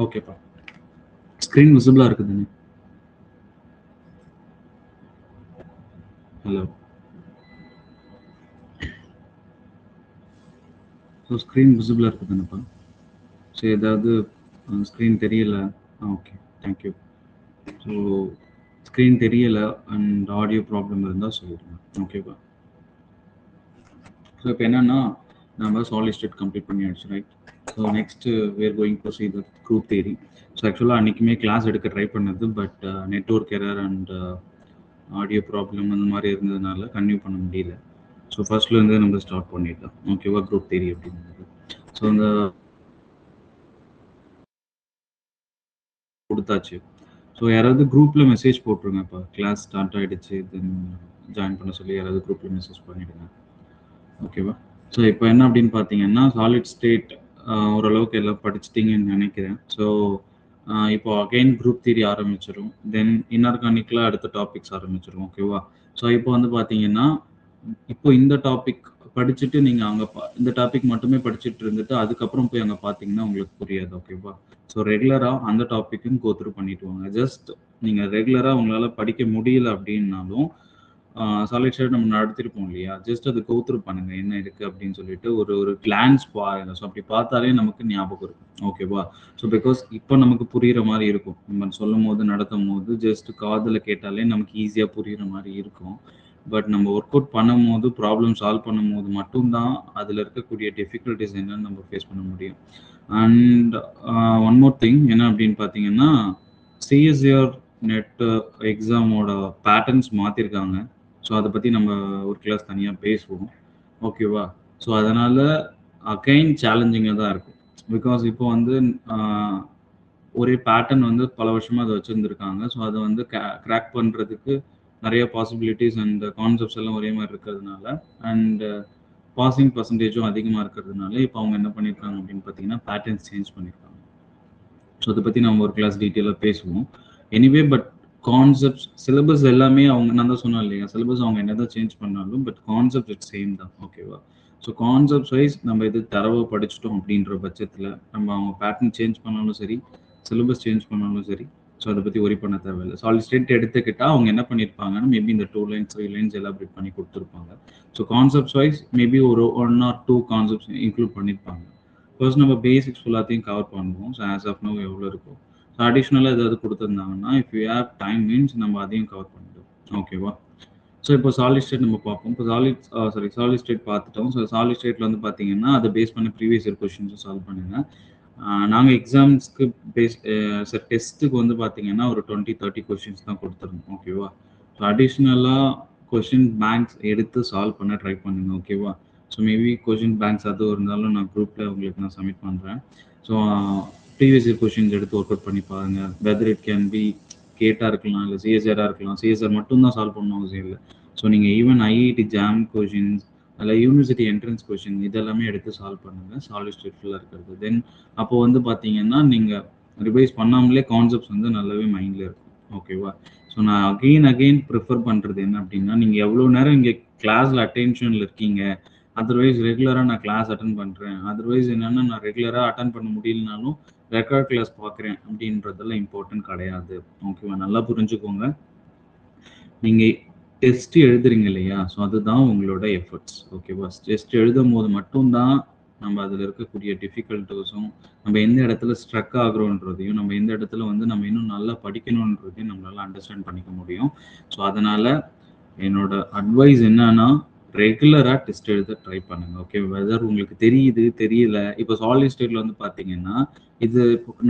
ஓகேப்பா. ஸ்க்ரீன் விசிபிளா இருக்குதுங்க. ஹலோ. ஸோ ஸ்க்ரீன் விசிபிளா இருக்குதுங்கப்பா. ஸோ ஏதாவது ஸ்க்ரீன் தெரியல. Okay, thank you. ஸோ ஸ்க்ரீன் தெரியல அண்ட் ஆடியோ ப்ராப்ளம் இருந்தால் சொல்லிடுங்க. ஓகேப்பா. ஸோ இப்போ என்னன்னா, நம்ம சாலிட் ஸ்டேட் கம்ப்ளீட் பண்ணியாச்சு, right? So next we are going to see the group theory. So ஆக்சுவலாக அன்றைக்குமே கிளாஸ் எடுக்க ட்ரை பண்ணது, but network error and audio problem அந்த மாதிரி இருந்ததுனால கன்டினியூ பண்ண முடியல. ஸோ ஃபர்ஸ்ட்லேருந்து நம்ம ஸ்டார்ட் பண்ணிடலாம். ஓகேவா? குரூப் தேரி அப்படிங்கிறது. ஸோ அந்த கொடுத்தாச்சு. ஸோ யாராவது குரூப்பில் மெசேஜ் போட்டுருங்க. இப்போ கிளாஸ் ஸ்டார்ட் ஆகிடுச்சு, தென் ஜாயின் பண்ண சொல்லி யாராவது குரூப்பில் மெசேஜ் பண்ணிவிடுங்க. ஓகேவா? ஸோ இப்போ என்ன அப்படின்னு பார்த்தீங்கன்னா, சாலிட் ஸ்டேட் ஓரளவுக்கு எல்லாம் படிச்சிட்டிங்கன்னு நினைக்கிறேன். ஸோ இப்போ அகைன் குரூப் தியரி ஆரம்பிச்சிடும். தென் இன்ஆர்கானிக்கில் அடுத்த டாபிக்ஸ் ஆரம்பிச்சிடும். ஓகேவா? ஸோ இப்போ வந்து பார்த்தீங்கன்னா, இப்போ இந்த டாபிக் படிச்சுட்டு நீங்கள் அங்கே இந்த டாபிக் மட்டுமே படிச்சுட்டு இருந்துட்டு அதுக்கப்புறம் போய் அங்கே பார்த்தீங்கன்னா உங்களுக்கு புரியாது. ஓகேவா? ஸோ ரெகுலராக அந்த டாப்பிக்கும் கோத்ரூ பண்ணிட்டு வாங்க. ஜஸ்ட் நீங்கள் ரெகுலராக உங்களால் படிக்க முடியல அப்படின்னாலும் சாலிட் ஸ்டேட் நம்ம நடத்திருப்போம் இல்லையா? ஜஸ்ட் அது கோத்ரூ பண்ணுங்க. என்ன இருக்கு அப்படின்னு சொல்லிட்டு ஒரு ஒரு கிளான்ஸ் பாருங்க. ஸோ அப்படி பார்த்தாலே நமக்கு ஞாபகம் இருக்கும். ஓகேவா? ஸோ பிகாஸ் இப்போ நமக்கு புரியுற மாதிரி இருக்கும். நம்ம சொல்லும் போது நடத்தும் போது ஜஸ்ட் காதில் கேட்டாலே நமக்கு ஈஸியாக புரியுற மாதிரி இருக்கும். பட் நம்ம ஒர்க் அவுட் பண்ணும்போது ப்ராப்ளம் சால்வ் பண்ணும்போது மட்டும்தான் அதில் இருக்கக்கூடிய டிஃபிகல்ட்டிஸ் என்னன்னு நம்ம ஃபேஸ் பண்ண முடியும். அண்ட் ஒன் மோர் திங் என்ன அப்படின்னு பார்த்தீங்கன்னா, சிஎஸ்ஆர் நெட் எக்ஸாமோட பேட்டர்ன்ஸ் மாற்றிருக்காங்க. ஸோ அதை பற்றி நம்ம ஒரு கிளாஸ் தனியாக பேசுவோம். ஓகேவா? ஸோ அதனால் அகைன் சேலஞ்சிங்காக தான் இருக்கும். பிகாஸ் இப்போ வந்து ஒரே பேட்டர்ன் வந்து பல வருஷமாக அதை வச்சுருந்துருக்காங்க. ஸோ அதை வந்து கிராக் பண்ணுறதுக்கு நிறைய பாசிபிலிட்டிஸ் அண்ட் கான்செப்ட்ஸ் எல்லாம் ஒரே மாதிரி இருக்கிறதுனால அண்ட் பாசிங் பர்சன்டேஜும் அதிகமாக இருக்கிறதுனால இப்போ அவங்க என்ன பண்ணியிருக்காங்க அப்படின்னு பார்த்தீங்கன்னா பேட்டர்ன்ஸ் சேஞ்ச் பண்ணியிருக்காங்க. ஸோ அதை பற்றி நம்ம ஒரு கிளாஸ் டீட்டெயிலாக பேசுவோம். எனிவே பட் கான்செப்ட்ஸ் சிலபஸ் எல்லாமே அவங்க நான் தான் சொன்னேன் இல்லையா, சிலபஸ் அவங்க என்ன தான் சேஞ்ச் பண்ணாலும் பட் கான்செப்ட் இட்ஸ் சேம் தான். ஓகேவா? ஸோ கான்செப்ட் வைஸ் நம்ம இது தரவை படிச்சிட்டோம் அப்படின்ற பட்சத்தில் நம்ம அவங்க பேட்டர்ன் சேஞ்ச் பண்ணாலும் சரி, சிலபஸ் சேஞ்ச் பண்ணாலும் சரி, ஸோ அதை பற்றி ஒரி பண்ண தேவையில்லை. சாலிட் ஸ்டேட் எடுத்துக்கிட்டால் அவங்க என்ன பண்ணியிருப்பாங்கன்னா மேபி இந்த 2 லைன்ஸ் 3 லைன்ஸ் எலாபரேட் பண்ணி கொடுத்துருப்பாங்க. ஸோ கான்செப்ட்ஸ் வைஸ் மேபி ஒரு 1 or 2 கான்செப்ட்ஸ் இன்க்ளூட் பண்ணியிருப்பாங்க. ஃபர்ஸ்ட் நம்ம பேசிக்ஸ் ஃபுல்லாத்தையும் கவர் பண்ணுவோம். ஸோ ஆஸ் ஆஃப் நவ் எவ்வளோ இருக்கும். ஸோ அடிஷ்னலாக ஏதாவது கொடுத்துருந்தாங்கன்னா if you have time means நம்ம அதையும் கவர் பண்ணிடுவோம். ஓகேவா? ஸோ இப்போ சாலிட் ஸ்டேட் நம்ம பார்ப்போம். இப்போ சாலிட் ஸ்டேட் பார்த்துட்டோம். ஸோ சாலிட் ஸ்டேட்டில் வந்து பார்த்தீங்கன்னா அதை பேஸ் பண்ணி ப்ரீவியஸ் இயர் கொஸ்டின்ஸும் சால்வ் பண்ணுங்கள். நாங்கள் எக்ஸாம்ஸ்க்கு டெஸ்ட்டுக்கு வந்து பார்த்தீங்கன்னா ஒரு 20-30 கொஸ்டின்ஸ் தான் கொடுத்துருந்தோம். ஓகேவா? ஸோ அடிஷ்னலாக கொஸ்டின் பேங்க்ஸ் எடுத்து சால்வ் பண்ண ட்ரை பண்ணுங்க. ஓகேவா? ஸோ மேபி கொஸ்டின் பேங்க்ஸ் அதுவும் இருந்தாலும் நான் குரூப்பில் உங்களுக்கு நான் சப்மிட் பண்ணுறேன். ஸோ ப்ரீவியஸ் இயர் கொஸ்டின்ஸ் எடுத்து ஒர்க் அவுட் பண்ணி பாருங்கள். வெதர் இட் கேன் பி கேட்டாக இருக்கலாம், இல்லை சிஎஸ்ஆராக இருக்கலாம். சிஎஸ்ஆர் மட்டும்தான் சால்வ் பண்ணணும் அவசியம் இல்லை. ஸோ நீங்கள் ஈவன் ஐஐடி ஜாம் கொஷின்ஸ் அதில் யூனிவர்சிட்டி என்ட்ரன்ஸ் கொஷின் இதெல்லாமே எடுத்து சால்வ் பண்ணுங்கள். சாலிட் ஸ்டேட் ஃபுல்லாக இருக்கிறது. தென் அப்போ வந்து பார்த்தீங்கன்னா நீங்கள் ரிவைஸ் பண்ணாமலே கான்செப்ட்ஸ் வந்து நல்லாவே மைண்டில் இருக்கும். ஓகேவா? ஸோ நான் அகெயின் ப்ரிஃபர் பண்ணுறது என்ன அப்படின்னா, நீங்கள் எவ்வளோ நேரம் இங்கே கிளாஸில் அட்டென்ஷனில் இருக்கீங்க, அதர்வைஸ் ரெகுலராக நான் கிளாஸ் அட்டன் பண்ணுறேன், அதர்வைஸ் என்னென்னா நான் ரெகுலராக அட்டன் பண்ண முடியலனாலும் ரெக்கார்ட் கிளாஸ் பார்க்குறேன் அப்படின்றதெல்லாம் இம்பார்ட்டன்ட் கிடையாது. ஓகேவா? நல்லா புரிஞ்சுக்கோங்க. நீங்கள் டெஸ்ட் எழுதுறீங்க இல்லையா, ஸோ அதுதான் உங்களோட எஃபர்ட்ஸ். ஓகேவா? டெஸ்ட் எழுதும் போது மட்டும்தான் நம்ம அதில் இருக்கக்கூடிய டிஃபிகல்ட்டிஸும் நம்ம எந்த இடத்துல ஸ்ட்ரக் ஆகுறோன்றதையும் நம்ம எந்த இடத்துல வந்து நம்ம இன்னும் நல்லா படிக்கணுன்றதையும் நம்மளால அண்டர்ஸ்டாண்ட் பண்ணிக்க முடியும். ஸோ அதனால் என்னோட அட்வைஸ் என்னன்னா ரெகுலராக டெஸ்ட் எழுத ட்ரை பண்ணுங்க. ஓகே, வெதர் உங்களுக்கு தெரியுது தெரியல. இப்போ சாலிட் ஸ்டேட்டில் வந்து பார்த்தீங்கன்னா இது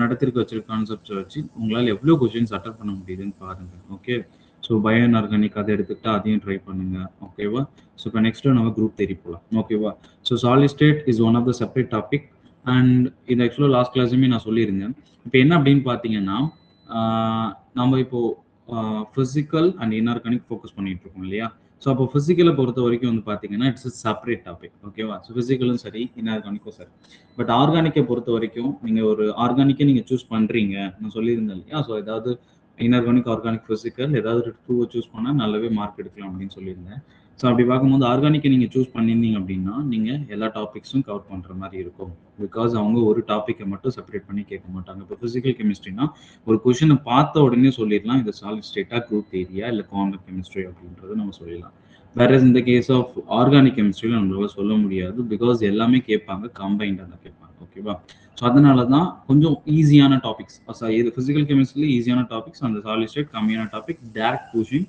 நடத்திருக்க வச்சிருக்க கான்செப்ட்ஸை வச்சு உங்களால் எவ்வளோ கொஸ்டின்ஸ் அட்டன் பண்ண முடியுதுன்னு பாருங்கள். ஓகே, ஸோ பயோ இன்ஆர்கானிக் அதை எடுத்துக்கிட்டா அதையும் ட்ரை பண்ணுங்க. ஓகேவா? ஸோ இப்போ நெக்ஸ்ட்டு நம்ம குரூப் தேரி போகலாம். ஓகேவா? So solid state is one of the separate topic and இது ஆக்சுவலாக லாஸ்ட் கிளாஸுமே நான் சொல்லியிருந்தேன். இப்போ என்ன அப்படின்னு பார்த்தீங்கன்னா நம்ம இப்போது ஃபிசிக்கல் அண்ட் இன்ஆர்கானிக் ஃபோக்கஸ் பண்ணிட்டு இருக்கோம் இல்லையா? ஸோ அப்போ ஃபிசிக்கலை பொறுத்த வரைக்கும் வந்து பார்த்தீங்கன்னா இட்ஸ் அ செப்பரேட் டாபிக். ஓகேவா? ஸோ ஃபிசிக்கலும் சரி இன்ஆர்கானிக்கும் சரி. பட் ஆர்கானிக்கை பொறுத்த வரைக்கும் நீங்கள் ஒரு ஆர்கானிக்கை நீங்கள் சூஸ் பண்ணுறீங்க, நான் சொல்லியிருந்தேன் இல்லையா? ஸோ ஏதாவது இன்ஆர்கானிக், ஆர்கானிக், ஃபிசிக்கல் ஏதாவது 2 சூஸ் பண்ணால் நல்லாவே மார்க் எடுக்கலாம் அப்படின்னு சொல்லியிருந்தேன். ஸோ அப்படி பார்க்கும்போது ஆர்கானிக்கை நீங்கள் சூஸ் பண்ணியிருந்தீங்க அப்படின்னா நீங்கள் எல்லா டாபிக்ஸும் கவர் பண்ணுற மாதிரி இருக்கும். பிகாஸ் அவங்க ஒரு டாப்பிக்கை மட்டும் செப்பரேட் பண்ணி கேட்க மாட்டாங்க. இப்போ ஃபிசிக்கல் கெமிஸ்ட்ரினா ஒரு கொஷினை பார்த்த உடனே சொல்லிடலாம் இது சாலிட் ஸ்டேட்டா, குரூப் தியரியா, இல்லை குவாண்டம் கெமிஸ்ட்ரி அப்படின்றது நம்ம சொல்லிடலாம். வேற இந்த கேஸ் ஆஃப் ஆர்கானிக் கெமிஸ்ட்ரியில் நம்மளால சொல்ல முடியாது. பிகாஸ் எல்லாமே கேட்பாங்க, கம்பைண்டாக தான் கேட்பாங்க. ஓகேவா? ஸோ அதனால தான் கொஞ்சம் ஈஸியான டாபிக்ஸ், இது ஃபிசிக்கல் கெமிஸ்ட்ரியில் ஈஸியான டாபிக்ஸ், அந்த சாலிட் ஸ்டேட் கம்மியான டாபிக், டேரக்ட் கொஷின்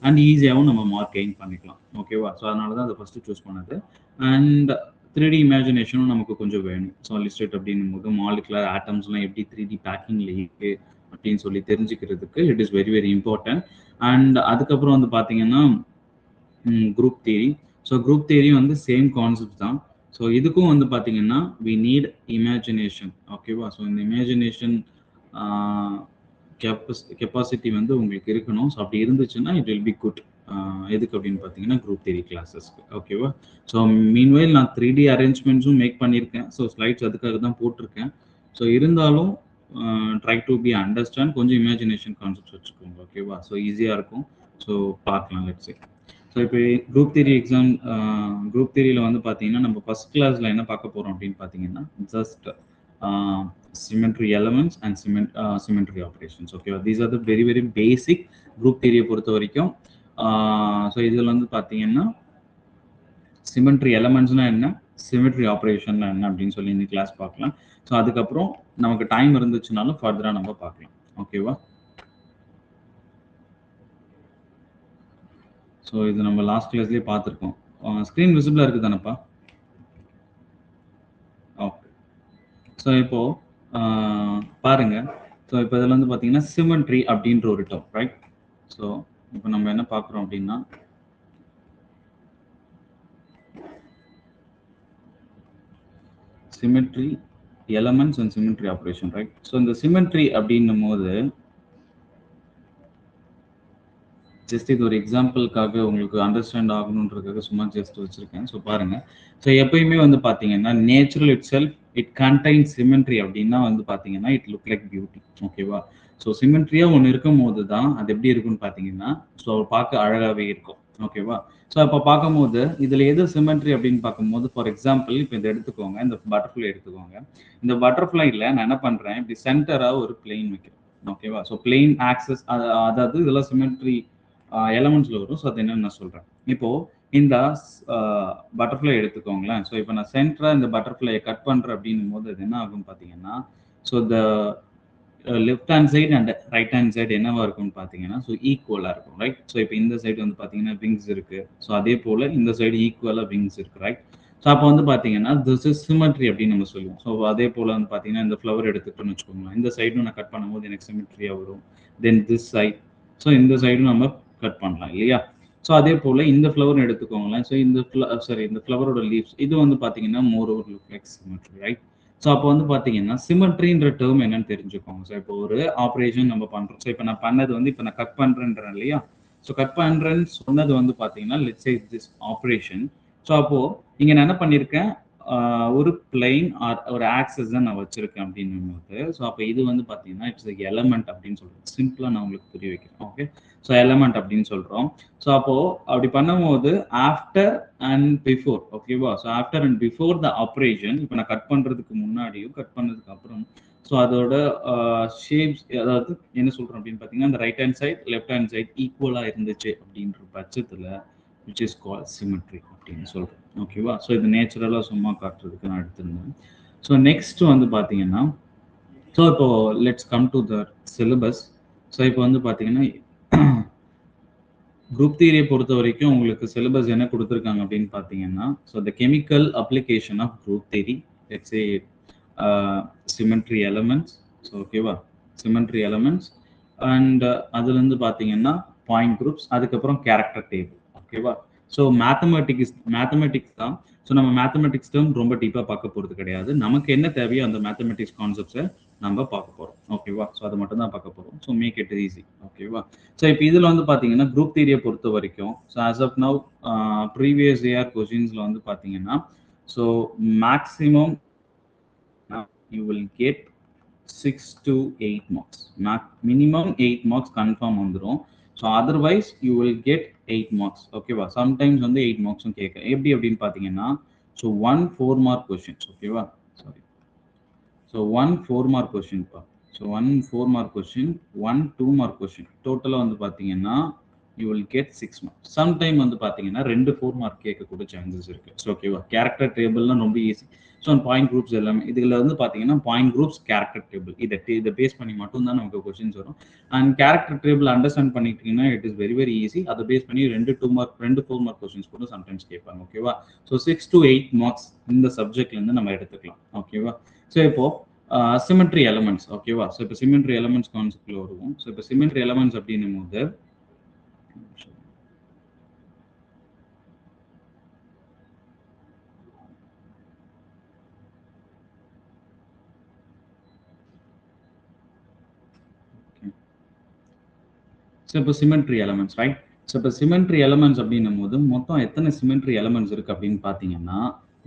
அண்ட் ஈஸியாகவும் நம்ம மார்க் கெயின் பண்ணிக்கலாம். ஓகேவா? ஸோ அதனால தான் அதை ஃபஸ்ட்டு சூஸ் பண்ணது. அண்ட் 3D இமேஜினேஷனும் நமக்கு கொஞ்சம் வேணும். சாலிட் ஸ்டேட் அப்படின்னும் போது மாலிகுலர் ஆட்டம்ஸ்லாம் எப்படி 3D பேக்கிங்கில் இருக்கு அப்படின்னு சொல்லி தெரிஞ்சுக்கிறதுக்கு it is very very important. And அதுக்கப்புறம் வந்து பார்த்தீங்கன்னா group theory. So group theory வந்து சேம் கான்செப்ட் தான். ஸோ இதுக்கும் வந்து பார்த்தீங்கன்னா வி நீட் இமேஜினேஷன். ஓகேவா? ஸோ இந்த இமேஜினேஷன் கெப்பாசிட்டி வந்து உங்களுக்கு இருக்கணும். ஸோ அப்படி இருந்துச்சுன்னா இட் வில் பி குட். எதுக்கு அப்படின்னு பார்த்தீங்கன்னா குரூப் தியரி கிளாஸஸ்க்கு. ஓகேவா? ஸோ மீன்வைல் நான் 3D அரேஞ்ச்மெண்ட்ஸும் மேக் பண்ணியிருக்கேன். ஸோ ஸ்லைட்ஸ் அதுக்காக தான் போட்டிருக்கேன். ஸோ இருந்தாலும் ட்ரை டு பி அண்டர்ஸ்டாண்ட், கொஞ்சம் இமேஜினேஷன் கான்செப்ட்ஸ் வச்சுக்கோங்க. ஓகேவா? ஸோ ஈஸியாக இருக்கும். ஸோ பார்க்கலாம். Let's say. ஸோ இப்போ குரூப் தியரி எக்ஸாம், குரூப் தியரியில் வந்து பார்த்தீங்கன்னா நம்ம ஃபர்ஸ்ட் கிளாஸில் என்ன பார்க்க போகிறோம் அப்படின்னு பார்த்தீங்கன்னா just symmetry elements and symmetry operations. Okay, these are the very very basic group theory பொறுத்த வரைக்கும். ஸோ இதில் வந்து பார்த்தீங்கன்னா சிமெட்ரி எலமெண்ட்ஸ்னா என்ன, சிமெட்ரி ஆப்ரேஷன்னா என்ன அப்படின்னு சொல்லி இந்த கிளாஸ் பார்க்கலாம். ஸோ அதுக்கப்புறம் நமக்கு டைம் இருந்துச்சுனாலும் ஃபர்தராக நம்ம பார்க்கலாம். ஓகேவா? ஸோ இது நம்ம லாஸ்ட் கிளாஸ்லேயே பார்த்துருக்கோம். ஸ்க்ரீன் விசிபிளாக இருக்குது தானப்பா? ஓகே. ஸோ இப்போது பாருங்க. ஸோ இப்போ இதில் வந்து பார்த்தீங்கன்னா சிமெட்ரி அப்படின்ற ஒரு டேர்ம், ரைட்? ஸோ இப்போ நம்ம என்ன பார்க்குறோம் அப்படின்னா symmetry elements and symmetry operation, right? So இந்த சிமெட்ரி அப்படின்னும் போது ஜஸ்ட் இது ஒரு எக்ஸாம்பிளுக்காக உங்களுக்கு அண்டர்ஸ்டாண்ட் ஆகணுன்றதுக்காக சும்மா ஜஸ்ட் வச்சிருக்கேன். ஸோ பாருங்க. ஸோ எப்பயுமே வந்து பார்த்தீங்கன்னா natural itself it contain symmetry அப்படின்னா வந்து பார்த்தீங்கன்னா இட் லுக் லைக் பியூட்டி. ஓகேவா? ஸோ சிமெட்ரியா ஒன்று இருக்கும் போது தான் அது எப்படி இருக்குன்னு பார்த்தீங்கன்னா ஸோ பார்க்க அழகாகவே இருக்கும். ஓகேவா? ஸோ அப்போ பார்க்கும்போது இதில் எது சிமெட்ரி அப்படின்னு பார்க்கும்போது ஃபார் எக்ஸாம்பிள் இப்போ இதை எடுத்துக்கோங்க, இந்த பட்டர்ஃப்ளை எடுத்துக்கோங்க. இந்த பட்டர்ஃப்ளைல நான் என்ன பண்ணுறேன், இப்படி சென்டராக ஒரு பிளெயின் வைக்கிறேன். ஓகேவா? ஸோ பிளெயின் ஆக்சஸ், அதாவது இதெல்லாம் சிமெட்ரி எலமெண்ட்ஸ்ல வரும். ஸோ அது என்னன்னு நான் சொல்றேன். இப்போ இந்த பட்டர்ஃப்ளை எடுத்துக்கோங்களேன். ஸோ இப்போ நான் சென்டரா இந்த பட்டர்ஃப்ளையை கட் பண்றேன் அப்படின்னும் போது அது என்ன ஆகும் பார்த்தீங்கன்னா ஸோ இந்த left hand side and right hand side என்னவா இருக்கும்னு பார்த்தீங்கன்னா ஸோ ஈக்குவலாக இருக்கும், ரைட்? ஸோ இப்போ இந்த சைடு வந்து பார்த்தீங்கன்னா விங்ஸ் இருக்கு. ஸோ அதே போல இந்த சைடு ஈக்குவலாக விங்ஸ் இருக்கு, ரைட்? ஸோ அப்போ வந்து பார்த்தீங்கன்னா திஸ் இஸ் சிமெட்ரி அப்படின்னு நம்ம சொல்லுவோம். ஸோ அதே போல வந்து பார்த்தீங்கன்னா இந்த ஃப்ளவர் எடுத்துக்கிட்டோம்னு வச்சுக்கோங்களேன். இந்த சைடும் நான் கட் பண்ணும்போது எனக்கு சிமெட்ரியாக வரும். தென் திஸ் சைட், ஸோ இந்த சைடும் நம்ம கட் பண்ணலாம் இல்லையா? ஸோ அதே போல இந்த ஃப்ளவர் எடுத்துக்கோங்களேன். ஸோ இந்த இந்த ஃப்ளவரோட லீவ்ஸ் இது வந்து பார்த்தீங்கன்னா moreover look like symmetry, right? So அப்போ வந்து பார்த்தீங்கன்னா சிமெட்ரின்ற டேர்ம் என்னன்னு தெரிஞ்சுக்கோங்க. ஸோ இப்போ ஒரு ஆப்ரேஷன் நம்ம பண்ணுறோம். ஸோ இப்போ நான் பண்ணது வந்து இப்போ நான் கட் பண்ணுறேன்றேன் இல்லையா? ஸோ கட் பண்ணுறேன்னு சொன்னது வந்து பார்த்தீங்கன்னா let's say this operation. So அப்போ இங்கே நான் என்ன பண்ணியிருக்கேன், ஒரு பிளைன் ஒரு ஆக்சஸ் தான் நான் வச்சிருக்கேன் அப்படின்னும் போது ஸோ அப்போ இது வந்து பார்த்தீங்கன்னா இட்ஸ் எலமெண்ட் அப்படின்னு சொல்றேன். சிம்பிளாக நான் உங்களுக்கு புரிய வைக்கிறேன். ஓகே, ஸோ எலமெண்ட் அப்படின்னு சொல்றோம். ஸோ அப்போ அப்படி பண்ணும்போது ஆஃப்டர் அண்ட் பிஃபோர், ஓகேவா? So after and before the operation, இப்போ நான் கட் பண்றதுக்கு முன்னாடியும் கட் பண்ணதுக்கு அப்புறம் ஸோ அதோட ஷேப்ஸ், அதாவது என்ன சொல்றோம் அப்படின்னு பார்த்தீங்கன்னா இந்த right hand side left hand side ஈக்குவலாக இருந்துச்சு அப்படின்ற பட்சத்தில் which is called symmetry அப்படின்னு சொல்றோம். ஓகேவா? ஸோ இது நேச்சுரலாக சும்மா காட்டுறதுக்கு நான் எடுத்திருந்தேன். ஸோ நெக்ஸ்ட் வந்து பார்த்தீங்கன்னா ஸோ இப்போ let's come to the syllabus. So இப்போ வந்து பார்த்தீங்கன்னா குரூப் தியரியை பொறுத்த வரைக்கும் உங்களுக்கு சிலபஸ் என்ன கொடுத்துருக்காங்க அப்படின்னு பார்த்தீங்கன்னா so the chemical application of group theory, let's say symmetry elements. So ஓகேவா? சிமெட்ரி எலமெண்ட்ஸ் அண்ட் அதுலேருந்து பார்த்தீங்கன்னா பாயிண்ட் குரூப்ஸ், அதுக்கப்புறம் கேரக்டர் டேபிள். ஓகேவா? ஸோ மேத்தமெட்டிக்ஸ் தான். ஸோ நம்ம மேத்தமெட்டிக்ஸ் டேர்ம் ரொம்ப டீப்பாக பார்க்க போகிறது கிடையாது. நமக்கு என்ன தேவையோ அந்த மேத்தமெட்டிக்ஸ் கான்செப்ட்ஸை நம்ம பார்க்க போகிறோம். ஓகேவா? ஸோ அது மட்டும் தான் பார்க்க போகிறோம். So make it easy. ஓகேவா? ஸோ இப்போ இதில் வந்து பார்த்தீங்கன்னா குரூப் தியரியை பொறுத்த வரைக்கும் so as of now previous year கொஷின்ஸில் வந்து பார்த்தீங்கன்னா so maximum you will get 6 to 8 marks. Minimum 8 marks confirm வந்துரும். So otherwise you will get 8 marks. ஓகேவா? சம்டைம்ஸ் வந்து 8 மார்க்ஸும் கேட்க எப்படி அப்படின்னு பார்த்தீங்கன்னா, ஸோ 1 4 மார்க் கொஸ்டின்ஸ். ஓகேவா? சாரி. ஸோ 1 4 மார்க் கொஸ்டின்ப்பா. So 1 4 mark question, 1 2 mark question. டோட்டலா வந்து பார்த்தீங்கன்னா, you will get 6 marks. Sometime வந்து பார்த்தீங்கன்னா 2 4 மார்க் கேட்கக்கூடிய சான்சஸ் இருக்கு. ஸோ ஓகேவா? கேரக்டர் டேபிள்லாம் ரொம்ப ஈஸி. ஸோ பாயிண்ட் குரூப்ஸ் எல்லாமே இதுல வந்து பார்த்தீங்கன்னா பாயிண்ட் குரூப்ஸ், கேரக்டர் டேபிள் இதை பேஸ் பண்ணி மட்டும் தான் நமக்கு கொஸ்டின்ஸ் வரும். அண்ட் கேரக்டர் டேபிள் அண்டர்ஸ்டாண்ட் பண்ணிட்டீங்கன்னா it is very very easy. அதை பேஸ் பண்ணி 2 மார்க் 2 4 மார்க் கொஸ்டின்ஸ் கூட சம்டைம்ஸ் கேட்பாங்க. ஓகேவா? ஸோ 6 to 8 மார்க்ஸ் இந்த சப்ஜெக்ட்ல இருந்து நம்ம எடுத்துக்கலாம். ஓகேவா? ஸோ இப்போ சிமெட்ரி எலமெண்ட்ஸ். ஓகேவா? ஸோ இப்போ சிமெட்ரி எலமெண்ட்ஸ் கான்செப்ட்ல வருவோம். ஸோ இப்போ சிமெட்ரி எலமெண்ட்ஸ் அப்படின்னும் போது ஸோ இப்போ சிமெட்ரி எலமெண்ட்ஸ், ரைட்? ஸோ இப்போ சிமெட்ரி எலமெண்ட்ஸ் அப்படின்னும் போது மொத்தம் எத்தனை சிமெட்ரி எலமெண்ட்ஸ் இருக்கு அப்படின்னு பார்த்தீங்கன்னா,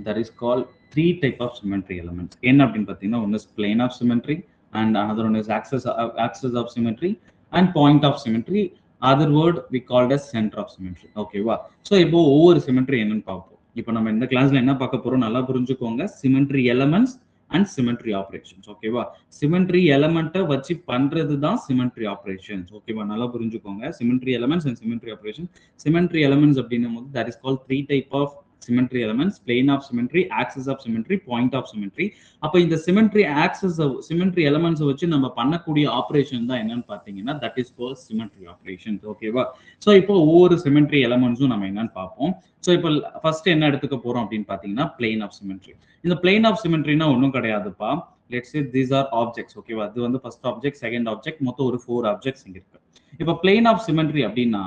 that is call 3 type of symmetry elements. என்ன அப்படின்னு பார்த்தீங்கன்னா, ஒன்று is plane of symmetry, and another one is axis of symmetry, and point of symmetry. Other word we called as centre of symmetry. ஓகேவா? So இப்போ ஒவ்வொரு symmetry என்னன்னு பார்ப்போம். இப்போ நம்ம இந்த கிளாஸ்ல என்ன பார்க்க போறோம் நல்லா புரிஞ்சுக்கோங்க. Symmetry elements and symmetry operations. ஓகேவா? சிமெட்ரி எலமெண்ட்டை வச்சு பண்றது தான் சிமெட்ரி ஆப்ரேஷன்ஸ். ஓகேவா? நல்லா புரிஞ்சுக்கோங்க. Symmetry elements and symmetry operation. Symmetry elements அப்படின்னும் போது that is call 3 type of symmetry elements: plane of symmetry, axis of symmetry, point of symmetry. அப்ப இந்த சிமெட்ரி ஆக்சஸ் சிமெட்ரி எலமெண்ட்ஸ் வச்சு நம்ம பண்ணக்கூடிய ஆப்ரேஷன் தான் என்னன்னு பாத்தீங்கன்னா that is call symmetry operations. ஓகேவா? சோ இப்போ ஒவ்வொரு சிமெட்ரி எலமெண்ட்ஸும் நம்ம என்னன்னு பார்ப்போம். சோ இப்போ ஃபர்ஸ்ட் என்ன எடுத்துக்க போறோம் அப்படின்னு பாத்தீங்கன்னா பிளேன் ஆஃப் சிமெட்ரி. இந்த பிளேன் ஆஃப் சிமெட்ரினா ஒன்றும் கிடையாதுப்பா. Let's say these are objects. ஓகேவா? இது வந்து ஃபர்ஸ்ட் ஆப்ஜெக்ட், செகண்ட் ஆப்ஜெக்ட், மொத்தம் ஒரு 4 ஆப்ஜெக்ட்ஸ் இங்க இருக்கு. இப்போ பிளேன் ஆஃப் சிமெட்ரி அப்படின்னா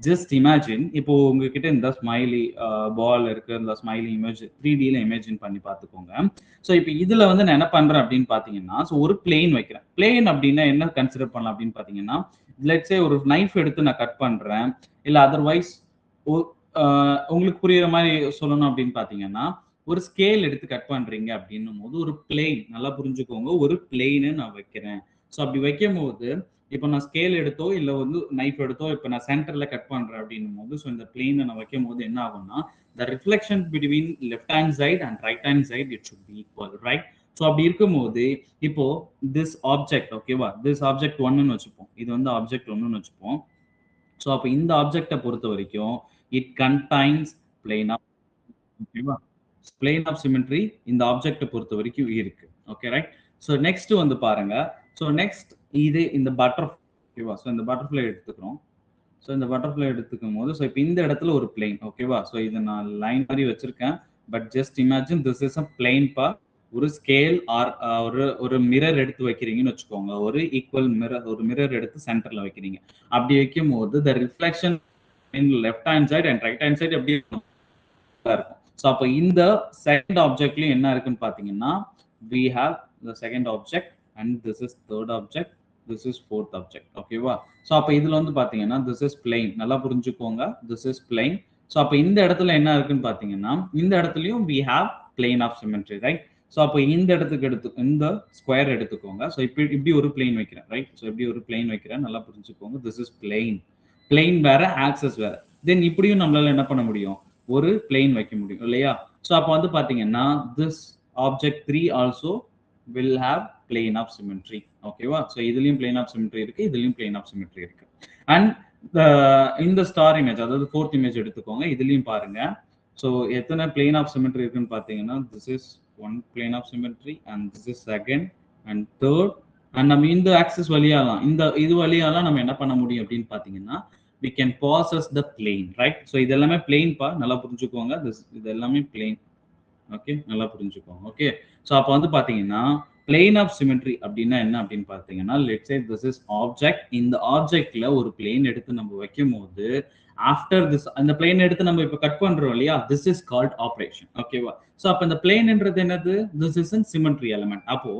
ஜஸ்ட் இமேஜின், இப்போ உங்ககிட்ட இந்த ஸ்மைலி பால் இருக்கு, இந்த ஸ்மைலி இமேஜ் 3Dல இமேஜின் பண்ணி பார்த்துக்கோங்க. ஸோ இப்போ இதுல வந்து நான் என்ன பண்றேன் அப்படின்னு பாத்தீங்கன்னா, ஸோ ஒரு பிளேன் வைக்கிறேன். பிளேன் அப்படின்னா என்ன கன்சிடர் பண்ணலாம் அப்படின்னு பாத்தீங்கன்னா, லெட்ஸ் சே ஒரு நைஃப் எடுத்து நான் கட் பண்றேன், இல்ல அதர்வைஸ் உங்களுக்கு புரியுற மாதிரி சொல்லணும் அப்படின்னு பாத்தீங்கன்னா, ஒரு ஸ்கேல் எடுத்து கட் பண்றீங்க அப்படின்னும் போது ஒரு பிளேன், நல்லா புரிஞ்சுக்கோங்க, ஒரு பிளேனு நான் வைக்கிறேன். ஸோ அப்படி வைக்கும் போது இப்போ நான் ஸ்கேல் எடுத்தோ இல்ல வந்து நைஃப் எடுத்தோ இப்போ நான் சென்டர்ல கட் பண்றேன் அப்படின்னும் போது, ஸோ இந்த பிளேனை நான் வைக்கும் போது என்ன ஆகும்னா, the reflection between left hand side and right hand side it should be equal, right? So அப்படி இருக்கும்போது இப்போ this object, ஓகேவா, this object 1ன்னு வச்சுப்போம், இது வந்து ஆப்ஜெக்ட் 1ன்னு வச்சுப்போம். ஸோ அப்போ இந்த ஆப்ஜெக்டை பொறுத்த வரைக்கும் இட் கண்டைன்ஸ் பிளேன் ஆஃப், ஓகேவா, பிளேன் ஆஃப் சிமெட்ரி இந்த ஆப்ஜெக்டை பொறுத்த வரைக்கும் இருக்கு. Okay, right? ஸோ நெக்ஸ்ட் வந்து பாருங்க. ஸோ நெக்ஸ்ட் இது இந்த பட்டர்ஃப்ளை. ஓகேவா? ஸோ இந்த பட்டர்ஃப்ளை எடுத்துக்கிறோம். ஸோ இந்த பட்டர்ஃப்ளை எடுத்துக்கும் போது ஸோ இப்போ இந்த இடத்துல ஒரு பிளேன். ஓகேவா? ஸோ இதை நான் லைன் மாதிரி வச்சிருக்கேன். But just imagine this is a plane பா. ஒரு ஸ்கேல் ஆர் ஒரு மிரர் எடுத்து வைக்கிறீங்கன்னு வச்சுக்கோங்க. ஒரு ஈக்குவல் மிரர், ஒரு மிரர் எடுத்து சென்டர்ல வைக்கிறீங்க. அப்படி வைக்கும் போது த reflection in left hand side and right hand side எப்படி இருக்கும்? இருக்கும். ஸோ அப்போ இந்த செகண்ட் ஆப்ஜெக்ட்லயும் என்ன இருக்குன்னு பாத்தீங்கன்னா, we have the second object and this is third object, this is fourth object. ஓகேவா? ஸோ அப்போ இதுல வந்து பாத்தீங்கன்னா this is plane. நல்லா புரிஞ்சுக்கோங்க, this is plane. ஸோ அப்போ இந்த இடத்துல என்ன இருக்குன்னு பாத்தீங்கன்னா, இந்த இடத்துலயும் we have plane of symmetry, right? So அப்போ இந்த இடத்துக்கு இந்த ஸ்கொயர் எடுத்துக்கோங்க. ஸோ இப்படி ஒரு பிளேன் வைக்கிறேன், ரைட்? ஸோ இப்படி ஒரு பிளேன் வைக்கிறேன், நல்லா புரிஞ்சுக்கோங்க. This is plane. பிளேன் வேற, ஆக்சஸ் வேற. தென் இப்படியும் நம்மளால என்ன பண்ண முடியும்? ஒரு பிளேன் வைக்க முடியும் இல்லையா? ஸோ அப்போ வந்து பாத்தீங்கன்னா this object 3 also will have plane of symmetry. ஓகேவா? ஸோ இதுலயும் பிளேன் ஆஃப் சிமெட்ரி இருக்கு, இதுலயும் பிளேன் ஆஃப் சிமெட்ரி இருக்கு. அண்ட் இந்த ஸ்டார் இமேஜ், அதாவது ஃபோர்த் இமேஜ் எடுத்துக்கோங்க. இதுலயும் பாருங்க. ஸோ எத்தனை பிளேன் ஆஃப் சிமெட்ரி இருக்குன்னு பாத்தீங்கன்னா, this is one plane of symmetry and this is second and third. And நம்ம இந்த ஆக்சஸ் வழியாலாம், இந்த இது வழியாலாம் நம்ம என்ன பண்ண முடியும் அப்படின்னு பாத்தீங்கன்னா, we can possess the plane, right? So இது எல்லாமே plane பா, நல்லா புரிஞ்சுக்கோங்க. இது எல்லாமே plane. ஓகே, நல்லா புரிஞ்சுக்கோங்க. ஓகே, ஸோ அப்போ வந்து பாத்தீங்கன்னா பிளேன் ஆஃப் சிமெட்ரி அப்படின்னா என்ன அப்படின்னு பாத்தீங்கன்னா, let's say this is object. இந்த ஆப்ஜெக்ட்ல ஒரு பிளேன் எடுத்து நம்ம வைக்கும் போது ஆஃப்டர் திஸ், அந்த பிளேன் எடுத்து நம்ம இப்ப கட் பண்றோம் இல்லையா, திஸ் இஸ் கால்ட் ஆப்ரேஷன். ஓகேவா? ஸோ அப்ப இந்த பிளேன்ன்றது என்னது? This is an symmetry element. அப்போ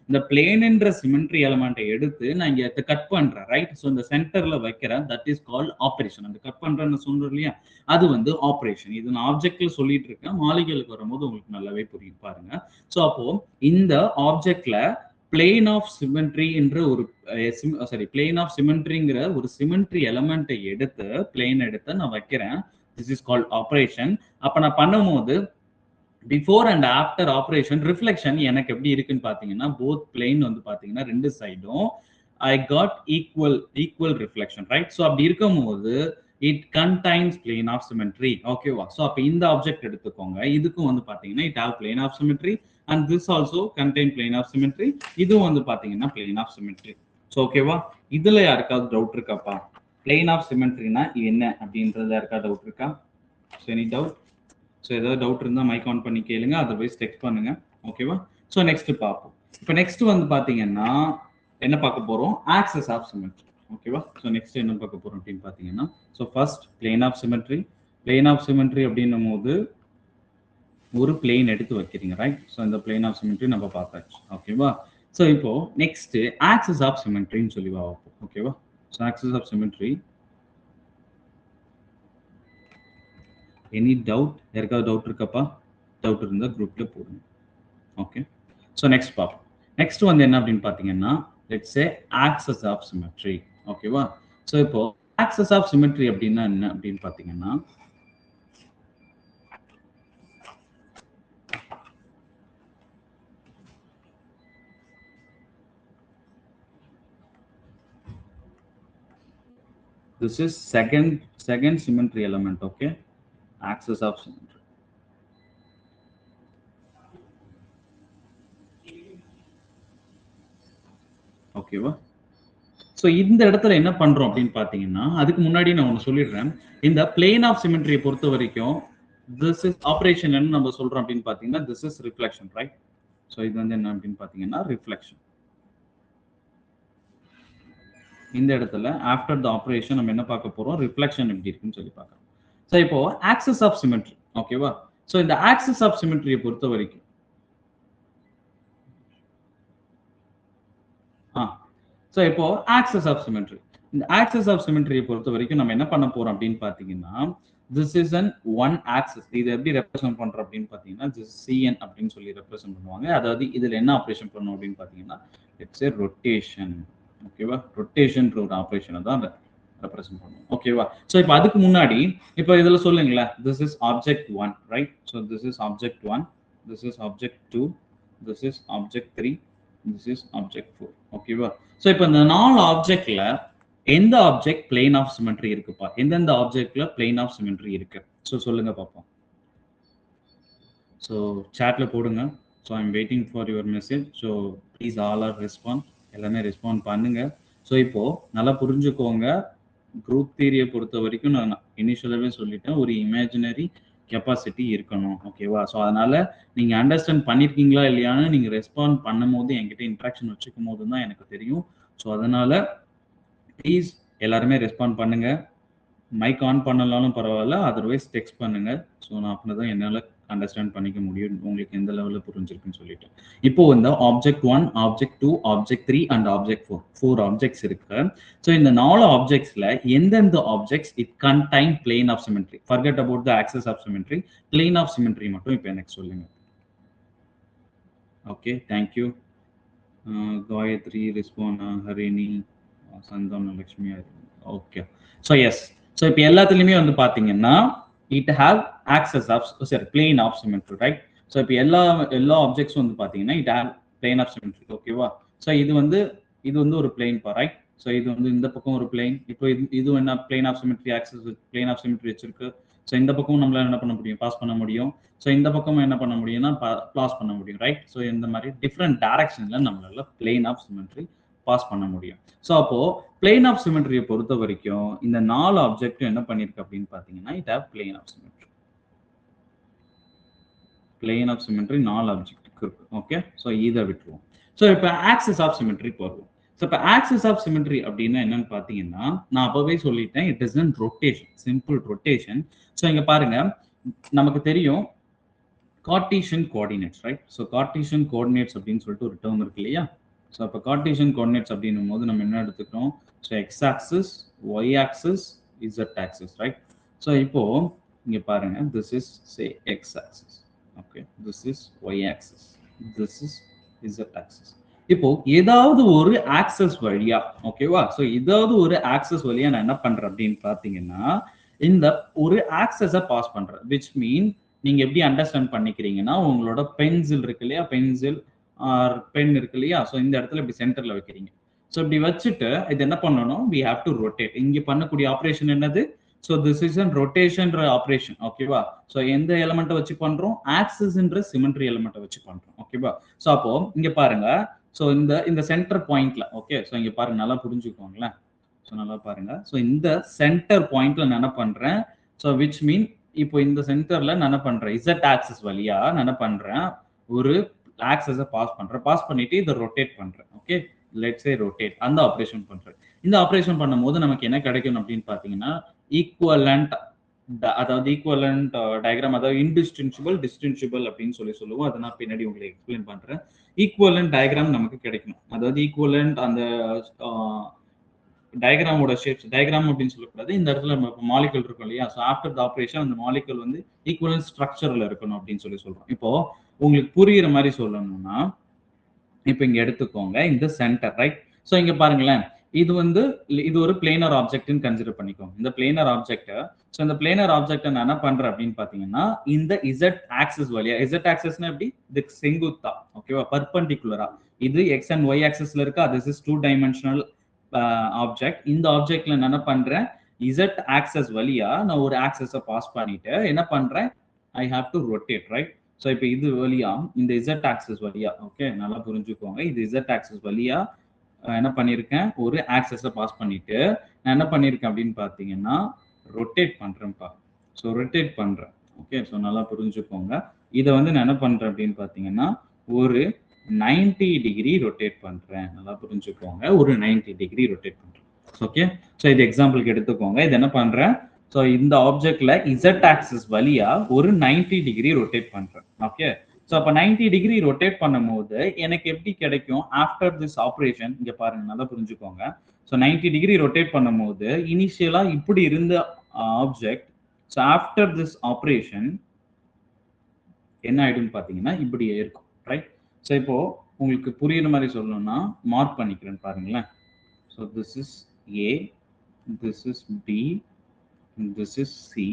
இந்த பிளேன்ன்ற சிமெட்ரி எலமெண்ட்டை எடுத்து நான் இங்க கட் பண்றேன், ரைட்? ஸோ இந்த சென்டர்ல வைக்கிறேன், தட் இஸ் கால்ட் ஆப்ரேஷன். அந்த கட் பண்றேன்னு சொல்றோம் இல்லையா, அது வந்து ஆப்ரேஷன். இது நான் ஆப்ஜெக்ட்ல சொல்லிட்டு இருக்கேன், மாலிகுலுக்கு வரும்போது உங்களுக்கு நல்லாவே புரியும் பாருங்க. ஸோ அப்போ இந்த ஆப்ஜெக்ட்ல பிளேன் ஆஃப் சிமெட்ரி என்ற ஒரு பிளேன் ஆஃப் சிமெட்ரிங்கிற ஒரு சிமெட்ரி எலமெண்ட்டை எடுத்து பிளேன் எடுத்து நான் வைக்கிறேன். This is called operation. அப்ப நான் பண்ணும்போது before and after operation reflection எனக்கு எப்படி இருக்குன்னு பாத்தீங்கன்னா, போத் பிளேன் வந்து பாத்தீங்கன்னா ரெண்டு சைடும் I got equal reflection, right? So அப்படி இருக்கும்போது it contains plane of symmetry. ஓகேவா? ஸோ அப்போ இந்த ஆப்ஜெக்ட் எடுத்துக்கோங்க. இதுக்கும் வந்து பாத்தீங்கன்னா it have plane of symmetry and this also contain plane of symmetry. இதுவும் வந்து பாத்தீங்கன்னா பிளேன் ஆஃப் சிமெட்ரி. ஸோ ஓகேவா? இதுல யாருக்காவது டவுட் இருக்காப்பா? பிளேன் ஆஃப் சிமெட்ரினா என்ன அப்படின்றது யாருக்காவது டவுட் இருக்கா? So any doubt? ஸோ ஏதாவது டவுட் இருந்தால் மைக் ஆன் பண்ணி கேளுங்க, அதர்வைஸ் டெக்ஸ்ட் பண்ணுங்க. ஓகேவா? ஸோ நெக்ஸ்ட் பார்ப்போம். இப்போ நெக்ஸ்ட் வந்து பார்த்தீங்கன்னா என்ன பார்க்க போகிறோம்? Axis of symmetry. ஓகேவா? ஸோ நெக்ஸ்ட் என்ன பார்க்க போகிறோம் அப்படின்னு பார்த்தீங்கன்னா, so first plane of symmetry. Plane of symmetry அப்படின்னும் போது ஒரு பிளேன் எடுத்து வைக்கிறீங்க, ரைட்? ஸோ இந்த பிளேன் ஆஃப் சிமெட்ரி நம்ம பார்த்தாச்சு. ஓகேவா? ஸோ இப்போ நெக்ஸ்ட் ஆக்சஸ் ஆஃப் சிமெட்ரின்னு சொல்லி பார்ப்போம். ஓகேவா? So axis of symmetry. Any doubt? யாருக்காவது டவுட் இருக்கப்பா? டவுட் இருந்தால் குரூப்ல போடுங்க. ஓகே. ஸோ நெக்ஸ்ட் பார்ப்போம். நெக்ஸ்ட் வந்து என்ன அப்படின்னு பார்த்தீங்கன்னா, let's say axis of symmetry. ஓகேவா? ஸோ இப்போ ஆக்சஸ் ஆஃப் சிமெட்ரி அப்படின்னா என்ன அப்படின்னு பார்த்தீங்கன்னா, this is second symmetry element. Okay, axis of symmetry. ஓகேவா? ஸோ இந்த இடத்துல என்ன பண்றோம் அப்படின்னு பார்த்தீங்கன்னா, அதுக்கு முன்னாடி நான் ஒன்று சொல்லிடுறேன். இந்த பிளேன் ஆஃப் சிமெட்ரியை பொறுத்த வரைக்கும் திஸ் இஸ் ஆப்ரேஷன் என்ன நம்ம சொல்றோம் அப்படின்னு பார்த்தீங்கன்னா, this is reflection, right? So இது வந்து என்ன அப்படின்னு பார்த்தீங்கன்னா ரிஃப்ளெக்ஷன். இந்த இடத்துல ஆஃப்டர் த ஆப்ரேஷன் நம்ம என்ன பார்க்க போறோம்? ரிஃப்ளெக்ஷன் எப்படி இருக்குன்னு சொல்லி பார்க்கறோம். ஸோ இப்போ ஆக்சஸ் ஆஃப் சிமெட்ரி. ஓகேவா? ஸோ இந்த ஆக்சஸ் ஆஃப் சிமெட்ரியை பொறுத்த வரைக்கும் ஸோ இப்போ ஆக்சஸ் ஆஃப் சிமெட்ரி. இந்த ஆக்சஸ் ஆஃப் சிமெட்ரியை பொறுத்த வரைக்கும் நம்ம என்ன பண்ண போறோம் அப்படின்னு பார்த்தீங்கன்னா, this is an one access. இது எப்படி ரெப்ரசென்ட் பண்றோம் அப்படின்னு பார்த்தீங்கன்னா, திஸ் சிஎன் அப்படின்னு சொல்லி ரெப்ரசென்ட் பண்ணுவாங்க. அதாவது இதுல என்ன ஆப்ரேஷன் பண்ணும் அப்படின்னு பார்த்தீங்கன்னா, இட்ஸ் ஏ ரொட்டேஷன். ஓகேவா? ரொட்டேஷன்ற ஒரு ஆப்ரேஷனை தான் ரெப்ரசென்ட் பண்ணுவோம். ஓகேவா? ஸோ இப்போ அதுக்கு முன்னாடி இப்போ இதுல சொல்லுங்களேன், this is object 1, right? So this is object 1, this is object 2, this is object 3, this is object 4. ஓகேவா? ஸோ இப்போ இந்த 4 ஆப்ஜெக்ட்ல எந்த ஆப்ஜெக்ட் பிளேன் ஆஃப் சிமெட்ரி இருக்குப்பா? எந்தெந்த ஆப்ஜெக்ட்ல பிளேன் ஆஃப் சிமெட்ரி இருக்கு? ஸோ சொல்லுங்க பார்ப்போம். ஸோ சாட்ல போடுங்க. So I'm waiting for your message. So please all are respond. எல்லாமே ரெஸ்பாண்ட் பண்ணுங்க. ஸோ இப்போ நல்லா புரிஞ்சுக்கோங்க. குரூப் தியரியை பொறுத்த வரைக்கும் நான் இனிஷியலாவே சொல்லிட்டேன், ஒரு இமேஜினரி கெப்பாசிட்டி இருக்கணும். ஓகேவா? ஸோ அதனால நீங்க அண்டர்ஸ்டாண்ட் பண்ணிருக்கீங்களா இல்லையான்னு நீங்க ரெஸ்பாண்ட் பண்ணும் போது என்கிட்ட இன்ட்ராக்ஷன் வச்சுக்கும் போது தான் எனக்கு தெரியும். ஸோ அதனால ப்ளீஸ் எல்லாருமே ரெஸ்பாண்ட் பண்ணுங்க. மைக் ஆன் பண்ணலாலும் பரவாயில்ல, அதர்வைஸ் டெக்ஸ்ட் பண்ணுங்க. ஸோ நான் அப்படின்னா தான் என்னால் அண்டர்ஸ்டாண்ட் பண்ணிக்க முடியும் உங்களுக்கு எந்த லெவலில் புரிஞ்சிருக்குன்னு சொல்லிட்டு. இப்போ இந்த object 1, object 2, object 3 and object 4 4 objects இருக்கு. ஸோ இந்த 4 ஆப்ஜெக்ட்ஸ்ல எந்தெந்த objects it contain plane of symmetry? Forget about the axis of symmetry, plane of symmetry மட்டும் இப்போ எனக்கு சொல்லுங்க. Okay, thank you. Gayathri respond, Harini, Santhana Lakshmi. Okay, so yes. So இப்போ எல்லாத்துலேயுமே வந்து பார்த்தீங்கன்னா it have axis of plane of symmetry, right? So இப்போ எல்லா ஆப்ஜெக்ட்ஸும் வந்து பார்த்தீங்கன்னா it have plane of symmetry. ஓகேவா? ஸோ இது வந்து ஒரு பிளேன் பா, ரைட்? ஸோ இது வந்து இந்த பக்கம் ஒரு பிளேன். இப்போ இது என்ன plane of symmetry, axis plane of symmetry வச்சிருக்கு. ஸோ இந்த பக்கம் நம்மளால என்ன பண்ண முடியும்? பாஸ் பண்ண முடியும். ஸோ இந்த பக்கம் என்ன பண்ண முடியும்னா பாஸ் பண்ண முடியும், ரைட்? ஸோ இந்த மாதிரி டிஃப்ரெண்ட் டைரக்ஷன்ல நம்மளால பிளேன் ஆஃப் சிமெட்ரி பாஸ் பண்ண முடியும். ஸோ அப்போ பிளேன் ஆஃப் சிமெட்ரியை பொறுத்த வரைக்கும் இந்த 4 ஆப்ஜெக்டும் என்ன பண்ணிருக்கு அப்படின்னு பார்த்தீங்கன்னா it have plane of symmetry. Plane of symmetry 4 ஆப்ஜெக்ட்டுக்கு இருக்கு. ஓகே, ஸோ இதை விட்டுருவோம். ஸோ இப்போ ஆக்சஸ் ஆஃப் சிமெட்ரி போடுவோம். ஸோ இப்போ ஆக்சஸ் ஆஃப் சிமெட்ரி அப்படின்னா என்னன்னு பார்த்தீங்கன்னா, நான் அப்பவே சொல்லிட்டேன், it is an rotation, simple rotation. So இங்க பாருங்க, நமக்கு தெரியும் Cartesian coordinates, right? So Cartesian coordinates அப்படின்னு சொல்லிட்டு ஒரு டேர்ம் இருக்கு இல்லையா? ஸோ அப்போ கார்ட்டீசியன் கோஆர்டினேட்ஸ் அப்படின்னும் போது நம்ம என்ன எடுத்துக்கிறோம்? So X axis, Y axis, Z axis, right? So இப்போ இங்க பாருங்க, this is say X axis. Okay, this is Y axis, this is Z axis. இப்போ ஏதாவது ஒரு ஆக்சஸ் வழியா, ஓகேவா? ஸோ ஏதாவது ஒரு ஆக்சஸ் வழியா நான் என்ன பண்றேன் அப்படின்னு பார்த்தீங்கன்னா, இந்த ஒரு ஆக்சஸ பாஸ் பண்றேன். விச் மீன் நீங்க எப்படி அண்டர்ஸ்டாண்ட் பண்ணிக்கிறீங்கன்னா, உங்களோட பென்சில் இருக்கு இல்லையா? பென்சில் ஆர் பென் இருக்கு இல்லையா? ஸோ இந்த இடத்துல இப்படி சென்டர்ல வைக்கிறீங்க. ஸோ இப்படி வச்சுட்டு இது என்ன பண்ணணும்? We have to rotate. இங்க பண்ணக்கூடிய ஆப்பரேஷன் என்னது? ஸோ திஸ் இஸ் அன் ரொட்டேஷன்ற ஆப்பரேஷன், ஓகேவா? ஸோ எந்த எலிமெண்ட்டை வச்சு பண்றோம்? ஆக்சிஸ்ன்ற சிமெட்ரி எலிமெண்ட்டை வச்சு பண்றோம், ஓகேவா? ஸோ அப்போ இங்க பாருங்க. ஸோ இந்த சென்டர் பாயிண்ட்ல, ஓகே, ஸோ இங்க பாருங்க, நல்லா புரிஞ்சுக்கோங்களேன். ஸோ நல்லா பாருங்க. ஸோ இந்த சென்டர் பாயிண்ட்ல நான் என்ன பண்றேன்? ஸோ விச் மீன் இப்போ இந்த சென்டர்ல நான் என்ன பண்றேன்? இசட் ஆக்சிஸ் வழியா நான் என்ன பண்றேன்? ஒரு ஆக்சஸை பாஸ் பண்றேன். பாஸ் பண்ணிட்டு இதை ரொட்டேட் பண்றேன். ஓகே, லெட்ஸ் சே ரொட்டேட், அந்த ஆப்ரேஷன் பண்றேன். இந்த ஆப்ரேஷன் பண்ணும்போது நமக்கு என்ன கிடைக்கும் அப்படின்னு பாத்தீங்கன்னா, ஈக்குவலண்ட், அதாவது ஈக்குவலண்ட் டயக்ராம், அதாவது இன்டிஸ்டிங்ஷிபிள் டிஸ்டிங்ஷிபிள் அப்படின்னு சொல்லுவோம். அதை நான் பின்னாடி உங்களுக்கு எக்ஸ்பிளைன் பண்றேன். ஈக்குவலண்ட் டயக்ராம் நமக்கு கிடைக்கும். அதாவது ஈக்குவலண்ட் அந்த டயக்ராமோட ஷேப்ஸ், டயக்ராம் அப்படின்னு சொல்லக்கூடாது, இந்த இடத்துல நம்ம மாலிகுல் இருக்கும் இல்லையா? ஸோ ஆஃப்டர் த ஆப்ரேஷன் அந்த மாலிகுல் வந்து ஈக்குவலன்ட் ஸ்ட்ரக்சர்ல இருக்கணும் அப்படின்னு சொல்றோம். இப்போ உங்களுக்கு புரியுற மாதிரி சொல்லணும்னா, இப்போ இங்க எடுத்துக்கோங்க இந்த சென்டர், ரைட்? ஸோ இங்க பாருங்களேன், இது ஒரு பிளேனர் ஆப்ஜெக்ட்னு கன்சிடர் பண்ணிக்கோங்க. இந்த பிளேனர் ஆப்ஜெக்ட், ஸோ இந்த பிளேனர் ஆப்ஜெக்ட் நான் என்ன பண்றேன் அப்படின்னு பாத்தீங்கன்னா, இந்த இசட் ஆக்சிஸ் வழியா, இசட் ஆக்சிஸ்னா எப்படி? இது செங்குத்தா, ஓகேவா? பர்பண்டிகுலரா. இது எக்ஸ் அண்ட் ஒய் ஆக்சிஸ்ல இருக்கா? This is 2 dimensional object. இந்த ஆப்ஜெக்ட்ல நான் என்ன பண்றேன்? இசட் ஆக்சஸ் வழியா நான் ஒரு ஆக்சஸை பாஸ் பண்ணிட்டு என்ன பண்றேன்? I have to rotate, right? So இப்போ இது வழியா, இந்த இசட் ஆக்சஸ் வழியா, ஓகே, நல்லா புரிஞ்சுக்கோங்க. இது இசட் ஆக்சஸ் வழியா என்ன பண்ணியிருக்கேன்? ஒரு ஆக்சஸை பாஸ் பண்ணிட்டு நான் என்ன பண்ணியிருக்கேன் அப்படின்னு பார்த்தீங்கன்னா, ரொட்டேட் பண்றேன்ப்பா. ஸோ ரொட்டேட் பண்றேன், ஓகே. ஸோ நல்லா புரிஞ்சுக்கோங்க. இதை வந்து நான் என்ன பண்றேன் அப்படின்னு பார்த்தீங்கன்னா, ஒரு 90 டிகிரி ரொட்டேட் பண்றேன். நல்லா புரிஞ்சுக்கோங்க. ஒரு 90 டிகிரி ரொட்டேட் பண்றேன், ஓகே. ஸோ இது எக்ஸாம்பிளுக்கு எடுத்துக்கோங்க. இது என்ன பண்றேன்? ஸோ இந்த ஆப்ஜெக்ட்ல இசட் ஆக்சிஸ் வழியா ஒரு 90 டிகிரி ரொட்டேட் பண்றேன், ஓகே. ஸோ அப்ப 90 டிகிரி ரொட்டேட் பண்ணும்போது எனக்கு எப்படி கிடைக்கும்? ஆஃப்டர் திஸ் ஆப்ரேஷன், இங்க பாருங்க, நல்லா புரிஞ்சுக்கோங்க. ஸோ 90 டிகிரி ரொட்டேட் பண்ணும்போது இனிஷியலா இப்படி இருந்த object, so after this operation என்ன ஆயிடும்னு பாத்தீங்கன்னா இப்படி இருக்கும், ரைட்? ஸோ இப்போ உங்களுக்கு புரியுற மாதிரி சொல்லணும்னா மார்க் பண்ணிக்கிறேன் பாருங்களேன். So this is A, this is B, this is C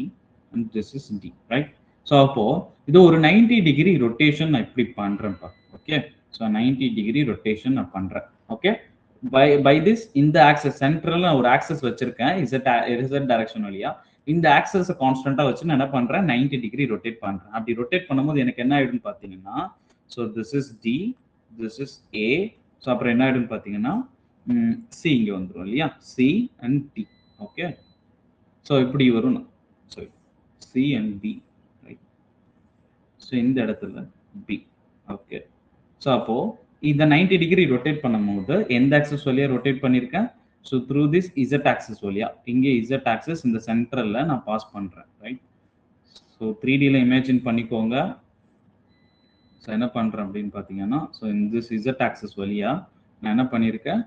and this is D, right? So அப்போ இது ஒரு 90 டிகிரி ரொட்டேஷன் நான் இப்படி பண்றேன்ப்பா, ஓகே. ஸோ 90 டிகிரி ரொட்டேஷன் நான் பண்றேன், ஓகே. பை திஸ் இந்த ஆக்சஸ் சென்ட்ரல் ஒரு ஆக்சஸ் வச்சிருக்கேன் இசட் டைரக்ஷன் வழியா. இந்த ஆக்சஸ் கான்ஸ்டன்டா வச்சு நான் என்ன பண்றேன்? 90 டிகிரி ரொட்டேட் பண்றேன். அப்படி ரொட்டேட் பண்ணும்போது எனக்கு என்ன ஆயிடும்னு பாத்தீங்கன்னா, so this is D, this is A, so அப்புறம் என்ன ஆயிடும்னு பாத்தீங்கன்னா சி இங்க வந்துடும் இல்லையா? C and D, okay. So இப்படி வரும். So C and B, right? So இந்த இடத்துல பி, ஓகே. ஸோ அப்போ இந்த 90 டிகிரி ரொட்டேட் பண்ணும்போது எந்த ஆக்சஸ் வழியா ரொட்டேட் பண்ணியிருக்கேன்? So through this Z access வழியா. இங்கே இசட் ஆக்சஸ் இந்த சென்டர்ல நான் பாஸ் பண்றேன், ரைட்? ஸோ 3Dல இமேஜின் பண்ணிக்கோங்க. ஸோ என்ன பண்றேன் அப்படின்னு பார்த்தீங்கன்னா, ஸோ இந்த இசட் ஆக்சஸ் வழியா நான் என்ன பண்ணியிருக்கேன்?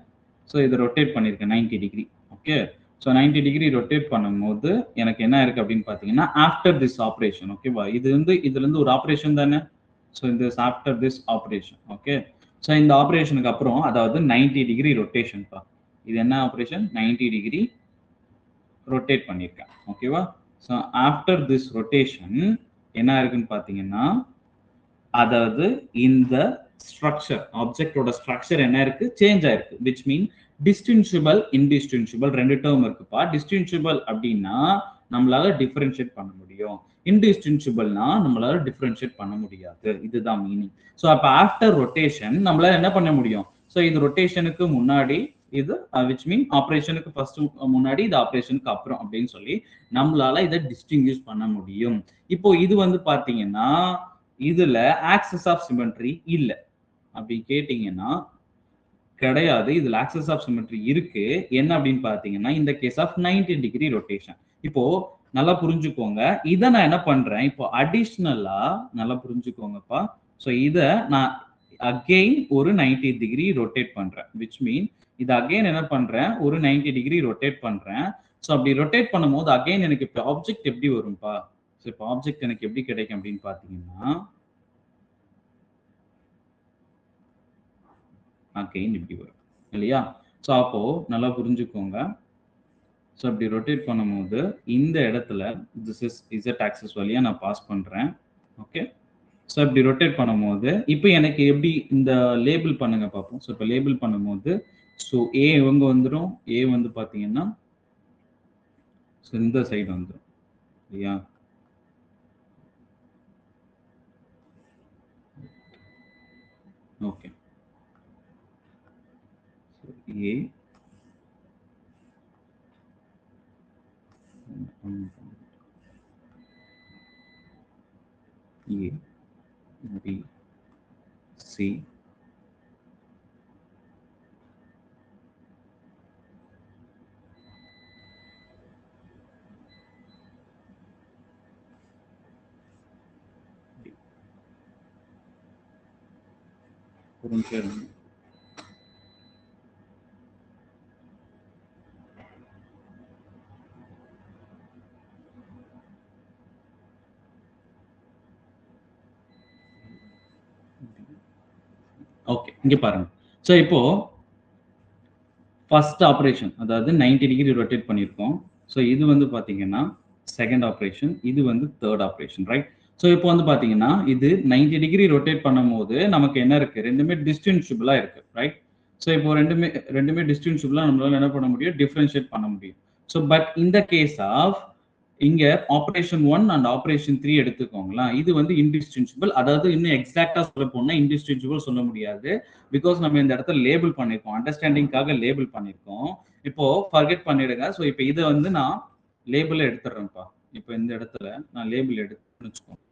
ஸோ இதை ரொட்டேட் பண்ணியிருக்கேன் 90 degree, okay. So 90 degree rotate பண்ணும்போது எனக்கு என்ன இருக்கு அப்படின்னு பார்த்தீங்கன்னா, ஆஃப்டர் திஸ் ஆப்ரேஷன், ஓகேவா? இதுல இருந்து ஒரு ஆப்ரேஷன் தானே. ஸோ இந்த after this operation, okay. So இந்த ஆப்ரேஷனுக்கு அப்புறம், அதாவது 90 டிகிரி ரொட்டேஷன் பா. இது என்ன ஆப்ரேஷன்? 90 டிகிரி ரொட்டேட் பண்ணியிருக்கேன், ஓகேவா? ஸோ ஆஃப்டர் திஸ் ரொட்டேஷன் என்ன இருக்குன்னு பார்த்தீங்கன்னா, அதாவது இந்த ஸ்ட்ரக்சர், ஆப்ஜெக்டோட ஸ்ட்ரக்சர் என்ன இருக்கு? சேஞ்ச் ஆயிருக்கு. விச் மீன் டிஸ்டிங்ஷிபிள், இன்டிஸ்டிங்ஷிபிள் ரெண்டு டேர்ம் இருக்குப்பா. டிஸ்டிங்ஷிபிள் அப்படின்னா நம்மளால டிஃபரன்ஷியேட் பண்ண முடியும். இன்டிஸ்டிங்ஷிபிள்னா நம்மளால டிஃபரன்ஷியேட் பண்ண முடியாது. இதுதான் மீனிங். ஸோ அப்ப ஆஃப்டர் ரொட்டேஷன் நம்மளால என்ன பண்ண முடியும்? ஸோ இது ரொட்டேஷனுக்கு முன்னாடி, இது விச் மீன் ஆப்ரேஷனுக்கு ஃபர்ஸ்ட் முன்னாடி, இது ஆப்ரேஷனுக்கு அப்புறம் அப்படின்னு சொல்லி நம்மளால இதை டிஸ்டிங்யூஷ் பண்ண முடியும். இப்போ இது வந்து பாத்தீங்கன்னா இதுல ஆக்சஸ் ஆஃப் சிமெட்ரி இல்ல அப்படி கேட்டீங்கன்னா கிடையாது. இதுல ஆக்சஸ் ஆஃப் சிமெட்ரி இருக்கு. என்ன அப்படின்னு பாத்தீங்கன்னா, இந்த கேஸ் ஆஃப் 90 டிகிரி ரொட்டேஷன். இப்போ நல்லா புரிஞ்சுக்கோங்க. இதை நான் என்ன பண்றேன்? இப்போ அடிஷ்னலா நல்லா புரிஞ்சுக்கோங்கப்பா. ஸோ இதை நான் அகெயின் ஒரு 90 டிகிரி ரொட்டேட் பண்றேன். விச் மீன் இது அகெயின் என்ன பண்றேன்? ஒரு 90 டிகிரி ரொட்டேட் பண்றேன். ஸோ அப்படி ரொட்டேட் பண்ணும்போது அகெயின் எனக்கு இப்போ ஆப்ஜெக்ட் எப்படி வரும்பா? ஸோ இப்போ ஆப்ஜெக்ட் எனக்கு எப்படி கிடைக்கும் அப்படின்னு பாத்தீங்கன்னா, அகைன் இப்படி வரும் இல்லையா? ஸோ அப்போ நல்லா புரிஞ்சுக்கோங்க. ஸோ அப்படி ரொட்டேட் பண்ணும்போது இந்த இடத்துல திஸ் இஸ் இசட் ஆக்சிஸ் வழியா நான் பாஸ் பண்றேன். ஓகே. ஸோ இப்படி ரொட்டேட் பண்ணும்போது இப்போ எனக்கு எப்படி இந்த லேபிள் பண்ணுங்க பார்ப்போம். ஸோ இப்போ லேபிள் பண்ணும்போது ஸோ ஏ இவங்க வந்துடும். ஏ வந்து பார்த்தீங்கன்னா ஸோ இந்த சைடு வந்துடும் இல்லையா? ஓகே. ஏ ஏ பி சி ஒரு நிமிஷம் இருங்க. ஓகே, இங்க பாருங்க. ஸோ இப்போ ஃபர்ஸ்ட் ஆப்ரேஷன் அதாவது 90 டிகிரி ரொட்டேட் பண்ணியிருக்கோம். ஸோ இது வந்து பார்த்தீங்கன்னா செகண்ட் ஆப்ரேஷன், இது வந்து தேர்ட் ஆப்ரேஷன், ரைட்? ஸோ இப்போ வந்து பார்த்தீங்கன்னா இது 90 டிகிரி ரொட்டேட் பண்ணும்போது நமக்கு என்ன இருக்கு? ரெண்டுமே டிஸ்டிங்விஷபிளா இருக்கு, ரைட்? ஸோ இப்போ ரெண்டுமே டிஸ்டிங்விஷபிளா நம்மளால என்ன பண்ண முடியும்? டிஃபரன்ஷியேட் பண்ண முடியும். ஸோ பட் இந்த கேஸ் ஆஃப் இங்க ஆபரேஷன் 1 அண்ட் ஆபரேஷன் 3 எடுத்துக்கோங்களேன். இது வந்து இன்டிஸ்டிங்விஷபிள். அதாவது இன்னும் எக்ஸாக்ட்டா சொல்ல போனா இன்டிஸ்டிங்விஷபிள் சொல்ல முடியாது. பிகாஸ் நம்ம இந்த இடத்துல லேபிள் பண்ணிருக்கோம். அண்டர்ஸ்டாண்டிங்காக லேபிள் பண்ணிருக்கோம். இப்போ ஃபர்கெட் பண்ணிடுங்க. ஸோ இப்போ இதை வந்து நான் லேபிள் எடுத்துடுறேன்ப்பா. இப்போ இந்த இடத்துல நான் லேபிள் எடுத்து வச்சுக்கோங்க.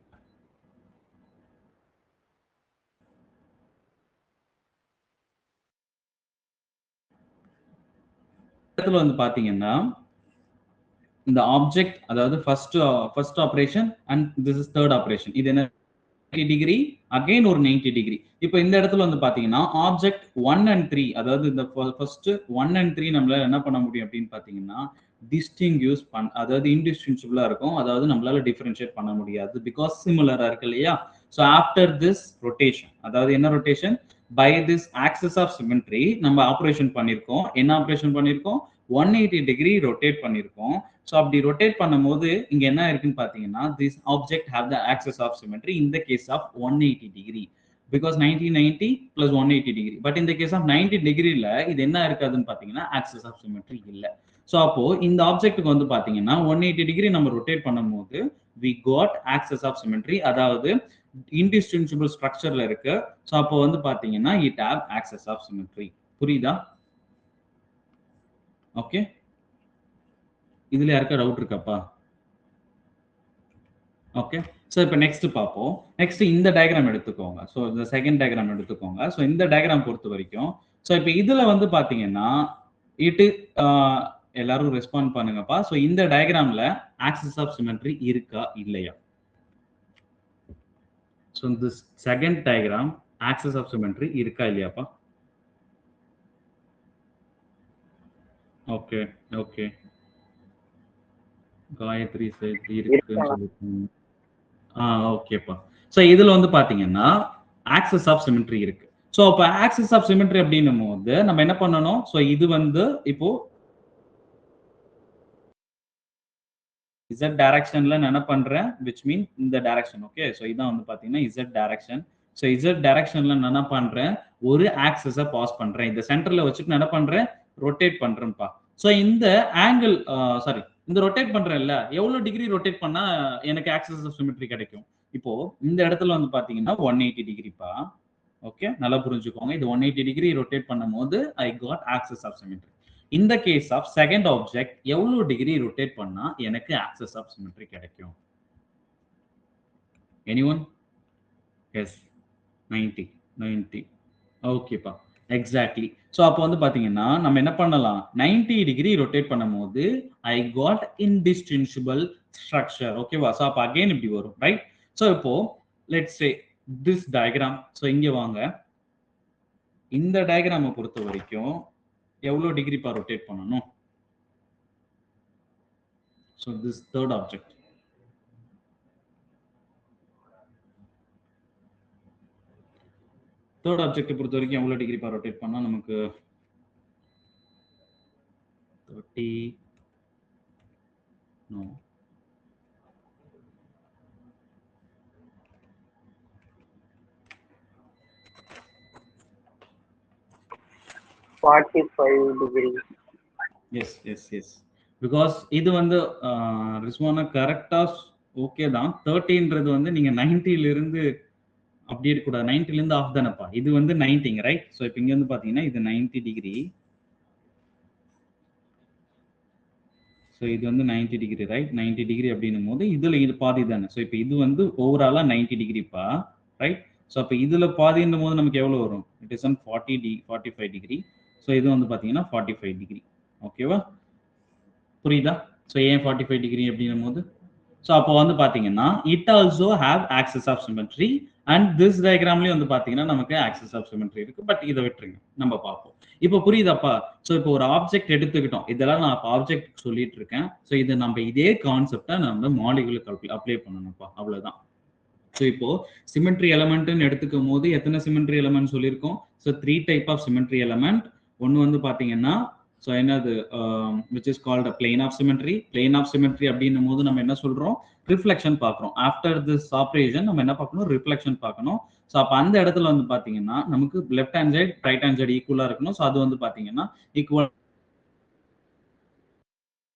இடத்துல வந்து பாத்தீங்கன்னா இந்த ஆப்ஜெக்ட் அதாவது first operation and this is third operation. இது என்ன 90 டிகிரி அகைன் ஒரு 90 டிகிரி. இப்போ இந்த இடத்துல வந்து பாத்தீங்கன்னா ஆப்ஜெக்ட் 1 அண்ட் 3 அதாவது இந்த ஃபர்ஸ்ட் 1 அண்ட் 3 நம்மளால என்ன பண்ண முடியும் அப்படின்னு பாத்தீங்கன்னா டிஸ்டிங்யூஸ் அதாவது இன்டிஸ்டிங்விஷபிளா இருக்கும். அதாவது நம்மளால டிஃபரன்ஷியேட் பண்ண முடியாது பிகாஸ் சிமிலரா இருக்கு இல்லையா? ஸோ ஆஃப்டர் திஸ் ரொட்டேஷன் அதாவது என்ன ரொட்டேஷன்? By this axis of symmetry நம்ம ஆபரேஷன் பண்ணிருக்கோம். என்ன ஆபரேஷன் பண்ணிருக்கோம்? 180 டிகிரி ரொட்டேட் பண்ணிருக்கோம். ஸோ அப்படி ரொட்டேட் பண்ணும்போது இங்க என்ன இருக்குன்னு பாத்தீங்கன்னா this object have the axis of symmetry in the case of 180 degree because 90 plus 180 degree. But இந்த கேஸ் ஆஃப் 90 டிகிரில இது என்ன இருக்காதுன்னு பாத்தீங்கன்னா ஆக்சஸ் ஆஃப் சிமெட்ரி இல்ல. ஸோ அப்போ இந்த ஆப்ஜெக்ட்டுக்கு வந்து பாத்தீங்கன்னா 180 டிகிரி நம்ம ரொட்டேட் பண்ணும்போது we got axis of symmetry, அதாவது இன்டிஸ்டிங்விஷபிள் ஸ்ட்ரக்சர்ல இருக்கு. ஸோ அப்போ வந்து பாத்தீங்கன்னா it have axis of symmetry. புரியுதா? ஓகே, இதுல யாருக்கா டவுட் இருக்காப்பா? ஓகே. ஸோ இப்போ நெக்ஸ்ட் பார்ப்போம். நெக்ஸ்ட் இந்த டயக்ராம் எடுத்துக்கோங்க. ஸோ இந்த செகண்ட் டயக்ராம் எடுத்துக்கோங்க. ஸோ இந்த டயக்ராம் பொறுத்த வரைக்கும் ஸோ இப்போ இதுல வந்து பாத்தீங்கன்னா இட் எல்லாரும் ரெஸ்பாண்ட் பண்ணுங்கப்பா. ஸோ இந்த டயக்ராம்ல ஆக்சிஸ் ஆஃப் சிமெட்ரி இருக்கா இல்லையா? ஸோ இந்த second diagram axis of symmetry இருக்கா இல்லையாப்பா? Okay, okay. காயத்ரி சேர்த்து இருக்குன்னு சொல்லிருக்கீங்க. ஓகேப்பா. ஸோ இதுல வந்து பாத்தீங்கன்னா ஆக்சிஸ் ஆஃப் சிமெட்ரி இருக்கு. ஸோ அப்ப ஆக்சிஸ் ஆஃப் சிமெட்ரி அப்படின்னும் போது நம்ம என்ன பண்ணணும்? ஸோ இது வந்து இப்போ இசட் டைரக்ஷன்ல நான் என்ன பண்றேன்? விச் மீன் இந்த டைரக்ஷன். ஓகே. ஸோ இதான் வந்து பாத்தீங்கன்னா இசட் டைரக்ஷன். ஸோ இசட் டைரக்ஷன்ல நான் என்ன பண்றேன்? ஒரு ஆக்சிஸ பாஸ் பண்றேன். இந்த சென்டர்ல வச்சுட்டு நான் என்ன பண்றேன்? ரொட்டேட் பண்றேன்ப்பா. ஸோ இந்த ஆங்கிள் சாரி இந்த ரொட்டேட் பண்றேன்ல எவ்வளவு டிகிரி ரொட்டேட் பண்ணா எனக்கு ஆக்சிஸ் ஆஃப் சிமெட்ரி கிடைக்கும்? இப்போ இந்த இடத்துல வந்து பாத்தீங்கன்னா 180 டிகிரிப்பா. ஓகே, நல்லா புரிஞ்சுக்கோங்க. இது 180 டிகிரி ரொட்டேட் பண்ணும்போது I got axis of symmetry. இந்த கேஸ் ஆஃப் செகண்ட் ஆப்ஜெக்ட் எவ்வளவு டிகிரி ரொட்டேட் பண்ணா எனக்கு ஆக்சஸ் ஆஃப் சிமெட்ரி கிடைக்கும்? எனிஒன்? எஸ், 90 90. ஓகேப்பா, எக்ஸாக்ட்லி. ஸோ அப்போ வந்து பாத்தீங்கன்னா நம்ம என்ன பண்ணலாம்? 90 டிகிரி ரொட்டேட் பண்ணும்போது ஐ காட் இன்டிஸ்டிங்விஷபிள் ஸ்ட்ரக்சர். ஓகேவா? ஸோ அப்போ அகைன் இப்படி வரும், ரைட்? ஸோ இப்போ let's say this diagram. So இங்க வாங்க. இந்த டயக்ராமை பொறுத்த வரைக்கும் எவ்வளவு டிகிரி பா ரொட்டேட் பண்ணணும்? So this third object. Third object பொறுத்த வரைக்கும் எவ்வளோ டிகிரிப்பா ரொட்டேட் பண்ணால் நமக்கு 30 no 45 degrees. Yes yes yes because இது வந்து ரிஸ்வானா கரெக்டாக ஓகே தான். 30ன்றது வந்து நீங்கள் 90லிருந்து அப்படி இருக்கக்கூடாது. 90லேருந்து ஆஃப் தானேப்பா. இது வந்து 90ங்க ரைட். ஸோ இப்போ இங்கே வந்து பார்த்தீங்கன்னா இது 90 டிகிரி. ஸோ இது வந்து 90 டிகிரி ரைட். 90 டிகிரி அப்படின்னும் போது இதில் இது பாதி தானே. ஸோ இப்போ இது வந்து ஓவராலாக 90 டிகிரிப்பா ரைட். ஸோ அப்போ இதில் பாதின்னும் போது நமக்கு எவ்வளோ வரும்? It is 45 degree. ஸோ இது வந்து பார்த்தீங்கன்னா 45 டிகிரி. ஓகேவா? புரியுதா? ஸோ ஏன் 45 டிகிரி அப்படின்னும் போது ஸோ அப்போ வந்து பார்த்தீங்கன்னா it also have axis of symmetry and this டயக்ராம்லேயும் வந்து பார்த்தீங்கன்னா நமக்கு ஆக்சஸ் ஆஃப் சிமெட்ரி இருக்கு. பட் இதை விட்டுருங்க, நம்ம பார்ப்போம். இப்போ புரியுதாப்பா? ஸோ இப்போ ஒரு ஆப்ஜெக்ட் எடுத்துக்கிட்டோம். இதெல்லாம் நான் ஆப்ஜெக்ட் சொல்லிட்டு இருக்கேன். ஸோ இது நம்ம இதே கான்செப்டை நம்ம மாலிகுலுக்கு அப்ளை பண்ணணும்ப்பா. அவ்வளோதான். ஸோ இப்போ சிமெட்ரி எலமெண்ட்னு எடுத்துக்கும் போது எத்தனை சிமெட்ரி எலமெண்ட் சொல்லியிருக்கோம்? So 3 type of symmetry element. ஒன்று வந்து பார்த்தீங்கன்னா ஸோ என்னது which is called a plane of symmetry. Plane of symmetry அப்படின்னும் போது நம்ம என்ன சொல்றோம்? ரிஃப்ளெக்ஷன் பார்க்குறோம். ஆஃப்டர் திஸ் ஆப்ரேஷன் நம்ம என்ன பார்க்கணும்? ரிஃப்ளெக்ஷன் பார்க்கணும். ஸோ அப்போ அந்த இடத்துல வந்து பார்த்தீங்கன்னா நமக்கு left hand side right hand side ஈக்குவலாக இருக்கணும். ஸோ அது வந்து பார்த்தீங்கன்னா ஈக்குவல்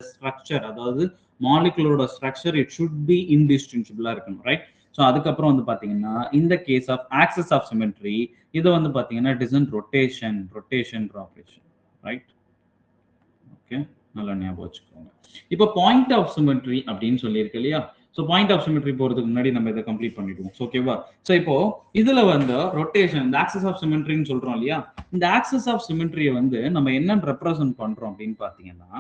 ஸ்ட்ரக்சர், அதாவது மாலிகுலரோட ஸ்ட்ரக்சர் இட் ஷுட் பி இன்டிஸ்டிங்ஷபிளா இருக்கணும் ரைட். ஸோ அதுக்கப்புறம் வந்து பார்த்தீங்கன்னா இந்த case of axis of symmetry இது வந்து பார்த்தீங்கன்னா it is in rotation operation right. Okay, நல்லா ஞாபகம் வச்சுக்கோங்க. இப்போ பாயிண்ட் ஆஃப் சிமெட்ரி அப்படின்னு சொல்லியிருக்கு இல்லையா? ஸோ பாயிண்ட் ஆஃப் சிமெட்ரி போகிறதுக்கு முன்னாடி நம்ம இதை கம்ப்ளீட் பண்ணிடுவோம். ஓகேவா? ஸோ இப்போ இதுல வந்து ரொட்டேஷன் இந்த ஆக்சஸ் ஆஃப் சிமெட்ரின்னு சொல்றோம் இல்லையா? இந்த ஆக்சஸ் ஆஃப் சிமெட்ரியை வந்து நம்ம என்ன ரெப்ரசன்ட் பண்றோம் அப்படின்னு பார்த்தீங்கன்னா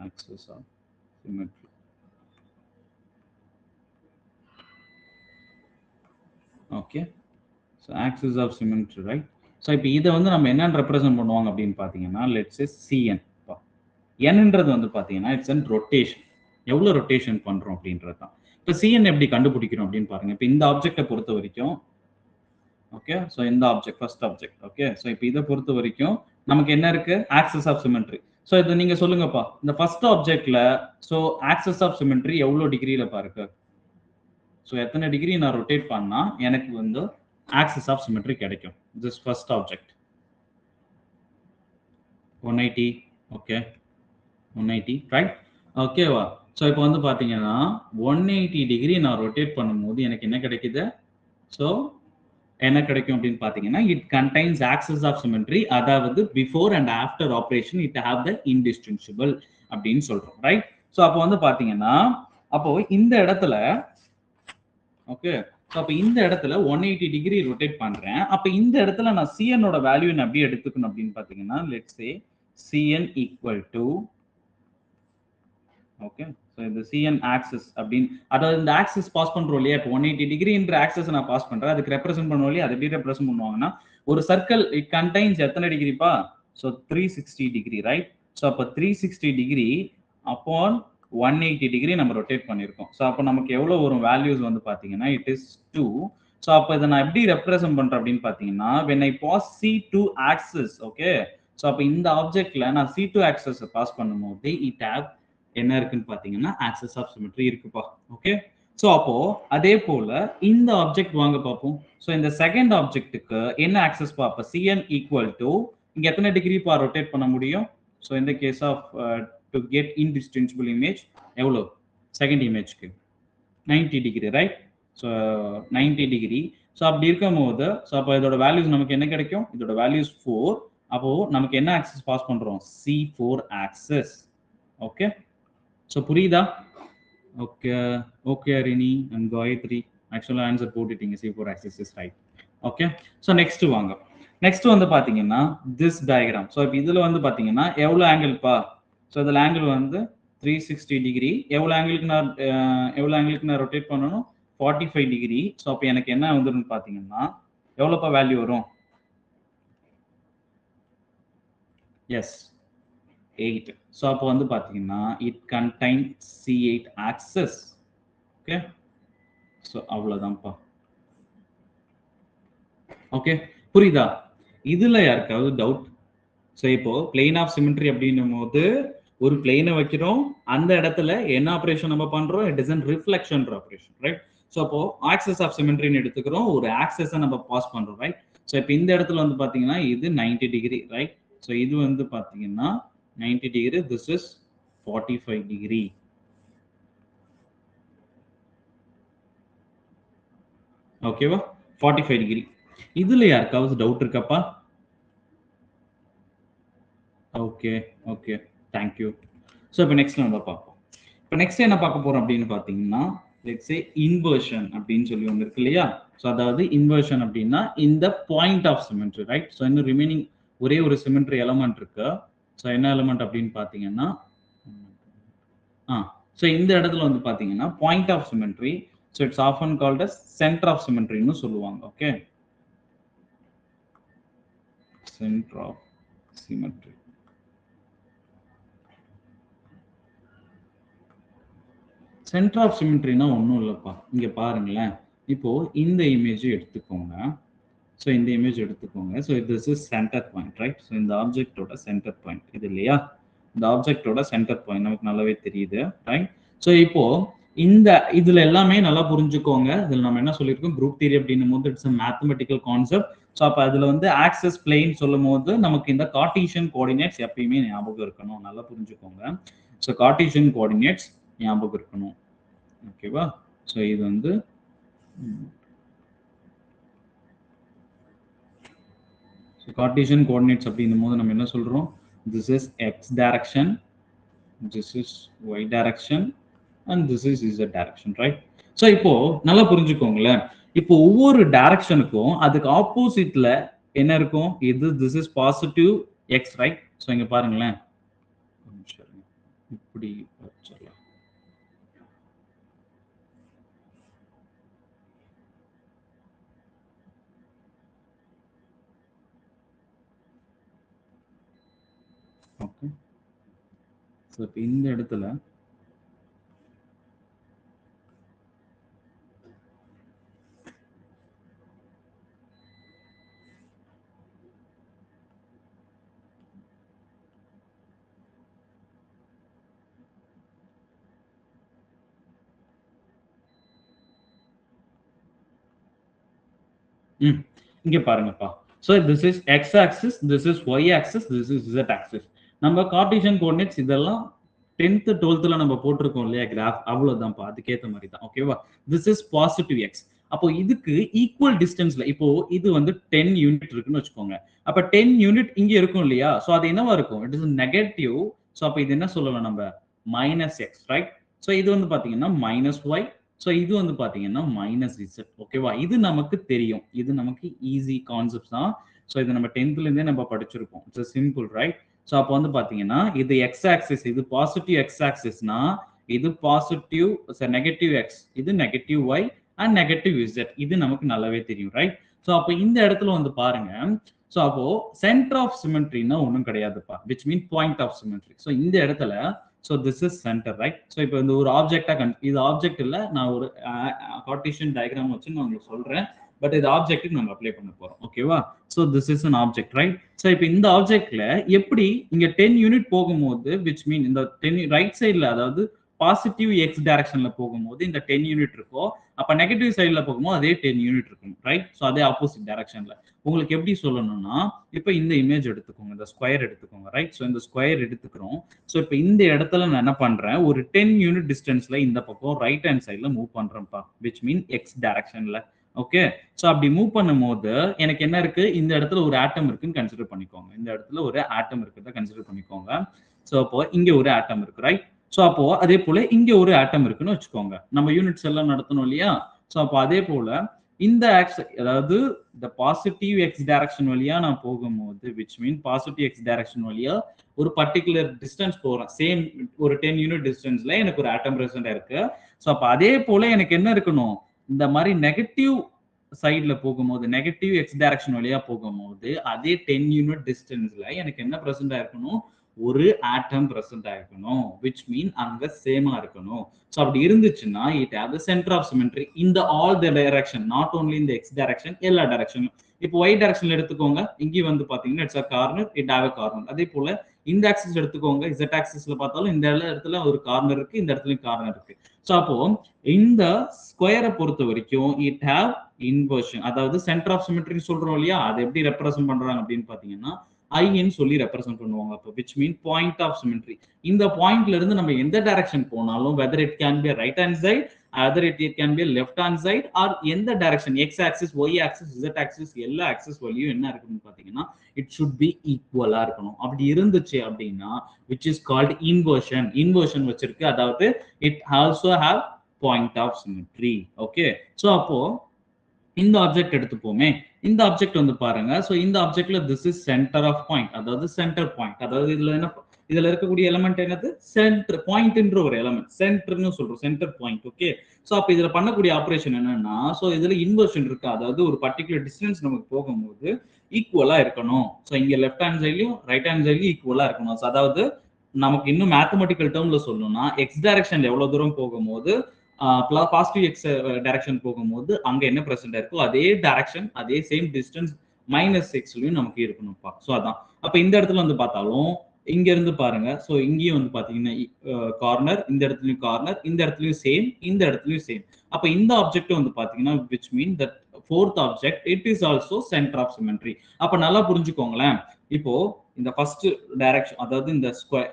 axis of symmetry. Okay, so axis of symmetry right. So இப்போ இதை வந்து நம்ம என்ன ரெப்ரசன்ட் பண்ணுவாங்க அப்படின்னு பார்த்தீங்கன்னா லெட்ஸ் சே cn. nன்றது வந்து பார்த்தீங்கன்னா இட்ஸ் அன் ரொட்டேஷன். எவ்வளோ ரொட்டேஷன் பண்றோம் அப்படின்றது தான். இப்போ cn எப்படி கண்டுபிடிக்கிறோம் அப்படின்னு பாருங்க. இப்போ இந்த ஆப்ஜெக்டை பொறுத்த வரைக்கும் ஓகே, ஸோ இந்த object first object okay. So இப்போ இதை பொறுத்த வரைக்கும் நமக்கு என்ன இருக்கு? Access of symmetry. ஸோ இது நீங்க சொல்லுங்கப்பா, இந்த ஃபர்ஸ்ட் ஆப்ஜெக்ட்ல ஸோ ஆக்சஸ் ஆஃப் சிமெட்ரி எவ்வளோ டிகிரியில பாருக்கு? ஸோ எத்தனை டிகிரி நான் ரொட்டேட் பண்ணா எனக்கு வந்து ஆக்சஸ் ஆஃப் சிமெட்ரி கிடைக்கும்? This first object 180. Okay, 180 right. ஓகேவா? ஸோ இப்போ வந்து பார்த்தீங்கன்னா 180 டிகிரி நான் ரொட்டேட் பண்ணும்போது எனக்கு என்ன கிடைக்குது? ஸோ என்ன கிடைக்கும் அப்படின்னு பார்த்தீங்கன்னா it contains axis of symmetry, அதாவது before and after operation it have the indistinguishable அப்படின்னு சொல்றோம் ரைட். ஸோ அப்போ வந்து பார்த்தீங்கன்னா அப்போ இந்த இடத்துல ஓகே, ஸோ அப்போ இந்த இடத்துல 180 டிகிரி ரொட்டேட் பண்றேன். அப்போ இந்த இடத்துல நான் சிஎனோட வேல்யூ அப்படியே எடுத்துக்கணும் அப்படின்னு பார்த்தீங்கன்னா let's say CN equal to okay. So இந்த சிஎன் ஆக்சஸ் அப்படின்னு அதாவது இந்த ஆக்சஸ் பாஸ் பண்றோம் இல்லையா? இப்போ 180 டிகிரின்ற ஆக்சஸ் நான் பாஸ் பண்றேன். அதுக்கு ரெப்ரசென்ட் பண்ணுவோம் இல்லையா? அது எப்படி ரெப்ரசென்ட் பண்ணுவாங்கன்னா ஒரு சர்க்கிள் இட் கண்டைன்ஸ் எத்தனை டிகிரிப்பா? So 360 degree right. ஸோ அப்போ 360 டிகிரி அப்பான் 180 டிகிரி நம்ம ரொட்டேட் பண்ணியிருக்கோம். ஸோ அப்போ நமக்கு எவ்வளோ வரும் வேல்யூஸ் வந்து பார்த்தீங்கன்னா இட் இஸ் 2. ஸோ அப்போ இதை நான் எப்படி ரெப்ரசென்ட் பண்றேன் அப்படின்னு பார்த்தீங்கன்னா when I pass C2 axis okay. So அப்போ இந்த ஆப்ஜெக்ட்ல நான் C2 ஆக்சஸ் பாஸ் பண்ணும்போது இட் ஹேவ் என்ன இருக்குன்னு பாத்தீங்கன்னா ஆக்சஸ் ஆஃப் சிமெட்ரி இருக்குப்பா. ஓகே, சோ அப்போ அதே போல இந்த ஆப்ஜெக்ட் வாங்க பார்ப்போம். சோ இந்த செகண்ட் ஆப்ஜெக்ட்டுக்கு என்ன ஆக்சஸ் பா? அப்ப cn ஈக்குவல் டு இங்க எத்தனை டிகிரி பா ரொட்டேட் பண்ண முடியும்? சோ இந்த case of to get indistinguishable image எவ்வளவு? செகண்ட் இமேஜ்க்கு 90 degree right. So 90 degree. So அப்படி இருக்கும்போது ஸோ அப்போ இதோட வேல்யூஸ் நமக்கு என்ன கிடைக்கும்? இதோட வேல்யூஸ் 4. அப்போ நமக்கு என்ன ஆக்சஸ் பாஸ் பண்றோம்? C4 axis. ஓகே, ஸோ புரியுதா? Okay okay Arini and Gayathri ஆக்சுவலாக ஆன்சர் போட்டுட்டீங்க. C4 axis is right. Okay, so next வாங்க. நெக்ஸ்ட் வந்து பார்த்தீங்கன்னா திஸ் டயக்ராம். ஸோ இப்போ இதில் வந்து பார்த்தீங்கன்னா எவ்வளோ ஆங்கிள்ப்பா? ஸோ இதில் ஆங்கிள் வந்து 360 டிகிரி. எவ்வளோ ஆங்கிளுக்கு நான் ரொட்டேட் பண்ணணும்? 45 டிகிரி. ஸோ அப்போ எனக்கு என்ன வந்துடும் பார்த்தீங்கன்னா எவ்வளோப்பா வேல்யூ வரும்? எஸ் 8. ஸோ அப்போ வந்து பார்த்தீங்கன்னா it contain C8 axis. Okay, so அவ்வளோதான்ப்பா. ஓகே, புரியுதா? இதுல யாருக்காவது டவுட்? ஸோ இப்போ பிளேன் ஆஃப் சிமெட்ரி அப்படின்னும் போது ஒரு பிளேனை வைக்கிறோம், அந்த இடத்துல என்ன ஆப்ரேஷன் நம்ம பண்றோம்? It is an reflection operation, right? So அப்போ ஆக்சஸ் ஆஃப் சிமெட்ரின்னு எடுத்துக்கிறோம், ஒரு ஆக்சஸை நம்ம பாஸ் பண்றோம், ரைட்? ஸோ இப்போ இந்த இடத்துல வந்து பாத்தீங்கன்னா இது 90 டிகிரி, ரைட்? ஸோ இது வந்து பாத்தீங்கன்னா 90 டிகிரி, திஸ் இஸ் 45 டிகிரி. ஓகேவா? 45 டிகிரி. இதுல யாருக்காவது டவுட் இருக்காப்பா? Okay okay, thank you. ஸோ இப்போ நெக்ஸ்ட் நம்ம பார்ப்போம். இப்போ நெக்ஸ்ட் என்ன பார்க்க போறோம் அப்படின்னு பார்த்தீங்கன்னா, லெட்ஸ் சே இன்வர்ஷன் அப்படின்னு சொல்லி ஒன்று இருக்கு இல்லையா? ஸோ அதாவது இன்வர்ஷன் அப்படின்னா இந்த point of symmetry, right? So இன்னும் ரிமைனிங் ஒரே ஒரு சிமெட்ரி எலமெண்ட் இருக்கு. ஸோ என்ன எலமெண்ட் அப்படின்னு பார்த்தீங்கன்னா, ஸோ இந்த இடத்துல வந்து பார்த்தீங்கன்னா point of symmetry. So it's often called as centre of சிமெட்ரின்னு சொல்லுவாங்க. Okay, centre of symmetry. Centre of சிமெட்ரினா ஒன்றும் இல்லைப்பா, இங்கே பாருங்களேன். இப்போ இந்த இமேஜ் எடுத்துக்கோங்க. ஸோ இந்த இமேஜ் எடுத்துக்கோங்க. So this is centre point, right? So இந்த ஆப்ஜெக்டோட சென்டர் பாயிண்ட் இது இல்லையா? இந்த ஆப்ஜெக்டோட சென்டர் பாயிண்ட் நமக்கு நல்லாவே தெரியுது, ரைட்? ஸோ இப்போ இந்த இதுல எல்லாமே நல்லா புரிஞ்சுக்கோங்க. இதில் நம்ம என்ன சொல்லியிருக்கோம்? குரூப் தியரி அப்படின்னும் போது it's a mathematical concept. So அப்போ அதுல வந்து ஆக்சஸ் பிளேன் சொல்லும் போது நமக்கு இந்த கார்ட்டீசியன் கோஆர்டினேட்ஸ் எப்பயுமே ஞாபகம் இருக்கணும். நல்லா புரிஞ்சுக்கோங்க. ஸோ கார்ட்டீசியன் கோஆர்டினேட்ஸ் ஞாபகம் இருக்கணும். ஓகேவா? ஸோ இது வந்து கார்ட்டீசியன் கோஆர்டினேட்ஸ் அப்படின்னும் போது நம்ம என்ன சொல்றோம்? This is x direction, this is y direction, and this is z direction, right? So இப்போ நல்லா புரிஞ்சுக்கோங்களேன். இப்போ ஒவ்வொரு டைரக்ஷனுக்கும் அதுக்கு ஆப்போசிட்ல என்ன இருக்கும்? இது this is positive x, right? So இங்க பாருங்களேன், இப்படி வச்சிடலாம். ஓகே, ஸோ இப்போ இந்த இடத்துல இங்க பாருங்கப்பா. So this is X axis, this is Y axis, this is Z axis. நம்ம கார்ட்டீசியன் கோஆர்டினேட்ஸ் இதெல்லாம் 10th 12th நம்ம போட்டிருக்கோம் இல்லையா கிராஃப், அவ்வளவுதான்ப்பா, அதுக்கேற்ற மாதிரி தான். ஓகேவா? This is positive X. அப்போ இதுக்கு ஈக்குவல் டிஸ்டன்ஸ்ல இப்போ இது வந்து 10 யூனிட் இருக்குன்னு வச்சுக்கோங்க. அப்ப 10 யூனிட் இங்க இருக்கும் இல்லையா? ஸோ அது என்னவா இருக்கும்? It is negative. ஸோ அப்போ இது என்ன சொல்லலாம் நம்ம? Minus X, right? ஸோ இது வந்து பாத்தீங்கன்னா மைனஸ் ஒய். ஸோ இது வந்து பாத்தீங்கன்னா மைனஸ் இசட். ஓகேவா? இது நமக்கு தெரியும், இது நமக்கு ஈஸி கான்செப்ட் தான். ஸோ இது நம்ம 10th இருந்தே நம்ம படிச்சிருக்கோம். It's simple, right? ஸோ அப்போ வந்து பாத்தீங்கன்னா இது எக்ஸ் ஆக்சிஸ், இது பாசிட்டிவ் எக்ஸ் ஆக்சிஸ்னா இது பாசிட்டிவ் நெகட்டிவ் எக்ஸ், இது negative Y and negative Z. இது நமக்கு நல்லாவே தெரியும், ரைட்? ஸோ அப்போ இந்த இடத்துல வந்து பாருங்க. ஸோ அப்போ சென்டர் ஆஃப் சிமெட்ரினா ஒன்றும் கிடையாதுப்பா, which mean point of symmetry. So இந்த இடத்துல so this is centre, right? So இப்போ இந்த ஒரு ஆப்ஜெக்டா இது ஆப்ஜெக்ட் இல்லை, நான் ஒரு கார்ட்டீசியன் டயக்ராம் வச்சு நான் உங்களுக்கு சொல்றேன். பட் இது ஆப்ஜெக்ட்டுக்கு நம்ம அப்ளை பண்ண போறோம். ஓகேவா? So this is an object, right? So இப்போ இந்த ஆப்ஜெக்ட்ல எப்படி இங்க 10 யூனிட் போகும்போது, விச் மீன் இந்த 10 ரைட் சைட்ல, அதாவது பாசிட்டிவ் எக்ஸ் டைரக்ஷன்ல போகும்போது இந்த 10 யூனிட் இருக்கும். அப்ப நெகட்டிவ் சைட்ல போகும்போது அதே 10 யூனிட் இருக்கும், ரைட்? ஸோ அதே ஆப்போசிட் டைரக்ஷன்ல. உங்களுக்கு எப்படி சொல்லணும்னா, இப்போ இந்த இமேஜ் எடுத்துக்கோங்க, இந்த ஸ்கொயர் எடுத்துக்கோங்க, ரைட்? ஸோ இந்த ஸ்கொயர் எடுத்துக்கிறோம். ஸோ இப்போ இந்த இடத்துல நான் என்ன பண்றேன்? ஒரு 10 யூனிட் டிஸ்டன்ஸ்ல இந்த பக்கம் ரைட் ஹேண்ட் சைட்ல மூவ் பண்றேன்ப்பா, விச் மீன் எக்ஸ் டைரக்ஷன்ல. ஓகே, ஸோ அப்படி மூவ் பண்ணும்போது எனக்கு என்ன இருக்கு? இந்த இடத்துல ஒரு ஆட்டம் இருக்குன்னு கன்சிடர் பண்ணிக்கோங்க. இந்த இடத்துல ஒரு ஆட்டம் இருக்கிறத கன்சிடர் பண்ணிக்கோங்க. ஸோ அப்போ இங்க ஒரு ஆட்டம் இருக்கு, ரைட்? ஸோ அப்போ அதே போல இங்க ஒரு ஆட்டம் இருக்குன்னு வச்சுக்கோங்க. நம்ம யூனிட்ஸ் எல்லாம் நடத்தணும் இல்லையா? ஸோ அப்போ அதே போல இந்த அதாவது இந்த பாசிட்டிவ் எக்ஸ் டைரக்ஷன் வழியா நான் போகும்போது, which mean positive X direction வழியா ஒரு பர்டிகுலர் டிஸ்டன்ஸ் போறேன். சேம் ஒரு 10 யூனிட் டிஸ்டன்ஸ்ல எனக்கு ஒரு ஆட்டம் பிரசன்ட் இருக்கு. ஸோ அப்ப அதே போல எனக்கு என்ன இருக்கணும்? இந்த மாதிரி நெகட்டிவ் சைட்ல போகும்போது, நெகட்டிவ் எக்ஸ் டைரக்ஷன் வழியா போகும்போது அதே 10 யூனிட் டிஸ்டன்ஸ்ல எனக்கு என்ன பிரசன்ட் இருக்கணும்? ஒரு ஆட்டம் பிரசன்ட் ஆயிருக்கணும், விச் மீன் அங்க சேமா இருக்கணும். ஸோ அப்படி இருந்துச்சுன்னா it have the centre of symmetry in the all the direction, not only இந்த எக்ஸ் டைரக்ஷன், எல்லா டைரக்ஷனும். இப்போ ஒய் டைரக்ஷன்ல எடுத்துக்கோங்க, இங்கே வந்து பாத்தீங்கன்னா it's a corner, it have a corner. அதே போல இந்த ஆக்சிஸ் எடுத்துக்கோங்க, இசட் ஆக்சிஸ்ல பார்த்தாலும் இந்த இடத்துல ஒரு கார்னர் இருக்கு, இந்த இடத்துலயும் கார்னர் இருக்கு. ஸோ அப்போ இந்த ஸ்கொயரை பொறுத்த வரைக்கும் இட் ஹேவ் இன்வர்ஷன், அதாவது சென்டர் ஆஃப் சிமெட்ரி சொல்றோம் இல்லையா, அதை எப்படி ரெப்ரசென்ட் பண்றாங்க அப்படின்னு பாத்தீங்கன்னா ஐன்னு சொல்லி ரெப்ரசென்ட் பண்ணுவாங்க. அப்போ which mean point of symmetry. இந்த பாயிண்ட்ல இருந்து நம்ம எந்த டைரக்ஷன் போனாலும் whether it can be right hand side, other it can be left hand side, or எந்த direction X axis, Y axis, Z axis, எல்லா ஆக்சிஸ் வழியும் என்ன இருக்குன்னு பாத்தீங்கன்னா இட் ஷுட் பி ஈக்குவலா இருக்கணும். அப்படி இருந்துச்சு அப்படின்னா which is called inversion. Inversion வச்சிருக்கு, அதாவது it also have point of symmetry. Okay, so அப்போ இந்த ஆப்ஜெக்ட் எடுத்துப்போமே, இந்த ஆப்ஜெக்ட் வந்து பாருங்க. ஸோ இந்த ஆப்ஜெக்ட்ல this is centre of point, அதாவது சென்டர் பாயிண்ட். அதாவது இதுல என்ன, இதுல இருக்கக்கூடிய எலமெண்ட் என்னது, சென்டர் பாயிண்ட்ன்ற ஒரு எலமெண்ட், சென்டர்னு சொல்றோம், சென்டர் பாயிண்ட். ஓகே, ஸோ அப்ப இதுல பண்ணக்கூடிய ஆபரேஷன் என்னன்னா, ஸோ இதுல இன்வர்ஷன் இருக்கு, அதாவது ஒரு பர்டிகுலர் டிஸ்டன்ஸ் நமக்கு போகும்போது ஈக்குவலா இருக்கணும். ஸோ இங்க லெஃப்ட் ஹேண்ட் சைட்லயும் ரைட் ஹேண்ட் சைட்லயும் ஈக்குவலா இருக்கணும். அதாவது நமக்கு இன்னும் மேத்தமெட்டிக்கல் டேர்ம்ல சொல்லணும்னா எக்ஸ் டைரக்ஷன்ல எவ்வளவு தூரம் போகும்போது பாசிட்டிவ் எக்ஸ் டைரக்ஷன் போகும்போது அங்க என்ன பிரசன்ட் இருக்கோ அதே டைரக்ஷன், அதே சேம் டிஸ்டன்ஸ் மைனஸ் எக்ஸ்லயும் நமக்கு இருக்கணும்ப்பா. ஸோ அதான். அப்ப இந்த இடத்துல வந்து பார்த்தாலும் இங்க இருந்து பாருங்க, ஸோ இங்கேயும் வந்து பாத்தீங்கன்னா கார்னர், இந்த இடத்துலயும் கார்னர், இந்த இடத்துலயும் சேம், இந்த இடத்துலயும் சேம். அப்ப இந்த ஆப்ஜெக்ட் வந்து பாத்தீங்கன்னா which mean that fourth object it is also centre of symmetry. அப்ப நல்லா புரிஞ்சுக்கோங்களேன். இப்போ இந்த ஃபர்ஸ்ட் டைரக்ஷன், அதாவது இந்த ஸ்கொயர்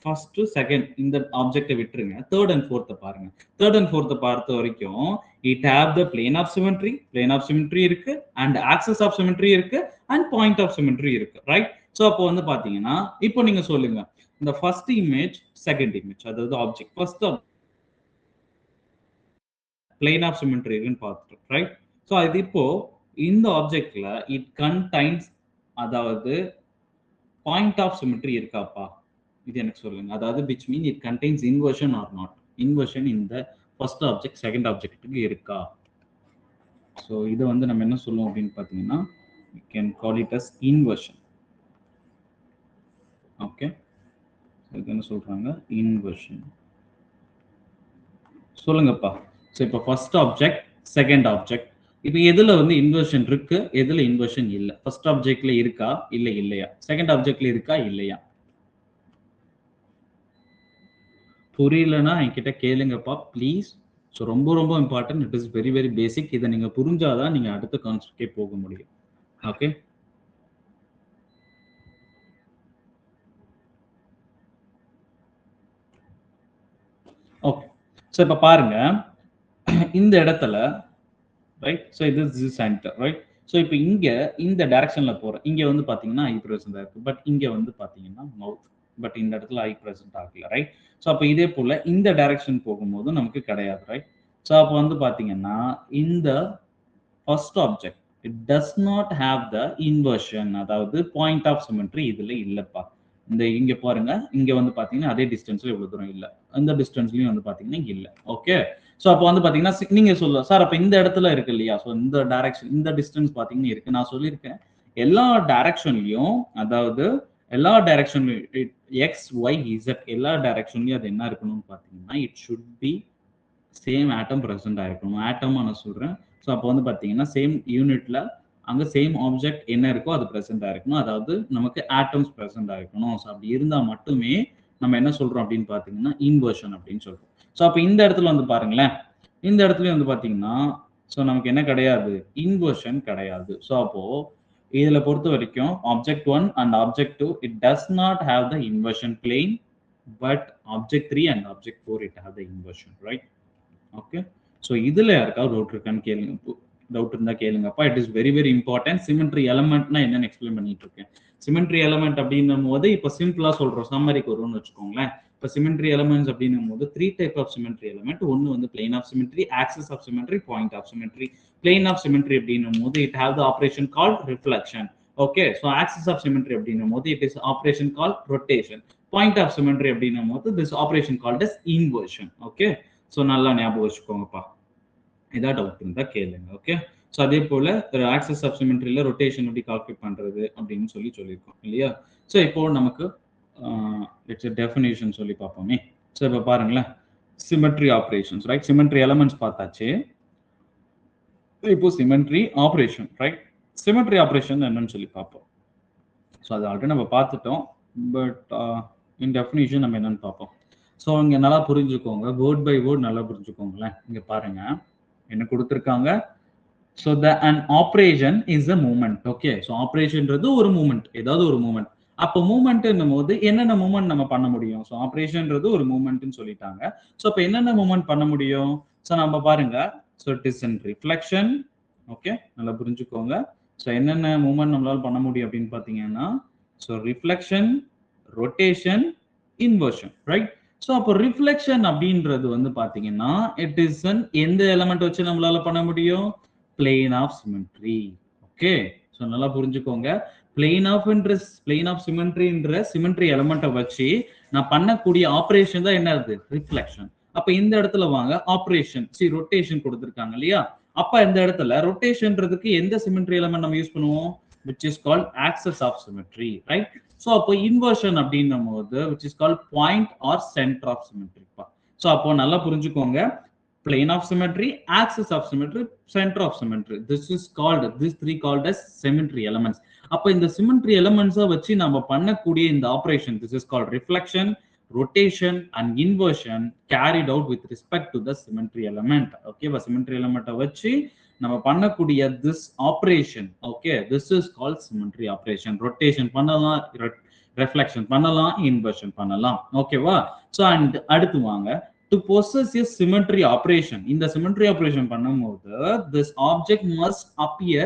ஃபர்ஸ்ட் செகண்ட் இந்த ஆப்ஜெக்டை விட்டுருங்க, தேர்ட் அண்ட் ஃபோர்த்தை பாருங்க. தேர்ட் அண்ட் ஃபோர்த்தை பார்த்த வரைக்கும் it have the plane of symmetry, plane of symmetry இருக்கு, அண்ட் ஆக்சஸ் ஆஃப் சிமெட்ரி இருக்கு, அண்ட் பாயிண்ட் ஆஃப் சிமெட்ரி இருக்கு, ரைட்? ஸோ அப்போ வந்து பாத்தீங்கன்னா இப்போ நீங்க சொல்லுங்க, இந்த ஃபர்ஸ்ட் இமேஜ் செகண்ட் இமேஜ், அதாவது object first plane of symmetry இருக்குன்னு பார்த்துட்டோம், ரைட்? ஸோ அது இப்போ இந்த ஆப்ஜெக்ட்ல இட் கன்டைன்ஸ், அதாவது பாயிண்ட் ஆஃப் சிமெட்ரி இருக்காப்பா, இது எனக்கு சொல்லுங்க. அதாவது which mean it contains inversion or not. Inversion இந்த ஃபர்ஸ்ட் ஆப்ஜெக்ட் செகண்ட் ஆப்ஜெக்ட்டுக்கு இருக்கா? ஸோ இதை வந்து நம்ம என்ன சொல்லுவோம் அப்படின்னு பார்த்தீங்கன்னா we can call it as inversion. Okay, இது என்ன சொல்றாங்க, இன்வர்ஷன். சொல்லுங்கப்பா. ஸோ இப்போ ஃபர்ஸ்ட் ஆப்ஜெக்ட் செகண்ட் ஆப்ஜெக்ட், இப்போ எதுல வந்து இன்வர்ஷன் இருக்கு, எதுல இன்வர்ஷன் இல்லை? ஃபர்ஸ்ட் ஆப்ஜெக்ட்ல இருக்கா இல்ல இல்லையா? செகண்ட் ஆப்ஜெக்ட்ல இருக்கா இல்லையா? புரியலன்னா என்கிட்ட கேளுங்கப்பா ப்ளீஸ். ஸோ ரொம்ப ரொம்ப important, it is very very basic. இதை நீங்க புரிஞ்சாதான் நீங்க அடுத்த கான்செப்ட்கே போக முடியும். Okay, okay. ஸோ இப்போ பாருங்க இந்த இடத்துல, ரைட்? ஸோ இது இஸ் சென்டர், ரைட்? ஸோ இப்போ இங்க இந்த டைரக்ஷன்ல போறேன், இங்க வந்து பாத்தீங்கன்னா ஐ பிரசன்ட் இருக்கு, பட் இங்க வந்து பாத்தீங்கன்னா மவுத், பட் இந்த இடத்துல ஐ பிரசன்ட் ஆகல, ரைட்? ஸோ அப்போ இதே போல இந்த டைரக்ஷன் போகும்போது நமக்கு கிடையாது, ரைட்? ஸோ அப்போ வந்து பாத்தீங்கன்னா இந்த first object it does not have the inversion, அதாவது பாயிண்ட் ஆஃப் சிமெட்ரி இதுல இல்லப்பா. இந்த இங்க பாருங்க, இங்க வந்து பாத்தீங்கன்னா அதே டிஸ்டன்ஸ்ல இவ்வளவு தூரம் இல்ல, அந்த டிஸ்டன்ஸ்லயும் வந்து பாத்தீங்கன்னா இல்ல. ஓகே, சோ அப்போ வந்து பாத்தீங்கன்னா நீங்க சொல்ல சார் அப்ப இந்த இடத்துல இருக்கு இல்லையா, சோ இந்த டைரக்ஷன் இந்த டிஸ்டன்ஸ் பாத்தீங்கன்னா இருக்கு. நான் சொல்லியிருக்கேன் எல்லா டைரக்ஷன்லயும், அதாவது எல்லா டைரக்ஷன்லயும் எக்ஸ் ஒய் இசட் எல்லா டைரக்ஷன்லயும் அது என்ன இருக்கணும்னு பாத்தீங்கன்னா it should be same atom present ஆயிருக்கணும். ஆட்டம் நான் சொல்றேன். ஸோ அப்போ வந்து பாத்தீங்கன்னா சேம் யூனிட்ல அங்க சேம் ஆப்ஜெக்ட் என்ன இருக்கோ அது பிரசன்ட் ஆயிருக்கணும், அதாவது நமக்கு ஆட்டம்ஸ் பிரசன்ட் ஆயிருக்கணும். ஸோ அப்படி இருந்தா மட்டுமே நம்ம என்ன சொல்றோம் அப்படின்னு பாத்தீங்கன்னா இன்வர்ஷன் அப்படின்னு சொல்றோம். ஸோ அப்போ இந்த இடத்துல வந்து பாருங்களேன், இந்த இடத்துல வந்து பாத்தீங்கன்னா ஸோ நமக்கு என்ன கிடையாது, இன்வர்ஷன் கிடையாது. ஸோ அப்போ இதுல பொறுத்த வரைக்கும் object 1 and object 2 it does not have the inversion plane, but object 3 and object 4 it have the inversion, right? Okay, so இதுல யாருக்காவது டவுட் இருக்கான்னு கேளுங்க. டவுட் இருந்தா கேளுங்கப்பா. It is very very important. Symmetry எலமெண்ட்னா என்னன்னு எக்ஸ்பிளைன் பண்ணிட்டு இருக்கேன். சிமெட்ரி எலமெண்ட் அப்படின்னும் போது இப்போ சிம்பிளா சொல்றோம், சம்மரிக்கு வரும்னு வச்சுக்கோங்களேன். இப்போ சிமெட்ரி எலமெண்ட்ஸ் அப்படின்னும் போது 3 டைப் ஆஃப் சிமெட்ரி எலமெண்ட். ஒன்னு வந்து plane of symmetry, axis of symmetry, point of symmetry. Plane of symmetry அப்படின்னும் போது it have the operation called reflection. Okay, so axis of symmetry அப்படின்னும் போது it is operation called rotation. Point of symmetry அப்படின்னும் போது this operation called as inversion. Okay, so நல்லா ஞாபகம் வச்சுக்கோங்கப்பா. ஏதாவது doubt இருந்தா கேளுங்க. ஓகே, ஸோ அதே போல ஆக்சஸ் ஆஃப் சிமெட்ரியில ரொட்டேஷன் எப்படி கால்குலேட் பண்றது அப்படின்னு சொல்லியிருக்கோம் இல்லையா? ஸோ இப்போ நமக்கு இட்ஸ் a definition சொல்லி பார்ப்போமே. ஸோ இப்போ பாருங்களேன், symmetry operations, right? Symmetry elements பார்த்தாச்சு. இப்போ symmetry operation, right? Symmetry operation என்னன்னு சொல்லி பார்ப்போம். ஸோ அது ஆல்ரெடி நம்ம பார்த்துட்டோம், பட் இன் டெஃபினிஷன் நம்ம என்னன்னு பார்ப்போம். ஸோ இங்கே நல்லா புரிஞ்சுக்கோங்க, வேர்ட் பை வேர்ட் நல்லா புரிஞ்சுக்கோங்களேன். இங்கே பாருங்க என்ன கொடுத்துருக்காங்க. So an operation is a movement. Okay, so ஆப்ரேஷன்ன்றது ஒரு மூமெண்ட், ஏதாவது ஒரு மூமெண்ட். அப்போ மூமெண்ட்னும் போது என்னென்ன மூமெண்ட் நம்ம பண்ண முடியும்? ஸோ ஆப்ரேஷன்ன்றது ஒரு மூமெண்ட்னு சொல்லிட்டாங்க. ஸோ இப்போ என்னென்ன மூமெண்ட் பண்ண முடியும்? ஸோ நம்ம பாருங்க, so it is in reflection. Okay, நல்லா புரிஞ்சுக்கோங்க. ஸோ என்னென்ன மூமெண்ட் நம்மளால பண்ண முடியும் அப்படின்னு பார்த்தீங்கன்னா, so reflection, rotation, inversion, right? So அப்போ ரிஃப்ளெக்ஷன் அப்படின்றது வந்து பார்த்தீங்கன்னா, இட் இஸ் எந்த எலமெண்ட் வச்சு நம்மளால பண்ண முடியும்? plane of symmetry. Okay, so நல்லா புரிஞ்சுக்கோங்க. plane of symmetry என்ற சிமெட்ரி எலமெண்ட்டை வச்சு நான் பண்ணக்கூடிய ஆப்ரேஷன் தான் என்னது? ரிஃப்ளெக்ஷன். அப்ப இந்த இடத்துல வாங்க, ஆப்ரேஷன் ரொட்டேஷன் கொடுத்துருக்காங்க இல்லையா? அப்ப இந்த இடத்துல ரொட்டேஷன்ன்றதுக்கு எந்த சிமெட்ரி எலமெண்ட் நம்ம யூஸ் பண்ணுவோம்? which is called axis of symmetry, right? So அப்போ இன்வர்ஷன் அப்படின்னும் போது which is called point or center of symmetry. So அப்போ நல்லா புரிஞ்சுக்கோங்க, plane of symmetry, axis of symmetry, center of symmetry. These three called as symmetry elements. அப்ப இந்த symmetry elements வச்சு நம்ம பண்ணக்கூடிய இந்த operation, this is called reflection, rotation and inversion carried out with respect to the symmetry element. Okay, symmetry element வச்சு நம்ம பண்ணக்கூடிய this operation, okay, this is called symmetry operation. Rotation பண்ணலாம், reflection பண்ணலாம், inversion பண்ணலாம். ஓகேவா? ஸோ அண்ட் அடுத்து வாங்க, to possess a symmetry operation. இந்த symmetry operation பண்ணும்போது this object must appear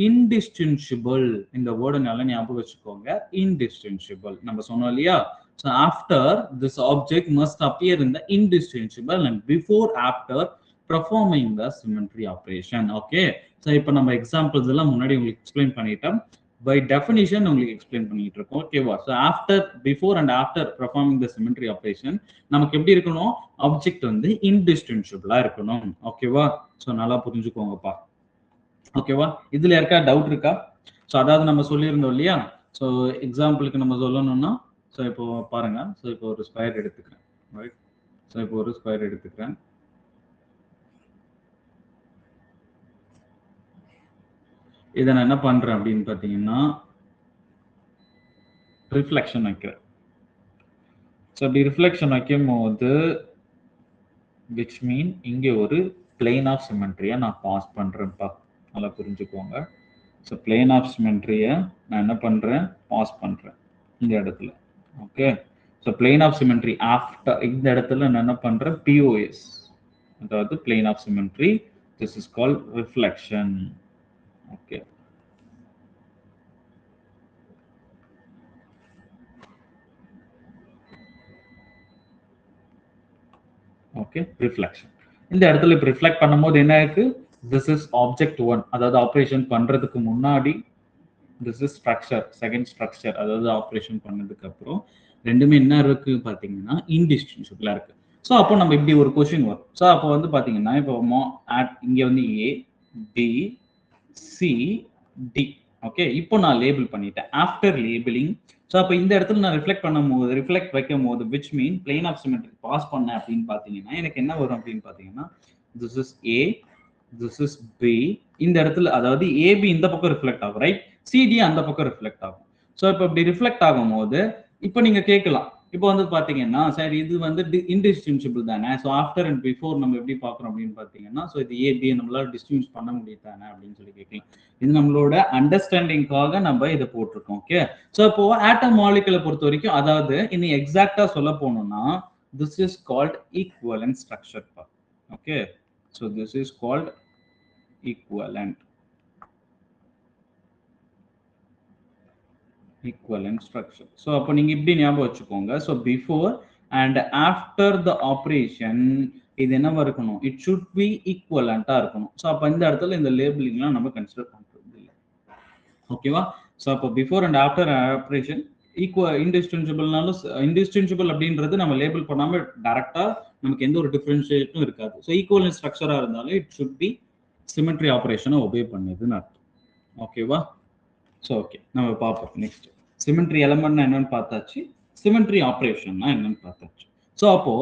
indistinguishable. இந்த வேர்ட் நல்லா ஞாபகம் வச்சுக்கோங்க, indistinguishable. நம்ம சொன்னோம் இல்லையா? So after this object must appear in the indistinguishable and before after performing the symmetry operation. Okay, so இப்போ நம்ம எக்ஸாம்பிள்ஸ் எல்லாம் முன்னாடி உங்களுக்கு எக்ஸ்பிளைன் பண்ணிட்டோம். by definition உங்களுக்கு எக்ஸ்பிளைன் பண்ணிட்டு இருக்கோம். ஓகேவா? So after, before and after performing the symmetry operation நமக்கு எப்படி இருக்கணும்? ஆப்ஜெக்ட் வந்து இன்டிஸ்டிங்விஷபிளா இருக்கணும். ஓகேவா? ஸோ நல்லா புரிஞ்சுக்கோங்கப்பா. ஓகேவா? இதுல யாருக்கா டவுட் இருக்கா? ஸோ அதாவது நம்ம சொல்லியிருந்தோம் இல்லையா? ஸோ எக்ஸாம்பிளுக்கு நம்ம சொல்லணும்னா, ஸோ இப்போ பாருங்க, ஸோ இப்போ ஒரு ஸ்கொயர் எடுத்துக்கிறேன், ரைட்? ஸோ இப்போ ஒரு ஸ்கொயர் எடுத்துக்கிறேன். இதை நான் என்ன பண்றேன் அப்படின்னு பார்த்தீங்கன்னா, ரிஃப்ளெக்ஷன் வைக்கிறேன். ஸோ அப்படி ரிஃப்ளெக்ஷன் வைக்கும் போது விச் மீன் இங்கே ஒரு பிளேன் ஆஃப் சிமெட்ரியை நான் பாஸ் பண்றேன்ப்பா. நல்லா புரிஞ்சுக்கோங்க. ஸோ பிளேன் ஆஃப் சிமெட்ரியை நான் என்ன பண்றேன்? பாஸ் பண்றேன் இந்த இடத்துல. Okay, so plane of symmetry after இந்த இடத்துல நான் என்ன பண்றேன்? பிஓஎஸ், அதாவது plane of symmetry. This is called reflection. Okay, okay, reflection. இந்த இடத்துல இப்போ ரிஃப்ளெக்ட் பண்ணும்போது என்ன இருக்கு? திஸ் இஸ் ஆப்ஜெக்ட் 1, அதாவது ஆப்ரேஷன் பண்றதுக்கு முன்னாடி. This is structure, second structure, அதாவது ஆப்ரேஷன் பண்ணதுக்கு அப்புறம் ரெண்டுமே என்ன இருக்கு பார்த்தீங்கன்னா இன்டிஸ்டிங்விஷபிளா இருக்கு. ஸோ அப்போ நம்ம இப்படி ஒரு கொஸ்டின் வரும். ஸோ அப்போ வந்து பார்த்தீங்கன்னா இப்போ இங்கே வந்து ஏ, பி, சி, டி. ஓகே, இப்போ நான் லேபிள் பண்ணிட்டேன். ஆஃப்டர் லேபிளிங், ஸோ அப்போ இந்த இடத்துல நான் ரிஃப்ளெக்ட் பண்ணும்போது, ரிஃப்ளெக்ட் வைக்கும் போது which mean plane of symmetry pass பண்ணேன் அப்படின்னு பார்த்தீங்கன்னா எனக்கு என்ன வரும் அப்படின்னு பார்த்தீங்கன்னா, this is A, this is B. இந்த இடத்துல அதாவது ஏபி இந்த பக்கம் ரிஃப்ளெக்ட் ஆகும், ரைட்? சிடி அந்த பக்கம் ரிஃப்ளெக்ட் ஆகும். ஸோ இப்போ இப்படி ரிஃப்ளெக்ட் ஆகும் போது இப்போ நீங்க கேட்கலாம், இப்போ வந்து பாத்தீங்கன்னா சார் இது வந்து இன்டிஸ்டிங்விஷபிள் தானே, ஸோ ஆஃப்டர் அண்ட் பிஃபோர் நம்ம எப்படி பார்க்குறோம் அப்படின்னு பார்த்தீங்கன்னா, ஸோ இது ஏபி நம்மளால டிஸ்டிங்விஷ் பண்ண முடியும் தானே அப்படின்னு சொல்லி கேட்கலாம். இது நம்மளோட அண்டர்ஸ்டாண்டிங்காக நம்ம இதை போட்டிருக்கோம். ஓகே, ஸோ இப்போ ஆட்டம் மாலிகுலை பொறுத்த வரைக்கும், அதாவது இன்னும் எக்ஸாக்டா சொல்ல போனோம்னா this is called equivalent structure. Okay, so this is called equivalent structure. So அப்போ நீங்க இப்படி ஞாபகம் வச்சுக்கோங்க. So before and after the operation இது என்னவா இருக்கணும்? It should be equivalent-ஆ இருக்கணும். So அப்போ இந்த இடத்துல இந்த லேபிளிங்லாம் நம்ம கன்சிடர் பண்றது இல்லை. ஓகேவா? So அப்போ before and after operation indistinguishable அப்படின்றது நம்ம லேபிள் பண்ணாம டைரக்டா நமக்கு எந்த ஒரு டிஃபரன்ஷியேஷனும் இருக்காது. ஸோ ஈக்குவலன்ட் ஸ்ட்ரக்சரா இருந்தாலும் இட் ஷுட் பி சிமெட்ரி ஆப்ரேஷனை ஒபே பண்ணுதுன்னு அர்த்தம். ஓகேவா? ஸோ ஓகே, நம்ம பார்ப்போம் நெக்ஸ்ட். சிமெட்ரி எலமெண்ட் என்னன்னு பார்த்தாச்சு. சிமெட்ரி ஆப்ரேஷன்னா என்னன்னு பார்த்தாச்சு. ஸோ அப்போ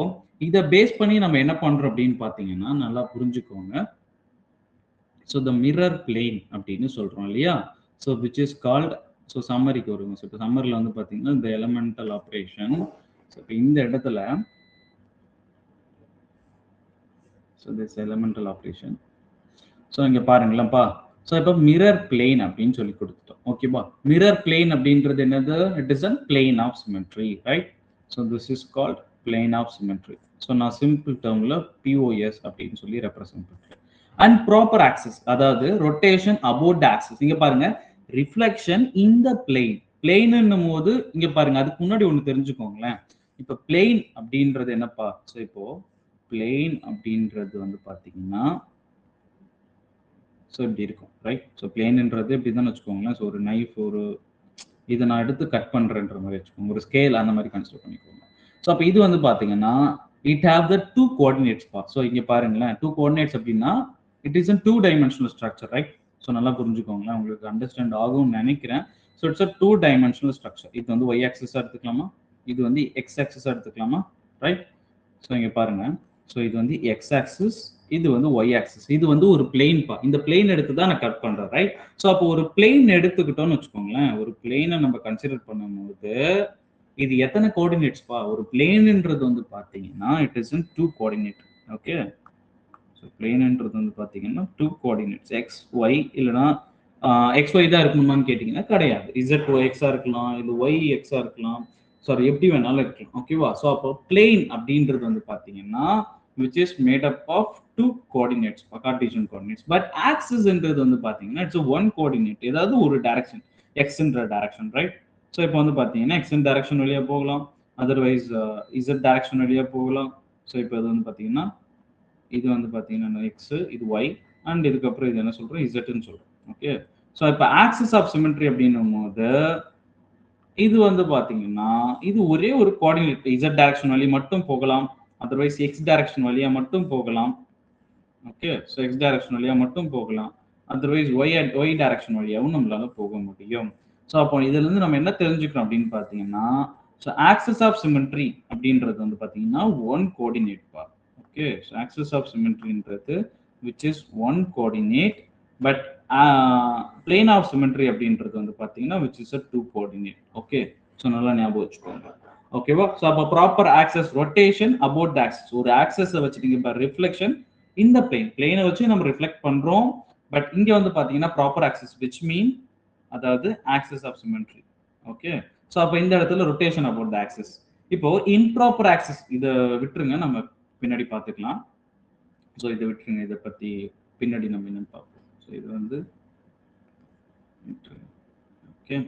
இதை பேஸ் பண்ணி நம்ம என்ன பண்றோம் அப்படின்னு பார்த்தீங்கன்னா நல்லா புரிஞ்சுக்கோங்க. ஸோ த மிரர் பிளேன் அப்படின்னு சொல்றோம் இல்லையா? So which is called, so சம்மரிக்கு வருங்க. ஸோ இப்போ சம்மரில் வந்து பார்த்தீங்கன்னா இந்த எலமெண்டல் ஆப்ரேஷன். ஸோ இப்போ இந்த இடத்துல so this elemental operation. So இங்கே பாருங்களேன்ப்பா. ஸோ இப்போ மிரர் பிளேன் அப்படின்னு சொல்லி கொடுத்துட்டோம். ஓகேவா? மிரர் பிளேன் அப்படின்றது என்னது? It is a plane of symmetry, right? So this is called plane of symmetry. So நான் சிம்பிள் டேர்ம்ல POS அப்படின்னு சொல்லி ரெப்ரசென்ட் பண்றேன். அண்ட் ப்ராப்பர் ஆக்சஸ், அதாவது ரொட்டேஷன் அபவுட் த ஆக்சஸ். இங்க பாருங்க, ரிஃப்ளெக்ஷன் இன் த பிளேன். பிளேன்னும் போது இங்க பாருங்க, அதுக்கு முன்னாடி ஒன்று தெரிஞ்சுக்கோங்களேன். இப்போ பிளேன் அப்படின்றது என்னப்பா? ஸோ இப்போ பிளேன் அப்படின்றது வந்து பாத்தீங்கன்னா ஸோ இப்படி இருக்கும், ரைட்? ஸோ பிளேன்ன்றது இப்படி தான் வச்சுக்கோங்களேன். ஸோ ஒரு நைஃப், ஒரு இதை நான் எடுத்து கட் பண்றேன்ற மாதிரி வச்சுக்கோங்க, ஒரு ஸ்கேல் அந்த மாதிரி கன்சிடர் பண்ணிக்கோங்க. ஸோ அப்போ இது வந்து பாத்தீங்கன்னா இட் ஹேவ் த 2 coordinates பா. ஸோ இங்க பாருங்களேன், 2 coordinates அப்படின்னா it is a 2-dimensional structure, right? So நல்லா புரிஞ்சுக்கோங்களேன், உங்களுக்கு அண்டர்ஸ்டாண்ட் ஆகும்னு நினைக்கிறேன். So it's a 2-dimensional structure. இது வந்து y axis எடுத்துக்கலாமா, இது வந்து x axis எடுத்துக்கலாமா, ரைட்? ஸோ இங்க பாருங்க, ஸோ இது வந்து x axis, இது வந்து y axis. இது வந்து ஒரு பிளேன் பா. இந்த பிளேன் எடுத்து தான் நான் கட் பண்றேன், ரைட்? ஸோ அப்போ ஒரு பிளேன் எடுத்துக்கிட்டோம்னு வச்சுக்கோங்களேன், ஒரு பிளேனை நம்ம கன்சிடர் பண்ணும்போது இது எத்தனை கோஆர்டினேட்ஸ் பா? ஒரு பிளேன்ன்றது வந்து பாத்தீங்கன்னா it is in 2 coordinate. Okay, so பிளேன்ன்றது வந்து பாத்தீங்கன்னா 2 கோஆர்டினேட்ஸ், எக்ஸ் ஒய். இல்லைன்னா எக்ஸ் ஒய் தான் இருக்கணுமான்னு கேட்டீங்கன்னா கிடையாது. இசட் எக்ஸா இருக்கலாம், இது ஒய் எக்ஸா இருக்கலாம், சாரி எப்படி வேணாலும் இருக்கலாம். ஓகேவா? ஸோ அப்போ பிளேன் அப்படின்றது வந்து பாத்தீங்கன்னா which is made up of 2 coordinates, Cartesian coordinates. But axis என்றது வந்து பாத்தீங்கன்னா it's a 1 coordinate, ஏதாவது ஒரு டைரக்ஷன், எக்ஸ்ன்ற டைரக்ஷன், ரைட்? ஸோ இப்போ வந்து பாத்தீங்கன்னா எக்ஸ் டைரக்ஷன் வழியா போகலாம், அதர்வைஸ் இசட் டைரக்ஷன் வழியா போகலாம். ஸோ இப்போ இது வந்து பாத்தீங்கன்னா இது வந்து பாத்தீங்கன்னா எக்ஸ், இது ஒய், அண்ட் இதுக்கப்புறம் இது என்ன சொல்றோம், இசட்னு சொல்றோம். ஓகே, ஸோ இப்போ ஆக்சிஸ் ஆஃப் சிமெட்ரி அப்படின்னும் போது இது வந்து பாத்தீங்கன்னா இது ஒரே ஒரு கோஆர்டினேட், இசட் டைரக்ஷன் வழி மட்டும் போகலாம், அதர்வைஸ் எக்ஸ் டைரக்ஷன் வழியா மட்டும் போகலாம். ஓகே, ஸோ எக்ஸ் டைரக்ஷன் வழியா மட்டும் போகலாம், அதர்வைஸ் ஒய் டைரக்ஷன் வழியாவும் நம்மளால போக முடியும். ஸோ அப்போ இதுல இருந்து நம்ம என்ன தெரிஞ்சுக்கிறோம் அப்படின்னு பாத்தீங்கன்னா, ஸோ ஆக்சிஸ் ஆஃப் சிமெட்ரி அப்படின்றது வந்து பாத்தீங்கன்னா 1 கோஆர்டினேட் பா. ஓகே, ஸோ ஆக்சிஸ் ஆஃப் சிமெட்ரின்றது which is 1 coordinate, but plane of symmetry அப்படின்றது வந்து பாத்தீங்கன்னா which is a 2 coordinate. Okay, so நல்லா ஞாபகம் வச்சுக்கோங்க. ஓகேவா? ஸோ அப்போ proper axis, rotation about the axis. ஒரு ஆக்சஸ் வச்சுட்டீங்க, இப்போ ரிஃப்ளெக்ஷன் இந்த பிளேனை வச்சு நம்ம ரிஃப்ளெக்ட் பண்றோம். பட் இங்க வந்து பாத்தீங்கன்னா ப்ராப்பர் ஆக்சஸ் விச் மீன், அதாவது axis of symmetry. Okay, so அப்போ இந்த இடத்துல ரொட்டேஷன் அபவுட் த ஆக்சஸ். இப்போ இன்ப்ராப்பர் ஆக்சஸ் இதை விட்டுருங்க, நம்ம பின்னாடி பார்த்துக்கலாம். ஸோ இதை விட்டுருங்க, இதை பத்தி பின்னாடி நம்ம என்னன்னு பார்ப்போம். ஸோ இது வந்து ஓகே,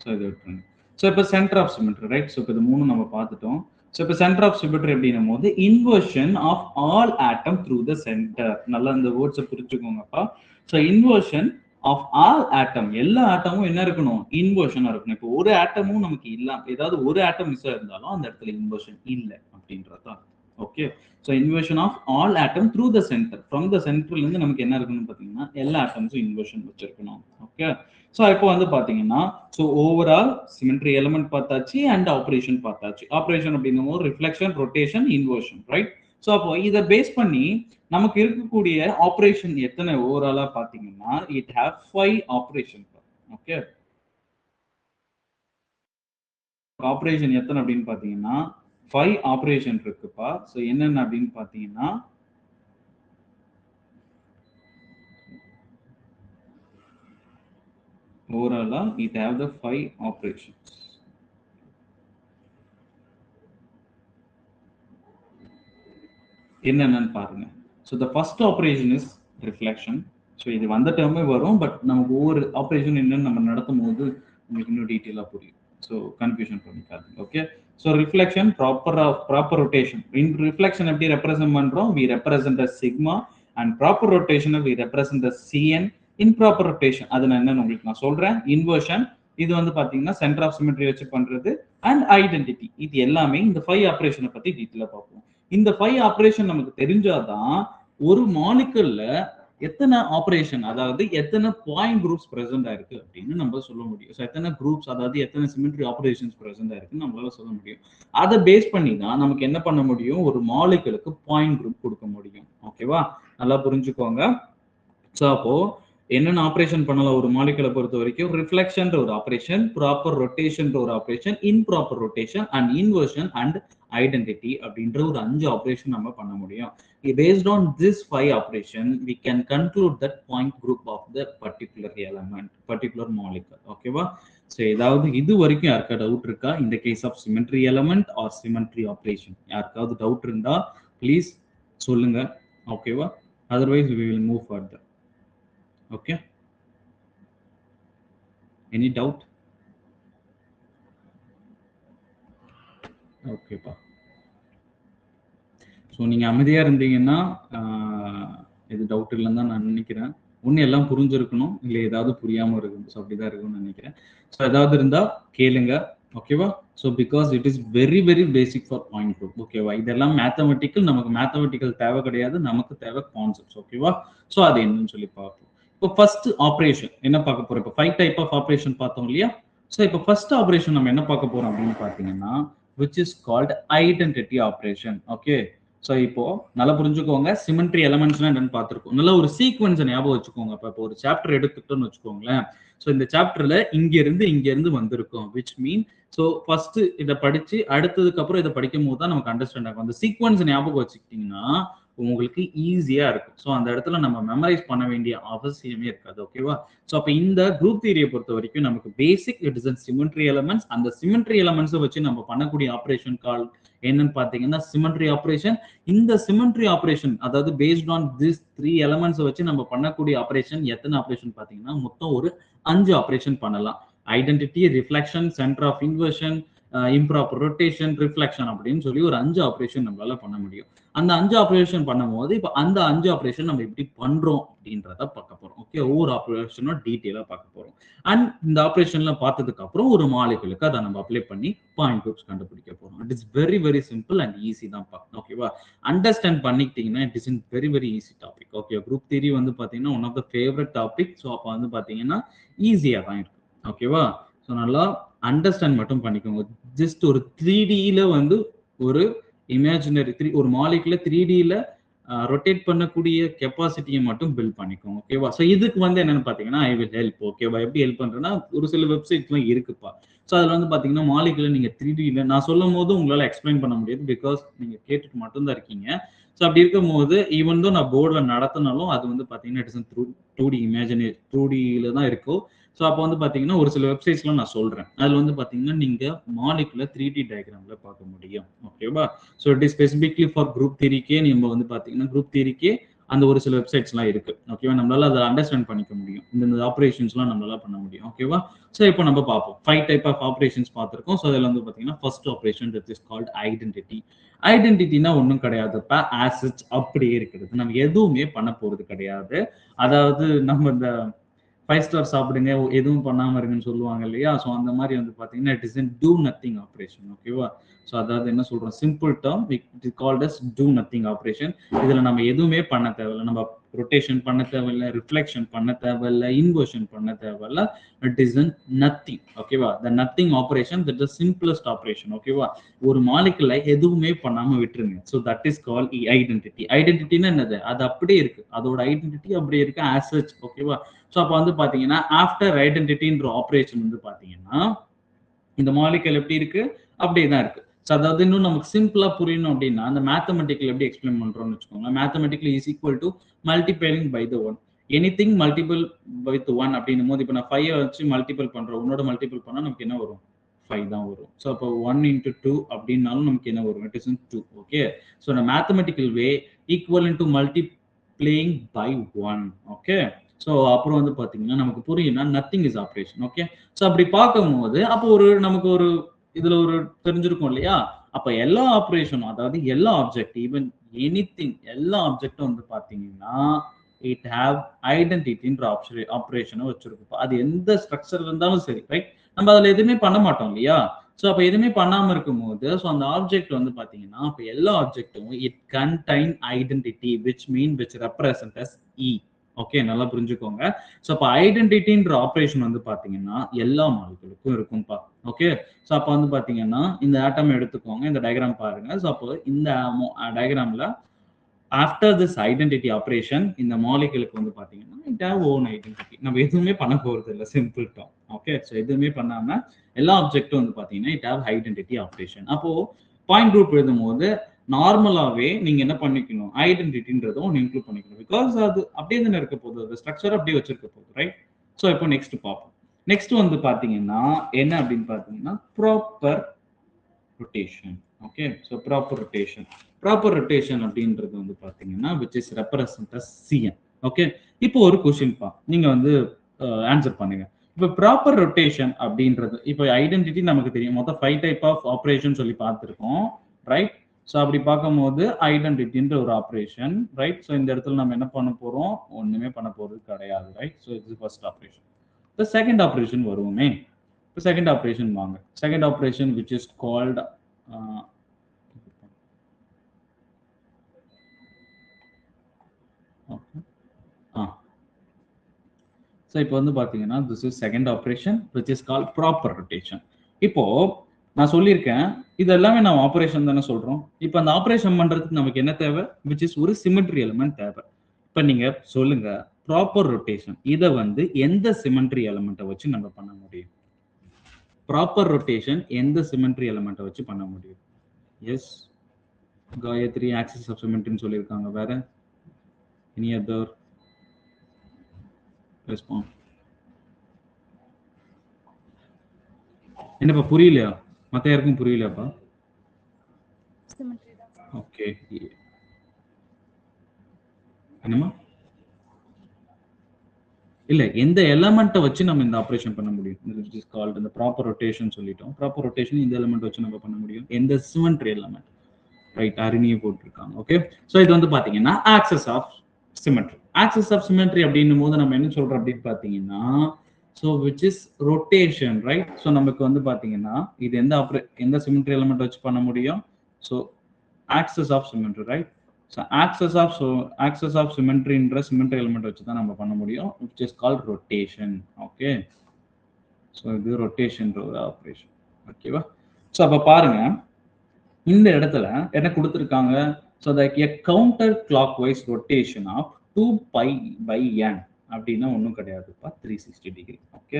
ஸோ இதை விட்டுருங்க. ஸோ இப்போ centre of symmetry, right? So இப்போ இது மூணு நம்ம பார்த்துட்டோம். ஸோ இப்போ சென்டர் ஆஃப் சிமெட்ரி அப்படின்னும் போது inversion of all atom through the centre. நல்லா இந்த வேர்ட்ஸை புரிஞ்சுக்கோங்கப்பா. So inversion of all atom, எல்லா ஆட்டமும் என்ன இருக்கணும், இன்வர்ஷனா இருக்கணும். இப்போ ஒரு ஆட்டமும் நமக்கு இல்லாம, ஏதாவது ஒரு ஆட்டம் மிஸ் இருந்தாலும் அந்த இடத்துல இன்வர்ஷன் இல்லை அப்படின்றதான். Okay, so inversion of all atom through the centre, from the சென்டர்ல இருந்து நமக்கு என்ன இருக்கணும்னு பார்த்தீங்கன்னா எல்லா ஆட்டம்ஸும் இன்வர்ஷன் வச்சிருக்கணும். ஓகே, ஸோ இப்போ வந்து பாத்தீங்கன்னா ஸோ ஓவரால் சிமெட்ரி எலிமெண்ட் பார்த்தாச்சு அண்ட் ஆப்ரேஷன் பார்த்தாச்சு. ஆப்ரேஷன் அப்படின்னும் போது reflection, rotation, inversion, right? So அப்போ இதை பேஸ் பண்ணி நமக்கு இருக்கக்கூடிய ஆப்ரேஷன் எத்தனை ஓவராலா பாத்தீங்கன்னா it have 5 operation. Okay, operation எத்தனை அப்படின்னு பாத்தீங்கன்னா 5 ஆப்ரேஷன் இருக்குப்பா. ஸோ என்னென்ன அப்படின்னு பாத்தீங்கன்னா overall it have the 5 operations. என்னென்னு பாருங்க. So the first operation is reflection. So இது வந்த டேர்மே வரும், பட் நமக்கு ஒவ்வொரு ஆப்ரேஷன் என்னன்னு நம்ம நடத்தும் போது உங்களுக்கு இன்னும் டீட்டெயிலா புரியும். ஸோ கன்ஃபியூஷன் பண்ணிக்காதீங்க. Okay, so reflection, proper rotation. In reflection எப்படி ரெப்ரசென்ட் பண்றோம், we represent as sigma, and proper ரொட்டேஷனை we represent as Cn. Improper rotation அது நான் என்னன்னு உங்களுக்கு நான் சொல்றேன். இன்வர்ஷன் இது வந்து பாத்தீங்கன்னா சென்டர் ஆஃப் சிமெட்ரி வச்சு பண்றது, அண்ட் ஐடென்டிட்டி. இது எல்லாமே இந்த 5 ஆப்ரேஷனை பத்தி டீட்டெயிலா பார்ப்போம். இந்த 5 ஆப்ரேஷன் நமக்கு தெரிஞ்சாதான் ஒரு மாலிகுல்ல எத்தனை ஆப்ரேஷன், அதாவது எத்தனை பாயிண்ட் குரூப்ஸ் பிரசண்டா இருக்கு அப்படின்னு நம்ம சொல்ல முடியும். ஸோ எத்தனை குரூப்ஸ், அதாவது எத்தனை சிமெட்ரி ஆப்ரேஷன்ஸ் பிரசண்டா இருக்குன்னு நம்மளால சொல்ல முடியும். அதை பேஸ் பண்ணி தான் நமக்கு என்ன பண்ண முடியும், ஒரு மாலிகுலுக்கு பாயிண்ட் குரூப் கொடுக்க முடியும். ஓகேவா, நல்லா புரிஞ்சுக்கோங்க. ஸோ அப்போ என்னென்ன ஆப்ரேஷன் பண்ணலாம் ஒரு மாலிகுலை பொறுத்த வரைக்கும், ரிஃப்ளெக்ஷன் ஒரு ஆப்ரேஷன், ப்ராப்பர் ரொட்டேஷன் ஒரு operation, improper rotation and inversion and identity அப்படின்ற ஒரு 5 ஆப்ரேஷன் நம்ம பண்ண முடியும். Based on this 5 operation, we can conclude that point group of the particular element, particular molecule. ஓகேவா? ஸோ ஏதாவது இது வரைக்கும் யாருக்கா டவுட் இருக்கா இந்த case of symmetry element or symmetry operation? யாருக்காவது டவுட் இருந்தா ப்ளீஸ் சொல்லுங்க. ஓகேவா? Otherwise we will move further. Okay, any doubt? ஓகேப்பா. ஸோ நீங்க அமைதியா இருந்தீங்கன்னா இது டவுட் இல்லைன்னு தான் நான் நினைக்கிறேன். ஒன்று எல்லாம் புரிஞ்சிருக்கணும், இல்லை ஏதாவது புரியாம இருக்கும். ஸோ அப்படிதான் இருக்கும்னு நினைக்கிறேன். ஸோ ஏதாவது இருந்தா கேளுங்க. ஓகேவா? So because it is very very basic for point group. ஓகேவா? இதெல்லாம் மேத்தமெட்டிக்கல், நமக்கு மேத்தமெட்டிக்கல் தேவை கிடையாது, நமக்கு தேவை கான்செப்ட்ஸ். ஓகேவா? ஸோ அது என்னன்னு சொல்லி பார்ப்போம். இப்போ ஃபர்ஸ்ட் ஆப்ரேஷன் என்ன பார்க்க போறோம்? இப்போ 5 டைப் ஆஃப் ஆப்ரேஷன் பார்த்தோம் இல்லையா? ஸோ இப்போ ஃபர்ஸ்ட் ஆப்ரேஷன் நம்ம என்ன பார்க்க போறோம் அப்படின்னு பார்த்தீங்கன்னா, which is called identity operation. Okay, so இப்போ நல்லா புரிஞ்சுக்கோங்க. சிமெட்ரி எலமெண்ட்ஸ்லாம் என்னன்னு பார்த்துருக்கோம். நல்ல ஒரு சீக்வன்ஸை ஞாபகம் வச்சுக்கோங்க. இப்போ ஒரு சாப்டர் எடுத்துக்கிட்டோம்னு வச்சுக்கோங்களேன். ஸோ இந்த சாப்டர்ல இங்க இருந்து வந்திருக்கும், விச் மீன் ஸோ ஃபர்ஸ்ட் இதை படிச்சு அடுத்ததுக்கு அப்புறம் இதை படிக்கும் போது தான் நமக்கு அண்டர்ஸ்டாண்ட் ஆகும். அந்த சீக்வன்ஸ் ஞாபகம் வச்சுக்கிட்டீங்கன்னா உங்களுக்கு ஈஸியா இருக்கும். ஸோ அந்த இடத்துல நம்ம மெமரைஸ் பண்ண வேண்டிய அவசியமே இருக்காது. ஓகேவா? ஸோ அப்போ இந்த குரூப் தியரியை பொறுத்த வரைக்கும் நமக்கு பேசிக் இட் இஸ் சிமெட்ரி எலமெண்ட்ஸ். அந்த சிமெட்ரி எலமெண்ட்ஸை வச்சு நம்ம பண்ணக்கூடிய ஆப்ரேஷன் கால் என்னன்னு பாத்தீங்கன்னா சிமெட்ரி ஆப்ரேஷன். இந்த சிமெட்ரி ஆப்ரேஷன், அதாவது பேஸ்ட் ஆன் திஸ் 3 எலமெண்ட்ஸ் வச்சு நம்ம பண்ணக்கூடிய ஆப்ரேஷன் எத்தனை ஆப்ரேஷன் பாத்தீங்கன்னா மொத்தம் ஒரு 5 ஆப்ரேஷன் பண்ணலாம். Identity, reflection, centre of inversion, improper rotation, reflection அப்படின்னு சொல்லி ஒரு 5 ஆப்ரேஷன் நம்மளால பண்ண முடியும். அந்த 5 ஆப்ரேஷன் பண்ணும்போது இப்போ அந்த 5 ஆப்ரேஷன் நம்ம எப்படி பண்றோம் அப்படின்றத பார்க்க போறோம். ஓகே, ஒவ்வொரு ஆப்ரேஷனும் டீட்டெயிலா பார்க்க போறோம். அண்ட் இந்த ஆப்ரேஷன்ல பார்த்ததுக்கு அப்புறம் ஒரு மாலிகுலுக்கு அதை நம்ம அப்ளை பண்ணி பாயிண்ட் குரூப்ஸ் கண்டுபிடிக்க போறோம். It is very very simple and easy தான் பார்க்கணும். ஓகேவா? அண்டர்ஸ்டாண்ட் பண்ணிக்கிட்டீங்கன்னா it is in very very easy topic. Okay, group theory வந்து பாத்தீங்கன்னா one of the favourite topic. So அப்போ வந்து பாத்தீங்கன்னா ஈஸியா தான் இருக்கும். ஓகேவா? ஸோ நல்லா அண்டர்ஸ்டாண்ட் மட்டும் பண்ணிக்கோங்க. ஜஸ்ட் ஒரு 3Dல வந்து ஒரு இமேஜினரி ஒரு மாலிகுல 3Dல ரொட்டேட் பண்ணக்கூடிய கெப்பாசிட்டியை மட்டும் பில்ட் பண்ணிக்கோங்க. ஓகேவா? ஸோ இதுக்கு வந்து என்னன்னு பாத்தீங்கன்னா ஐ வில் ஹெல்ப். ஓகேவா? எப்படி ஹெல்ப் பண்றேன்னா ஒரு சில வெப்சைட்ஸ்லாம் இருக்குப்பா. ஸோ அதில் வந்து பாத்தீங்கன்னா மாலிகுல நீங்க 3Dல நான் சொல்லும் போது உங்களால எக்ஸ்பிளைன் பண்ண முடியாது, பிகாஸ் நீங்க கேட்டுட்டு மட்டும்தான் இருக்கீங்க. ஸோ அப்படி இருக்கும் போது ஈவன் தான் நான் போர்டில் நடத்தினாலும் அது வந்து பாத்தீங்கன்னா இட் இஸ் 2D இமேஜினரி 2Dல தான் இருக்கும். ஸோ அப்போ வந்து பாத்தீங்கன்னா ஒரு சில வெப்சைட்ஸ்லாம் நான் சொல்றேன். அதுல வந்து பாத்தீங்கன்னா நீங்க மாலிகுல 3D டயக்ராம்ல பார்க்க முடியும். ஓகேவா? So it is specifically for group தியரிக்கே நம்ம வந்து பாத்தீங்கன்னா குரூப் தியரிக்கே அந்த ஒரு சில வெப்சைட்ஸ்லாம் இருக்கு. ஓகேவா? நம்மளால அதை அண்டர்ஸ்டாண்ட் பண்ணிக்க முடியும். இந்த ஆப்ரேஷன்ஸ்லாம் நம்மளால பண்ண முடியும். ஓகேவா? ஸோ இப்போ நம்ம பார்ப்போம். 5 டைப் ஆஃப் ஆப்ரேஷன்ஸ் பார்த்துருக்கோம். ஸோ அதில் வந்து பாத்தீங்கன்னா first operation that is called identity. ஐடென்டிட்டினா ஒன்றும் கிடையாதுப்பா, ஆசிட்ஸ் அப்படியே இருக்கிறது. நம்ம எதுவுமே பண்ண போறது கிடையாது. அதாவது நம்ம இந்த 5 ஸ்டார் சாப்பிடுங்க எதுவும் பண்ணாம இருங்கன்னு சொல்லுவாங்க இல்லையா? ஸோ அந்த மாதிரி வந்து பாத்தீங்கன்னா it is in do nothing operation. ஓகேவா? ஸோ அதாவது என்ன சொல்றோம், simple term it is called as do nothing operation. இதுல நம்ம எதுவுமே பண்ண தேவையில்லை. நம்ம ரொட்டேஷன் பண்ண தேவையில்லை, ரிஃப்ளெக்ஷன் பண்ண தேவையில்லை, இன்வர்ஷன் பண்ண தேவையில்லை. It is in nothing. ஓகேவா? The nothing operation that is simplest operation. ஓகேவா? ஒரு மாலிகுலை எதுவுமே பண்ணாம விட்டுருங்க. So that is call identity. ஐடென்டிட்டின்னா என்னது? அது அப்படியே இருக்கு, அதோட ஐடென்டிட்டி அப்படியே இருக்கு ஆஸ் சச். ஓகேவா? ஸோ அப்போ வந்து பாத்தீங்கன்னா ஆஃப்டர் ஐடென்டிட்டின்ற ஆப்ரேஷன் வந்து பாத்தீங்கன்னா இந்த மாலிகுல் எப்படி இருக்கு? அப்படியே தான் இருக்கு. ஸோ அதாவது இன்னும் நமக்கு சிம்பிளா புரியணும் அப்படின்னா அந்த மேத்தமெட்டிக்கல் எப்படி எக்ஸ்பிளைன் பண்றோம்னு வச்சுக்கோங்க. Mathematical is equal to multiplying by the one. Anything multiple by the one அப்படின்னும் போது இப்போ நான் 5 வச்சு மல்டிபிள் பண்றேன், உன்னோட மல்டிபிள் பண்ணா நமக்கு என்ன வரும்? 5 தான் வரும். ஸோ அப்போ 1 into 2 அப்படின்னாலும் நமக்கு என்ன வரும்? It is 2. ஓகே, ஸோ இந்த mathematical way equal to multiplying by 1. Okay, so அப்புறம் வந்து பாத்தீங்கன்னா நமக்கு புரியும்னா nothing is operation. Okay, so அப்படி பார்க்கும்போது அப்போ ஒரு நமக்கு ஒரு இதுல ஒரு தெரிஞ்சிருக்கும் இல்லையா? அப்ப எல்லா ஆப்ரேஷனும், அதாவது எல்லா ஆப்ஜெக்ட், ஈவன் எனிதிங், எல்லா ஆப்ஜெக்டும் வந்து பாத்தீங்கன்னா இட் ஹேவ் ஐடென்டிட்டின்ற ஆப்ரேஷனை வச்சிருக்கும். அது எந்த ஸ்ட்ரக்சர் இருந்தாலும் சரி, ரைட்? நம்ம அதுல எதுவுமே பண்ண மாட்டோம் இல்லையா? ஸோ அப்ப எதுவுமே பண்ணாம இருக்கும் போது ஸோ அந்த ஆப்ஜெக்ட் வந்து பாத்தீங்கன்னா அப்ப எல்லா ஆப்ஜெக்டும் it contain identity which mean which represent as E. Okay, நல்லா புரிஞ்சுக்கோங்க. ஸோ அப்ப ஐடென்டிட்டின்ற ஆப்பரேஷன் வந்து பார்த்தீங்கன்னா, எல்லா மாலிக்யூலுக்கும் இருக்கும்பா. ஓகே. ஸோ அப்ப வந்து பார்த்தீங்கன்னா, இந்த ஆட்டம் எடுத்துக்கோங்க. இந்த டயகிராம் பாருங்க. ஸோ அப்போ இந்த டயகிராம்ல ஆஃப்டர் திஸ் ஐடென்டிட்டி ஆப்பரேஷன் இந்த மாலிக்யூலுக்கு வந்து பார்த்தீங்கன்னா, இட் ஹேவ் ஓன் ஐடென்டிட்டி. நம்ம எதுவுமே பண்ண போறதில்ல. Simple term. ஓகே. ஸோ எதுவுமே பண்ணாம எல்லா ஆப்ஜெக்ட்டும் வந்து பார்த்தீங்கன்னா, இட் ஹேவ் ஐடென்டிட்டி ஆப்பரேஷன். அப்போ பாயிண்ட் குரூப் எழுதும்போது நார்மலாவே நீங்க என்ன பண்ணிக்கணும்? ஐடென்டிட்டின்றத ஒண்ணு இன்க்ளூட் பண்ணிக்கணும். பிகாஸ் அது அப்படியே தானே இருக்க போகுது. அந்த ஸ்ட்ரக்சர் அப்படியே வச்சிருக்க போகுது. ரைட்? ஸோ இப்போ நெக்ஸ்ட் பார்ப்போம். நெக்ஸ்ட் வந்து பார்த்தீங்கன்னா, என்ன அப்படின்னு பார்த்தீங்கன்னா, proper rotation. Okay. So proper rotation. Proper rotation அப்படின்றது வந்து பார்த்தீங்கன்னா, which is represent as CN. Okay. இப்போ ஒரு கொஸ்டின் பா. நீங்க வந்து ஆன்சர் பண்ணுங்க. இப்போ ப்ராப்பர் ரொட்டேஷன் அப்படின்றது இப்போ ஐடென்டிட்டி நமக்கு தெரியும். மொத்தம் 5 டைப் ஆஃப் ஆப்பரேஷன் சொல்லி பார்த்துருக்கோம். ரைட்? ஸோ அப்படி பார்க்கும்போது ஐடென்டிட்டின்ற ஒரு ஆப்பரேஷன். ரைட்? ஸோ இந்த இடத்துல நம்ம என்ன பண்ண போறோம்? ஒண்ணுமே பண்ண போறது கிடையாது. ரைட்? ஸோ இது ஃபர்ஸ்ட் ஆப்பரேஷன். இந்த செகண்ட் ஆப்பரேஷன் வருவோமே. இப்போ செகண்ட் ஆப்பரேஷன் வாங்க. Second operation which is called so இப்போ வந்து பார்த்தீங்கன்னா this is second operation which is call proper rotation. இப்போ நான் சொல்லியிருக்கேன் இது எல்லாமே நம்ம ஆப்ரேஷன் தானே சொல்றோம். இப்போ அந்த ஆப்ரேஷன் பண்றதுக்கு நமக்கு என்ன தேவை? விச் இஸ் ஒரு சிமெட்ரி எலிமெண்ட் தேவை. இப்போ நீங்க சொல்லுங்க ப்ராப்பர் ரொட்டேஷன் இதை வந்து எந்த சிமெட்ரி எலிமெண்ட்டை வச்சு நம்ம பண்ண முடியும்? ப்ராப்பர் ரொட்டேஷன் எந்த சிமெட்ரி எலிமெண்ட்டை வச்சு பண்ண முடியும்? எஸ், காயத்ரி ஆக்சிஸ் ஆஃப் சிமெட்ரின்னு சொல்லியிருக்காங்க. வேற எனி அதர் ரெஸ்பான்ஸ்? என்னப்பா புரியலையா? மத்த யாருக்கும் புரியலையாப்பா? ஓகே. என்னமா? இல்ல எந்த எலிமெண்ட்டை வச்சு நம்ம இந்த ஆபரேஷன் பண்ண முடியும்? which is called இந்த ப்ராப்பர் ரொட்டேஷன் சொல்லிட்டோம். ப்ராப்பர் ரொட்டேஷன் இந்த எலிமெண்ட் வச்சு நம்ம பண்ண முடியும். எந்த சிமெட்ரி எலிமெண்ட்? ரைட், அரினியை போட்டிருக்காங்க. ஓகே. ஸோ இது வந்து பாத்தீங்கன்னா axis of symmetry. Axis of symmetry அப்படின்னும் போது நம்ம என்ன சொல்றோம் அப்படின்னு பாத்தீங்கன்னா, so which is rotation. Right? So நமக்கு வந்து பாத்தீங்கன்னா இது எந்த சிமெட்ரி எலிமெண்ட் வச்சு பண்ண முடியும்? So axis of symmetry. Right? So axis of சிமெட்ரின்ற சிமெட்ரி எலிமெண்ட் வச்சு தான் நம்ம பண்ண முடியும். Which is called rotation. Okay. So இது ரொட்டேஷன்ற ஒரு ஆப்ரேஷன். ஓகேவா? ஸோ அப்ப பாருங்க இந்த இடத்துல என்ன கொடுத்துருக்காங்க? So a counter clock wise rotation of 2π/n அப்படின்னா ஒன்றும் கிடையாதுப்பா, 360 டிகிரி. ஓகே.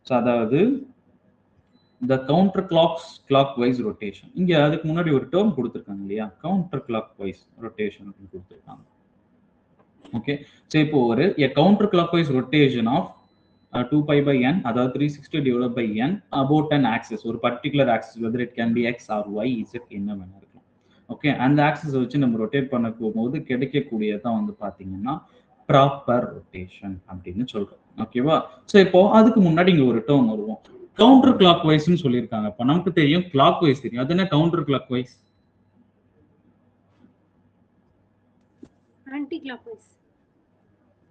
ஸோ அதாவது the counterclockwise rotation. இங்க அதுக்கு முன்னாடி ஒரு டேர்ம் கொடுத்திருக்காங்க இல்லையா? counterclockwise rotation அப்படின்னு கொடுத்திருக்காங்க. ஓகே. சோ இப்போ ஒரு a counterclockwise rotation of 2π/n அதாவது 360 divided by n about an axis, ஒரு particular axis, whether it can be x or y, z என்ன வேணா இருக்கலாம். ஓகே. அந்த ஆக்சிஸ் வச்சு நம்ம ரொட்டேட் பண்ண போகும்போது கிடைக்கக்கூடியதான் வந்து பாத்தீங்கன்னா ப்ராப்பர் ரொட்டேஷன் அப்படின்னு சொல்றோம். ஓகேவா? சோ இப்போ அதுக்கு முன்னாடி இங்க ஒரு டேர்ம் வருவோம். கவுண்டர் கிளாக் வைஸ்னு சொல்லியிருக்காங்க. இப்ப நமக்கு தெரியும் கிளாக் வைஸ் தெரியும். அது என்ன counter clock wise? Anticlockwise.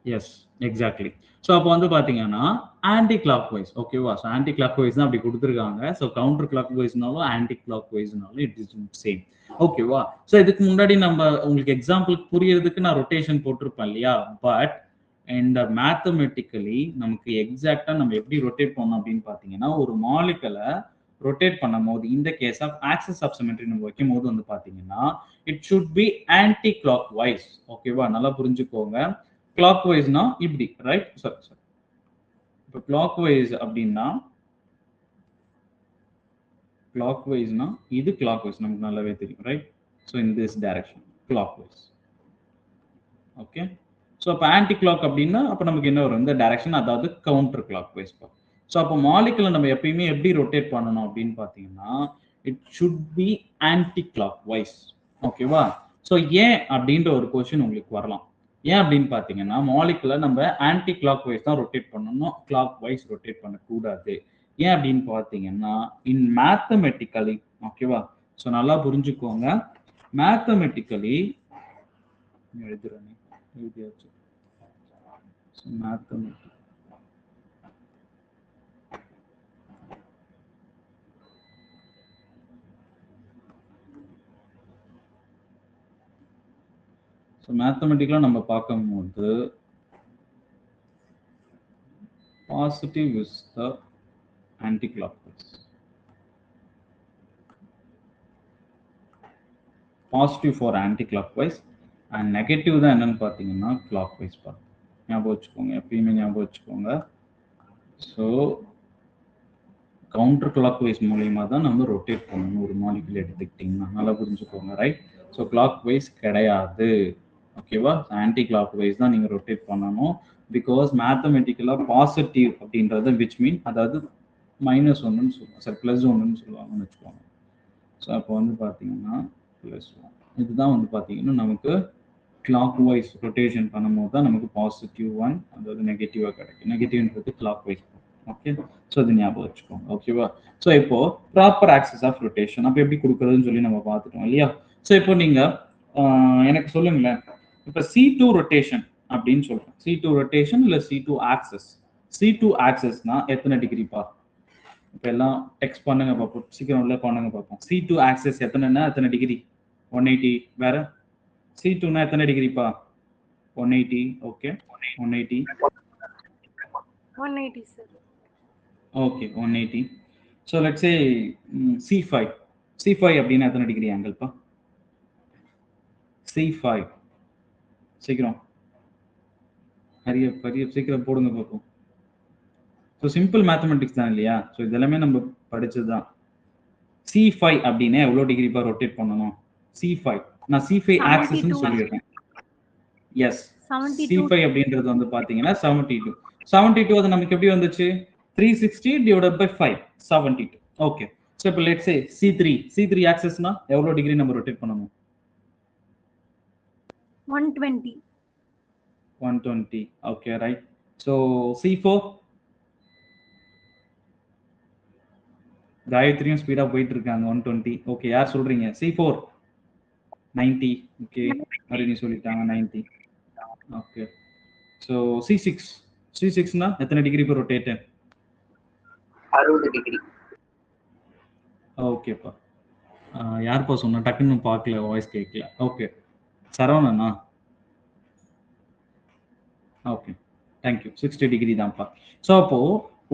Yes, exactly. So அப்போ வந்து பாத்தீங்கன்னா ஆன்டி கிளாக் வைஸ். ஓகேவா? ஸோ ஆன்டி கிளாக் வைஸ் தான் அப்படி கொடுத்துருக்காங்க. ஸோ கவுண்டர் கிளாக் வைஸ்னாலும் ஆன்டி கிளாக் வைஸ்னாலும் இட் இஸ் சேம். ஓகேவா? ஸோ இதுக்கு முன்னாடி நம்ம உங்களுக்கு எக்ஸாம்பிளுக்கு புரியறதுக்கு நான் ரொட்டேஷன் போட்டிருப்பேன் இல்லையா? பட் அண்ட் மேத்தமெட்டிக்கலி நமக்கு எக்ஸாக்டா நம்ம எப்படி ரொட்டேட் பண்ணோம் அப்படின்னு பாத்தீங்கன்னா, ஒரு மாலிகுலை ரொட்டேட் பண்ணும் போது இந்த case of axis of symmetry நம்ம வைக்கும் போது வந்து பாத்தீங்கன்னா it should be anticlockwise. ஓகேவா? நல்லா புரிஞ்சுக்கோங்க. கிளாக் வைஸ்னா இப்படி. ரைட்? Sorry sorry. இப்போ கிளாக் வைஸ் அப்படின்னா கிளாக் வைஸ்னா இது கிளாக் வைஸ் நமக்கு நல்லாவே தெரியும். Right? So in this direction clockwise. Okay. So அப்போ ஆன்டி கிளாக் அப்படின்னா அப்போ நமக்கு என்ன வரும்? இந்த டைரக்ஷன், அதாவது கவுண்டர் கிளாக் வைஸ். ஸோ அப்போ மாலிகுலை நம்ம எப்பயுமே எப்படி ரொட்டேட் பண்ணணும் அப்படின்னு பார்த்தீங்கன்னா it should be anticlockwise. ஓகேவா? ஸோ ஏன் அப்படின்ற ஒரு கொஸ்டின் உங்களுக்கு வரலாம். ஏன் அப்படின்னு பார்த்தீங்கன்னா மாலிகுலை நம்ம ஆன்டி கிளாக் வைஸ் தான் ரொட்டேட் பண்ணணும், கிளாக் வைஸ் ரொட்டேட் பண்ணக்கூடாது. ஏன் அப்படின்னு பார்த்தீங்கன்னா இன் மேத்தமெட்டிக்கலி, ஓகேவா? ஸோ நல்லா புரிஞ்சுக்கோங்க. மேத்தமெட்டிக்கலி எழுதுறேன் எழுதியாச்சு. மேத்தமெட்டிக் ஸோ மேத்தமெட்டிக்கலாக நம்ம பார்க்கும்போது Positive is the anti-clockwise. Positive for anti-clockwise and negative தான் என்னன்னு பார்த்தீங்கன்னா clockwise part. ஞாபகம் வச்சுக்கோங்க, எப்பயுமே ஞாபகம் வச்சுக்கோங்க. ஸோ கவுண்டர் கிளாக்வைஸ் மூலியமாக தான் நம்ம ரொட்டேட் பண்ணணும் ஒரு மாலிகுல் எடுத்துக்கிட்டிங்கன்னா நல்லா புரிஞ்சுக்கோங்க, ரைட்? ஸோ கிளாக்வைஸ் கிடையாது, ஓகேவா? ஆன்டி கிளாக்வைஸ் தான் நீங்கள் ரொட்டேட் பண்ணணும். பிகாஸ் மேத்தமெட்டிக்கலாக பாசிட்டிவ் அப்படின்றது விச் மீன் அதாவது -1ன்னு சொல்லுவாங்க, சார் +1ன்னு சொல்லுவாங்கன்னு வச்சுக்கோங்க. ஸோ அப்போ வந்து பார்த்தீங்கன்னா +1 இதுதான் வந்து பார்த்தீங்கன்னா நமக்கு கிளாக்வைஸ் ரொட்டேஷன் பண்ணும்போது தான் நமக்கு +1 அதாவது நெகட்டிவாக கிடைக்கும். நெகட்டிவ்ன்றது கிளாக்வைஸ். ஓகே, ஸோ இது ஞாபகம் வச்சுக்கோங்க, ஓகேவா? ஸோ இப்போ ப்ராப்பர் ஆக்சிஸ் ஆஃப் ரொட்டேஷன் அப்போ எப்படி கொடுக்குறதுன்னு சொல்லி நம்ம பார்த்துட்டோம் இல்லையா? ஸோ இப்போ நீங்கள் எனக்கு சொல்லுங்களேன், இப்போ C2 ரொட்டேஷன் அப்படின்னு சொல்கிறேன். C2 ரொட்டேஷன் இல்லை C2 ஆக்சஸ். C2 ஆக்சஸ்னா எத்தனை டிகிரிப்பா? இப்போ எல்லாம் டெக்ஸ்ட் பண்ணுங்க பார்ப்போம், சீக்கிரம் உள்ள பண்ணுங்க பார்ப்போம். C2 ஆக்சஸ் எத்தனைன்னா எத்தனை டிகிரி? 180. வேற C2னா எத்தனை டிகிரிப்பா? 180. Okay, 180. 180 sir. Okay, 180. So let's say C5. C5 அப்படின்னா எத்தனை டிகிரி ஆங்கிள்ப்பா? C5 சீக்கிரம் ஹரிய சீக்கிரம் போடுங்க பார்ப்போம். ஸோ சிம்பிள் மேத்தமெட்டிக்ஸ் தான் இல்லையா? ஸோ இதெல்லாமே நம்ம படிச்சது தான். C5 அப்படின்னா எவ்வளோ டிகிரிப்பா ரொட்டேட் பண்ணணும்? C5 நான் C5 ஆக்சிஸ்ன்னு சொல்லிடுறேன். எஸ், C5 அப்படின்றது வந்து பார்த்தீங்கன்னா 72. 72 அது நமக்கு எப்படி வந்துச்சு? 360 divided by 5, 72. ஓகே, ஸோ இப்போ லெட்ஸ் சே C3 ஆக்சிஸ்னா எவ்வளோ டிகிரி நம்ம ரொட்டேட் பண்ணணும்? 120. 120. Okay, right. ஸோ C4 காயத்ரியும் ஸ்பீடா போயிட்டு இருக்காங்க 120. ஓகே, யார் சொல்றீங்க? C4 90. ஓகே, ஹரிணி சொல்லிட்டாங்க 90. ஓகே, ஸோ C6னா எத்தனை டிகிரி இப்போ ரொட்டேட்? 60 டிகிரி. ஓகேப்பா, யார்ப்பா சொன்னா? டக்குன்னு பார்க்கல, வாய்ஸ் கேட்கல. ஓகே, சரவணனா? Okay, thank you. 60 டிகிரி தான்ப்பா. ஸோ அப்போ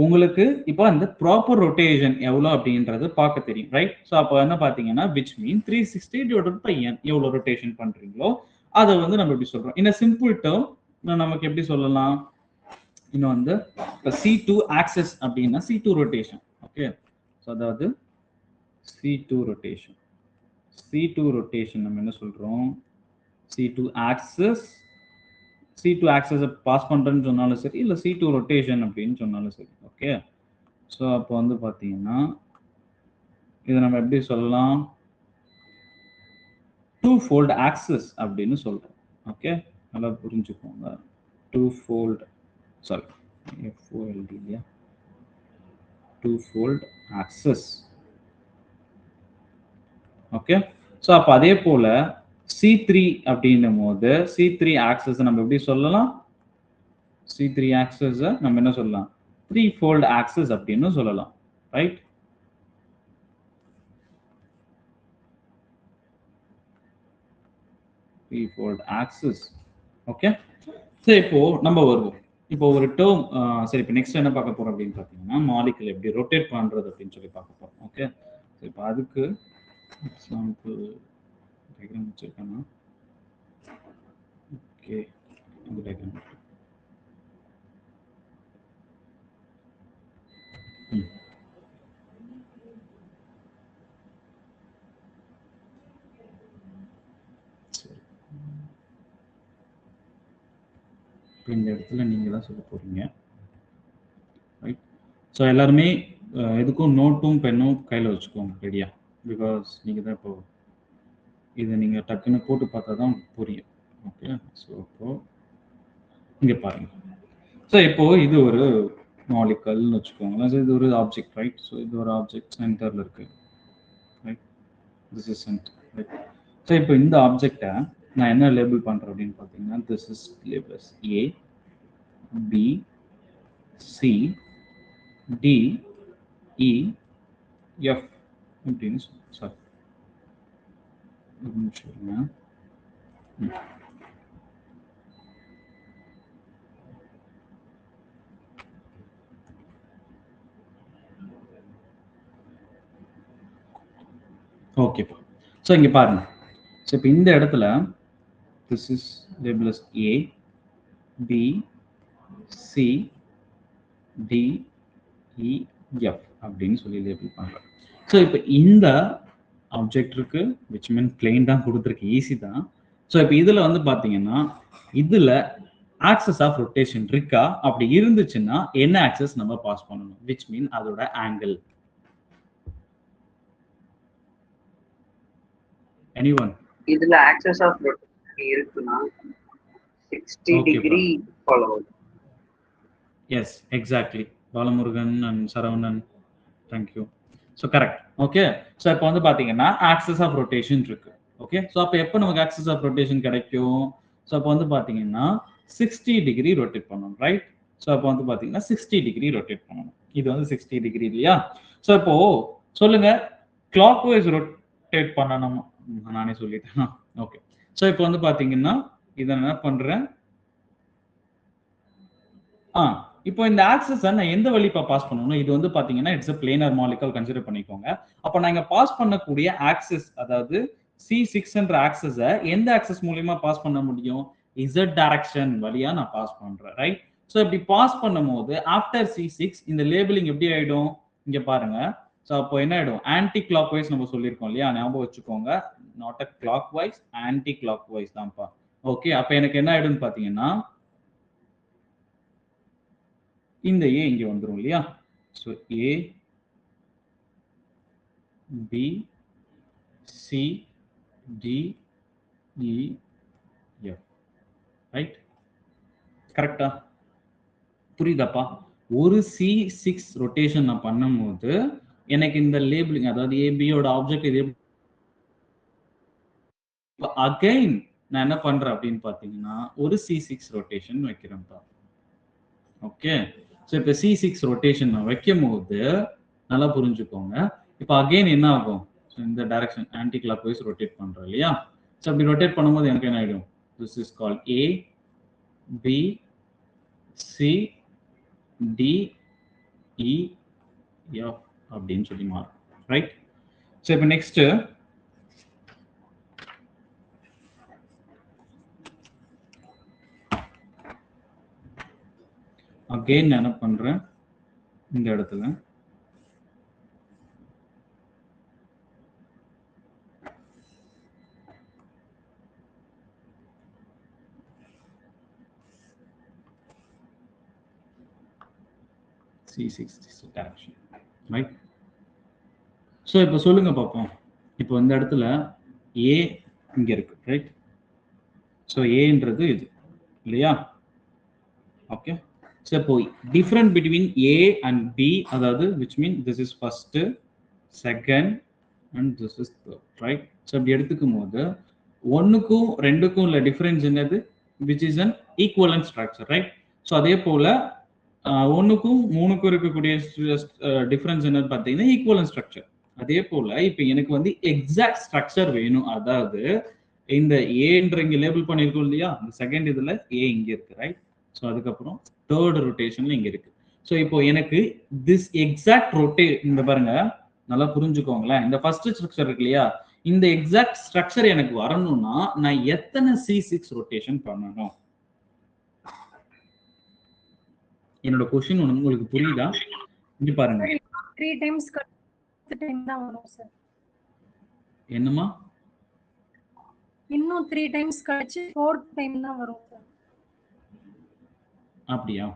உங்களுக்கு இப்போ அந்த ப்ராப்பர் ரொட்டேஷன் எவ்வளோ அப்படின்றது பார்க்க தெரியும், ரைட்? ஸோ அப்போ என்ன பார்த்தீங்கன்னா which mean 360 divided by n எவ்வளோ ரொட்டேஷன் பண்ணுறீங்களோ அதை வந்து நம்ம எப்படி சொல்கிறோம்? இந்த சிம்பிள் டேர்ம் நமக்கு எப்படி சொல்லலாம்? இன்னும் வந்து இப்போ C2 ஆக்சஸ் அப்படின்னா C2 ரொட்டேஷன். ஓகே, ஸோ அதாவது C2 ரொட்டேஷன் நம்ம என்ன சொல்கிறோம்? C2 ஆக்சஸ் பாஸ் பண்ணுறேன்னு சொன்னாலும் சரி, இல்லை C2 ரொட்டேஷன் அப்படின்னு சொன்னாலும் சரி. ஓகே, ஸோ அப்போ வந்து பார்த்தீங்கன்னா இதை நம்ம எப்படி சொல்லலாம்? டூ-ஃபோல்ட் ஆக்சஸ் அப்படின்னு சொல்கிறோம். ஓகே, நல்லா புரிஞ்சுக்கோங்க. Two-fold access. ஓகே, ஸோ அப்போ அதே போல C3 அப்படின்னும் போது C3 ஆக்சஸ் நம்ம எப்படி சொல்லலாம்? C3 ஆக்சஸ் நம்ம என்ன சொல்லலாம்? த்ரீ-ஃபோல்ட் ஆக்சஸ் அப்படின்னு சொல்லலாம், right? Three-fold access. Okay, so இப்போ நம்ம வருவோம். இப்போ ஒரு டேர்ம் சரி, இப்போ நெக்ஸ்ட் என்ன பார்க்க போறோம் அப்படின்னு பார்த்தீங்கன்னா மாலிகுல் எப்படி ரொட்டேட் பண்றது அப்படின்னு சொல்லி பார்க்க போறோம். ஓகே, இப்போ அதுக்கு எக்ஸாம்பிள் டயக்ராம் வச்சிருக்கேன்னா ஓகே, அந்த டயக்ராம் இந்த இடத்துல நீங்க தான் சொல்ல போறீங்க, ரைட்? ஸோ எல்லாருமே எதுக்கும் நோட்டும் பெண்ணும் கையில் வச்சுக்கோங்க ரெடியா, பிகாஸ் நீங்கள் தான் இப்போ இதை நீங்கள் டக்குன்னு போட்டு பார்த்தா தான் புரியும். ஓகே, ஸோ இப்போ இங்கே பாருங்க. ஸோ இப்போ இது ஒரு மாலிகல்னு வச்சுக்கோங்களேன். ஸோ இது ஒரு ஆப்ஜெக்ட், ரைட்? ஸோ இது ஒரு ஆப்ஜெக்ட் சென்டரில் இருக்கு, right? This is centre, right? So இப்போ இந்த ஆப்ஜெக்டை நான் என்ன லேபிள் பண்ணுறேன் அப்படின்னு பார்த்தீங்கன்னா this is label A, B, C, D, E, F அப்படின்னு சாரி சொல்லுங்க. ஓகேப்பா. ஸோ இங்க பாருங்க. ஸோ இப்போ இந்த இடத்துல this is label as A, B, C, D, E, F அப்படின்னு சொல்லி லேபிள் பண்றேன். ஸோ இப்போ இந்த ஆப்ஜெக்ட் இருக்கு, which mean plane தான் கொடுத்துருக்கு, ஈஸி தான். ஸோ இப்போ இதுல வந்து பாத்தீங்கன்னா இதுல ஆக்சஸ் ஆஃப் ரொட்டேஷன் இருக்கா? அப்படி இருந்துச்சுன்னா என்ன ஆக்சஸ் நம்ம பாஸ் பண்ணணும், which mean அதோட ஆங்கிள். anyone? இதுல ஆக்சஸ் ஆஃப் ரொட்டேஷன் இருக்குன்னா 60 டிகிரி ஃபாலோ ஆகும். Yes, exactly. Balamurugan and Saravanan, thank you. So correct. Okay. So இப்போ வந்து பாத்தீங்கன்னா ஆக்சஸ் ஆஃப் ரொட்டேஷன் இருக்கு. ஓகே. ஸோ அப்போ எப்போ நமக்கு ஆக்சஸ் ஆஃப் ரொட்டேஷன் கிடைக்கும்? ஸோ அப்போ வந்து பாத்தீங்கன்னா 60 டிகிரி ரொட்டேட் பண்ணணும், ரைட்? ஸோ அப்போ வந்து பாத்தீங்கன்னா 60 டிகிரி ரொட்டேட் பண்ணணும். இது வந்து 60 டிகிரி இல்லையா? ஸோ இப்போ சொல்லுங்க, கிளாக் வைஸ் ரொட்டேட் பண்ணணும். நானே சொல்லிட்டேன். ஓகே. ஸோ இப்போ வந்து பாத்தீங்கன்னா இதை என்ன பண்றேன், இப்போ இந்த ஆக்சஸ் நான் எந்த வழிப்பா பாஸ் பண்ணணும்? இது வந்து பாத்தீங்கன்னா it's a planar molecule consider பண்ணிக்கோங்க. அப்ப நான் இங்க பாஸ் பண்ணக்கூடிய ஆக்சஸ், அதாவது C6 என்ற ஆக்சஸ எந்த ஆக்சஸ் மூலமா பாஸ் பண்ண முடியும்? Z டைரக்ஷன் வழியா நான் பாஸ் பண்றேன், ரைட்? சோ இப்படி பாஸ் பண்ணும்போது ஆஃப்டர் C6 இந்த லேபிளிங் எப்படி ஆயிடும்? இங்க பாருங்க. சோ அப்போ என்ன ஆயிடும்? ஆன்டி கிளாக் வைஸ் நம்ம சொல்லியிருக்கோம் இல்லையா? ஞாபகம் வச்சுக்கோங்க, not a clockwise, anticlockwise தான்ப்பா. ஓகே. அப்ப எனக்கு என்ன ஆயிடும்னு பாத்தீங்கன்னா இந்த A இங்க வந்துரும் இல்லையா? So A, B, C, D, E, F, right? கரெக்டா? புரியுதாப்பா? ஒரு C6 ரொட்டேஷன் நான் பண்ணும்போது எனக்கு இந்த லேபிளிங், அதாவது AB யோட ஆப்ஜெக்ட் இது அகைன் நான் என்ன பண்றேன் அப்படின்னு பாத்தீங்கன்னா ஒரு C6 ரொட்டேஷன் வைக்கிறேன்ப்பா. ஓகே. ஸோ இப்போ C6 ரொட்டேஷன் நான் வைக்கும் போது நல்லா புரிஞ்சுக்கோங்க, இப்போ அகைன் என்ன ஆகும்? இந்த direction anticlockwise rotate பண்றோம் இல்லையா? ஸோ அப்படி ரொட்டேட் பண்ணும்போது எனக்கு என்ன ஆயிடும்? This is called A, B, C, D, E, F அப்படின்னு சொல்லி மாறும், ரைட்? ஸோ இப்போ நெக்ஸ்ட் அகைன் என்ன பண்றேன், இந்த இடத்துல C6 டைரக்ஷன், ரைட்? ஸோ இப்போ சொல்லுங்க பார்ப்போம். இப்போ இந்த இடத்துல A இங்க இருக்கு, ரைட்? ஸோ ஏன்றது இது இல்லையா? ஓகே. ஸோ இப்போ difference between A and B, அதாவது which mean this is first, second and this is third, right? So அப்படி எடுத்துக்கும் போது ஒன்னுக்கும் ரெண்டுக்கும் உள்ள டிஃபரன்ஸ் என்னது? which is an equivalent structure, right? So அதே போல ஒன்னுக்கும் மூணுக்கும் இருக்கக்கூடிய டிஃபரன்ஸ் என்னன்னு பார்த்தீங்கன்னா ஈக்குவலன்ட் ஸ்ட்ரக்சர். அதே போல இப்போ எனக்கு வந்து எக்ஸாக்ட் ஸ்ட்ரக்சர் வேணும், அதாவது இந்த ஏன்ற இங்க லேபிள் பண்ணிருக்கோம் இல்லையா? இந்த செகண்ட் இதுல A இங்க இருக்கு, ரைட்? ஸோ அதுக்கப்புறம் தேர்ட் ரொட்டேஷன்ல இங்க இருக்கு. ஸோ இப்போ எனக்கு திஸ் எக்ஸாக்ட் இந்த பாருங்க, நல்லா புரிஞ்சுக்கோங்களேன், இந்த ஃபர்ஸ்ட் ஸ்ட்ரக்சர் இருக்கு இல்லையா? இந்த எக்ஸாக்ட் ஸ்ட்ரக்சர் எனக்கு வரணும்னா நான் எத்தனை C6 ரொட்டேஷன் பண்ணணும்? என்னோட क्वेश्चन உங்களுக்கு புரியுதா? இங்க பாருங்க, 3 டைம்ஸ் டைம் தான் வரும் சார். என்னமா? இன்னும் 3 டைம்ஸ் கழிச்சு 4th டைம் தான் வரும் சார். அப்படியா?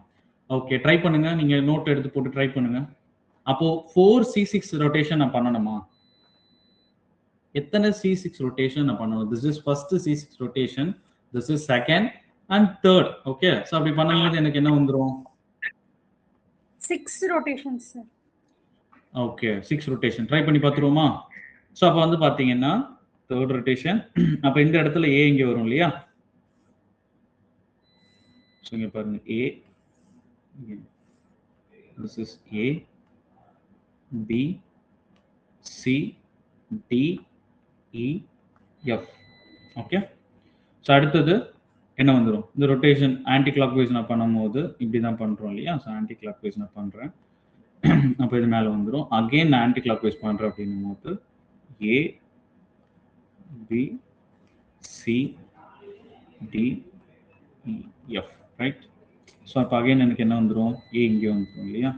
ஓகே, ட்ரை பண்ணுங்க. நீங்க நோட் எடுத்து போட்டு ட்ரை பண்ணுங்க. அப்போ 4 C6 ரொட்டேஷன் நான் பண்ணணுமா? எத்தனை C6 ரொட்டேஷன் நான் பண்ணணும்? This is first C6 rotation, this is second and third. Okay. So அப்படி பண்ணும்போது எனக்கு என்ன வந்துரும்? 6 rotations sir. Okay, 6 rotation try பண்ணி பார்த்துருவோமா? சோ அப்ப வந்து பாத்தீங்கன்னா தேர்ட் ரொட்டேஷன், அப்ப இந்த இடத்துல A இங்க வரும் இல்லையா? சோ இங்க பாருங்க A, this is A, B, C, D, E, F. Okay. So அடுத்தது என்ன வந்துரும்? இந்த ரொட்டேஷன் ஆன்டி கிளாக் வைஸ் நான் பண்ணும்போது இப்படி தான் பண்றோம் இல்லையா? சோ ஆன்டி கிளாக் வைஸ் நான் பண்றேன், அப்ப இது மேல வந்துரும். அகைன் நான் ஆன்டி கிளாக் வைஸ் பண்றேன் அப்படின்னும் போது A, B, C, D, E, F, right? So அப்போ அகைன் எனக்கு என்ன வந்துடும், A இங்கே வந்துடும் இல்லையா?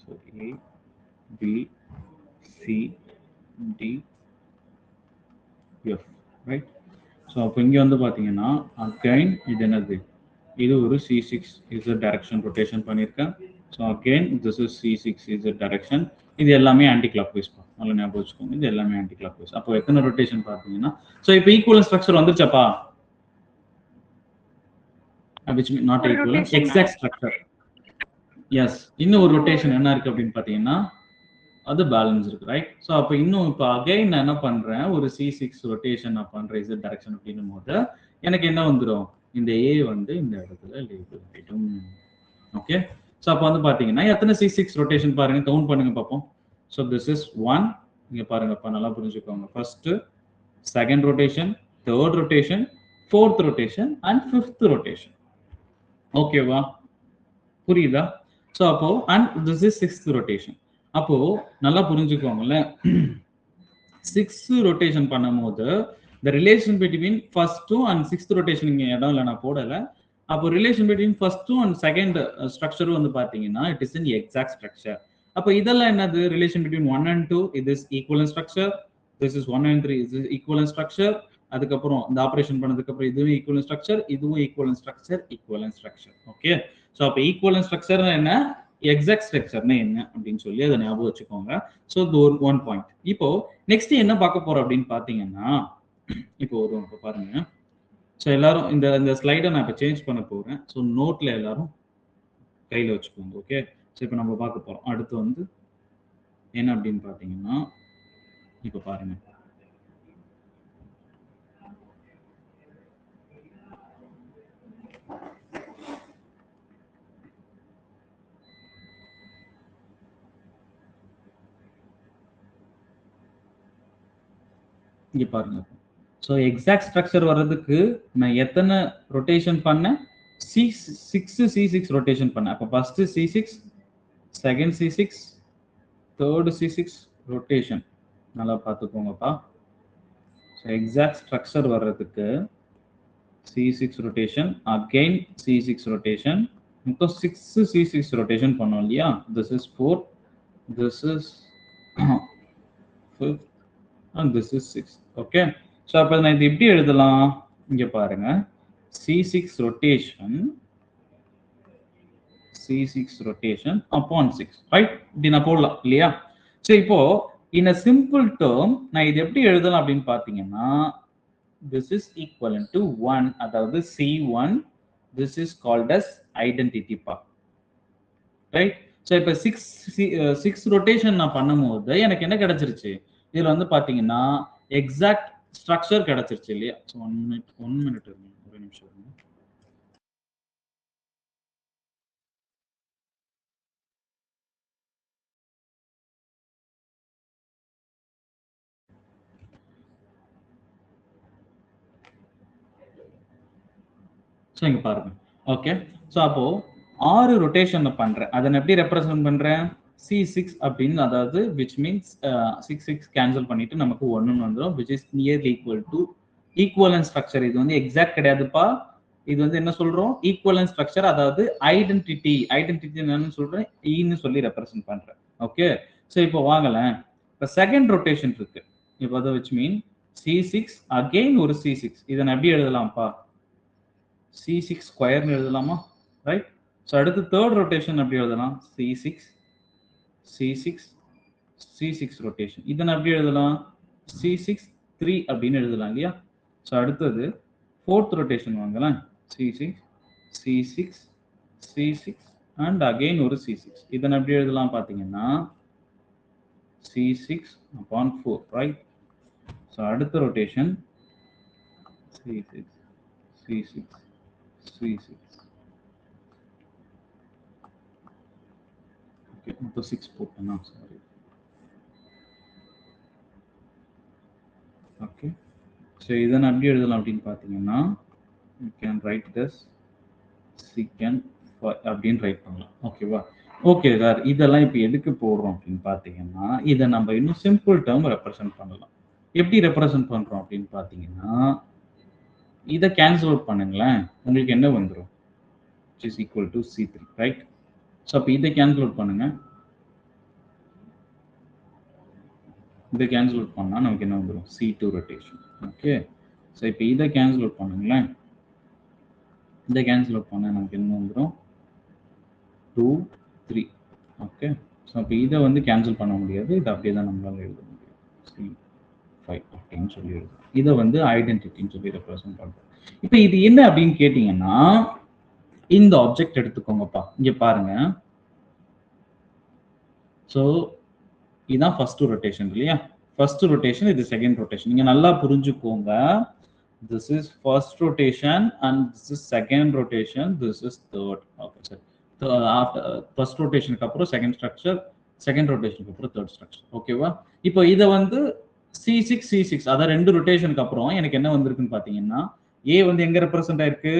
So A, B, C, D, F, right? So அப்போ இங்கே வந்து பார்த்தீங்கன்னா அகைன் இது என்னது, இது ஒரு C6 இஸ் டைரக்ஷன் ரொட்டேஷன் பண்ணியிருக்கேன். So again this is C6 is direction. இது எல்லாமே ஆன்டி கிளாக் வைஸ் தான், நல்லா ஞாபகம் வச்சுக்கோங்க. இது எல்லாமே ஆன்டி கிளாக் வைஸ். அப்போ எத்தனை ரொட்டேஷன் பார்த்தீங்கன்னா, ஸோ இப்போ ஈக்குவலன்ட் ஸ்ட்ரக்சர் வந்துருச்சாப்பா? which means not equivalent, exact structure. Yes, இன்னும் ஒரு ரொட்டேஷன் என்ன இருக்கு அப்படின்னு பார்த்தீங்கன்னா அது பேலன்ஸ் இருக்கு, ரைட்? ஸோ அப்போ இன்னும் இப்போ அகைன் நான் என்ன பண்றேன், ஒரு C6 ரொட்டேஷன் நான் பண்றேன் இஸ் டைரக்ஷன் அப்படின்னும் போது எனக்கு என்ன வந்துடும், இந்த A வந்து இந்த இடத்துல லேபிள் ஆயிடும். ஓகே, ஸோ அப்போ வந்து பார்த்தீங்கன்னா எத்தனை C6 ரொட்டேஷன் பாருங்க, கவுண்ட் பண்ணுங்க பார்ப்போம். ஸோ திஸ் இஸ் 1, இங்கே பாருங்கப்பா, நல்லா புரிஞ்சுக்கோங்க. First, second rotation, third rotation, fourth rotation and fifth rotation. ஓகேவா, புரியுதா? ஸோ அப்போ and this is sixth rotation. அப்போ நல்லா புரிஞ்சுக்கோங்கல்ல, 6 ரொட்டேஷன் பண்ணும்போது the relation between first and sixth rotation இங்க இடம் இல்லை, நான் போடலை. அப்போ relation between first and second structure வந்து பார்த்தீங்கன்னா it is in exact structure. அப்போ இதெல்லாம் என்னது, ரிலேஷன் பிட்வீன் 1 and 2 இது is equivalent structure, this is 1 and 3 இது ஈக்குவலன்ட் ஸ்ட்ரக்சர். அதுக்கப்புறம் இந்த ஆப்ரேஷன் பண்ணதுக்கு அப்புறம் இதுவும் ஈக்குவலன்ட் ஸ்ட்ரக்சர், இதுவும் equivalent structure, equivalent structure. Okay, so அப்போ ஈக்குவலன்ட் ஸ்ட்ரக்சர்னா என்ன, எக்ஸாக்ட் ஸ்ட்ரக்சர்னா என்ன அப்படின்னு சொல்லி அதை ஞாபகம் வச்சுக்கோங்க. ஸோ இது ஒரு 1 பாயிண்ட். இப்போ நெக்ஸ்ட் என்ன பார்க்க போறோம் அப்படின்னு பார்த்தீங்கன்னா, இப்போ ஒரு பாருங்க. ஸோ எல்லாரும் இந்த ஸ்லைடை நான் இப்போ சேஞ்ச் பண்ண போறேன். ஸோ நோட்ல எல்லாரும் கையில் வச்சுக்கோங்க. ஓகே, ஸோ இப்போ நம்ம பார்க்க போறோம். அடுத்து வந்து என்ன அப்படின்னு பார்த்தீங்கன்னா, இப்போ பாருங்க, இங்க பாருங்க. ஸோ எக்ஸாக்ட் ஸ்ட்ரக்சர் வர்றதுக்கு நான் எத்தனை ரொட்டேஷன் பண்ணேன், C6 ரொட்டேஷன் பண்ணேன். அப்போ first C6, second C6, third C6 rotation. நல்லா பார்த்துக்கோங்கப்பா. ஸோ எக்ஸாக்ட் ஸ்ட்ரக்சர் வர்றதுக்கு C6 rotation, again C6 rotation, இப்போ 6 C6 ரொட்டேஷன் பண்ணோம் இல்லையா? This is 4, this is 5 and this is 6. Okay, so அப்போ நான் இது எப்படி எழுதலாம், இங்கே பாருங்க, C6 ரொட்டேஷன் upon 6, ரைட்? இப்படி நான் போடலாம் இல்லையா? ஸோ இப்போ in a simple term நான் இது எப்படி எழுதலாம் அப்படின்னு பார்த்தீங்கன்னா, this is equivalent to 1, அதாவது C1, this is called as identity part, right? So இப்போ 6 ரொட்டேஷன் நான் பண்ணும்போது எனக்கு என்ன கிடைச்சிருச்சு, இதுல வந்து பாத்தீங்கன்னா எக்ஸாக்ட் ஸ்ட்ரக்சர் கிடைச்சிருச்சு இல்லையா? ஒன் மினிட் ஒரு நிமிஷம். ஸோ இங்க பாருங்க. ஓகே, ஸோ அப்போ 6 ரொட்டேஷன் பண்றேன். அதை எப்படி ரெப்ரசென்ட் பண்றேன், C6 அப்படின்னு, அதாவது which means 6 கேன்சல் பண்ணிட்டு நமக்கு 1 வந்துடும், which is nearly equal to equivalent structure. இது வந்து எக்ஸாக்ட் கிடையாதுப்பா, இது வந்து என்ன சொல்றோம், ஈக்குவலன்ட் ஸ்ட்ரக்சர், அதாவது ஐடென்டிட்டி என்னன்னு சொல்றேன், ஈன்னு சொல்லி ரெப்ரசென்ட் பண்றேன். ஓகே, ஸோ இப்போ வாங்கலாம், இப்போ செகண்ட் ரொட்டேஷன் இருக்கு. இப்போ அதை which mean C6 அகெயின் ஒரு C6, இதை நான் எப்படி எழுதலாம்ப்பா, C6 ஸ்கொயர்னு எழுதலாமா, ரைட்? ஸோ அடுத்து தேர்ட் ரொட்டேஷன் எப்படி எழுதலாம், C6 ரொட்டேஷன், இதை நான் எப்படி எழுதலாம், C6 3 அப்படின்னு எழுதலாம் இல்லையா? ஸோ அடுத்தது ஃபோர்த் ரொட்டேஷன் வாங்கலாம், C6 அண்ட் அகெயின் ஒரு C6, இதை நான் எப்படி எழுதலாம் பார்த்தீங்கன்னா C6 upon 4, ரைட்? ஸோ அடுத்த ரொட்டேஷன் C6 ஓகே, இப்போ 6 போட்டேன்னா சாரி. ஓகே, ஸோ இதை நான் எப்படி எழுதலாம் அப்படின்னு பார்த்தீங்கன்னா, you can write this secant அப்படின்னு ரைட் பண்ணலாம். ஓகேவா? ஓகே சார், இதெல்லாம் இப்போ எதுக்கு போடுறோம் அப்படின்னு பார்த்தீங்கன்னா, இதை நம்ம இன்னும் சிம்பிள் டேர்ம் ரெப்ரசென்ட் பண்ணலாம். எப்படி ரெப்ரசன்ட் பண்றோம் அப்படின்னு பார்த்தீங்கன்னா, இதை கேன்சல் அவுட் பண்ணுங்களேன், உங்களுக்கு என்ன வந்துடும்? Is equal to C3, right? So அப்போ இதை கேன்சல் அவுட் பண்ணுங்க. இதை கேன்சல் அவுட் பண்ணால் நமக்கு என்ன வந்துடும்? C2 rotation. ஓகே, ஸோ இப்போ இதை கேன்சல் அவுட் பண்ணுங்களேன். இதை கேன்சல் அவுட் பண்ணால் நமக்கு என்ன வந்துடும்? 2, 3. ஓகே, ஸோ அப்போ இதை வந்து கேன்சல் பண்ண முடியாது, இதை அப்படியே தான் நம்மளால எழுத முடியும். C5 அப்படின்னு சொல்லி எழுதும். இதை வந்து ஐடென்டிட்டின்னு சொல்லி ரெப்ரசன்ட் பண்ணுறோம். இப்போ இது என்ன அப்படின்னு கேட்டிங்கன்னா, இந்த ஆப்ஜெக்ட் எடுத்துக்கோங்கப்பா, இங்கே பாருங்க. ஸோ இதுதான் ஃபர்ஸ்ட் ரொட்டேஷன் இல்லையா? ஃபர்ஸ்ட் ரொட்டேஷன், இது செகண்ட் ரொட்டேஷன். நீங்க நல்லா புரிஞ்சுக்கோங்க. This is first rotation and this is second rotation, this is third. Okay, sir. So after first rotation க்கு அப்புறம் செகண்ட் ஸ்ட்ரக்சர், செகண்ட் ரொட்டேஷனுக்கு அப்புறம் தேர்ட் ஸ்ட்ரக்சர். ஓகேவா? இப்போ இதை வந்து C6 C6 அதான் ரெண்டு ரொட்டேஷனுக்கு அப்புறம் எனக்கு என்ன வந்திருக்குன்னு பார்த்தீங்கன்னா, A வந்து எங்க ரெப்ரசென்ட் ஆயிருக்கு?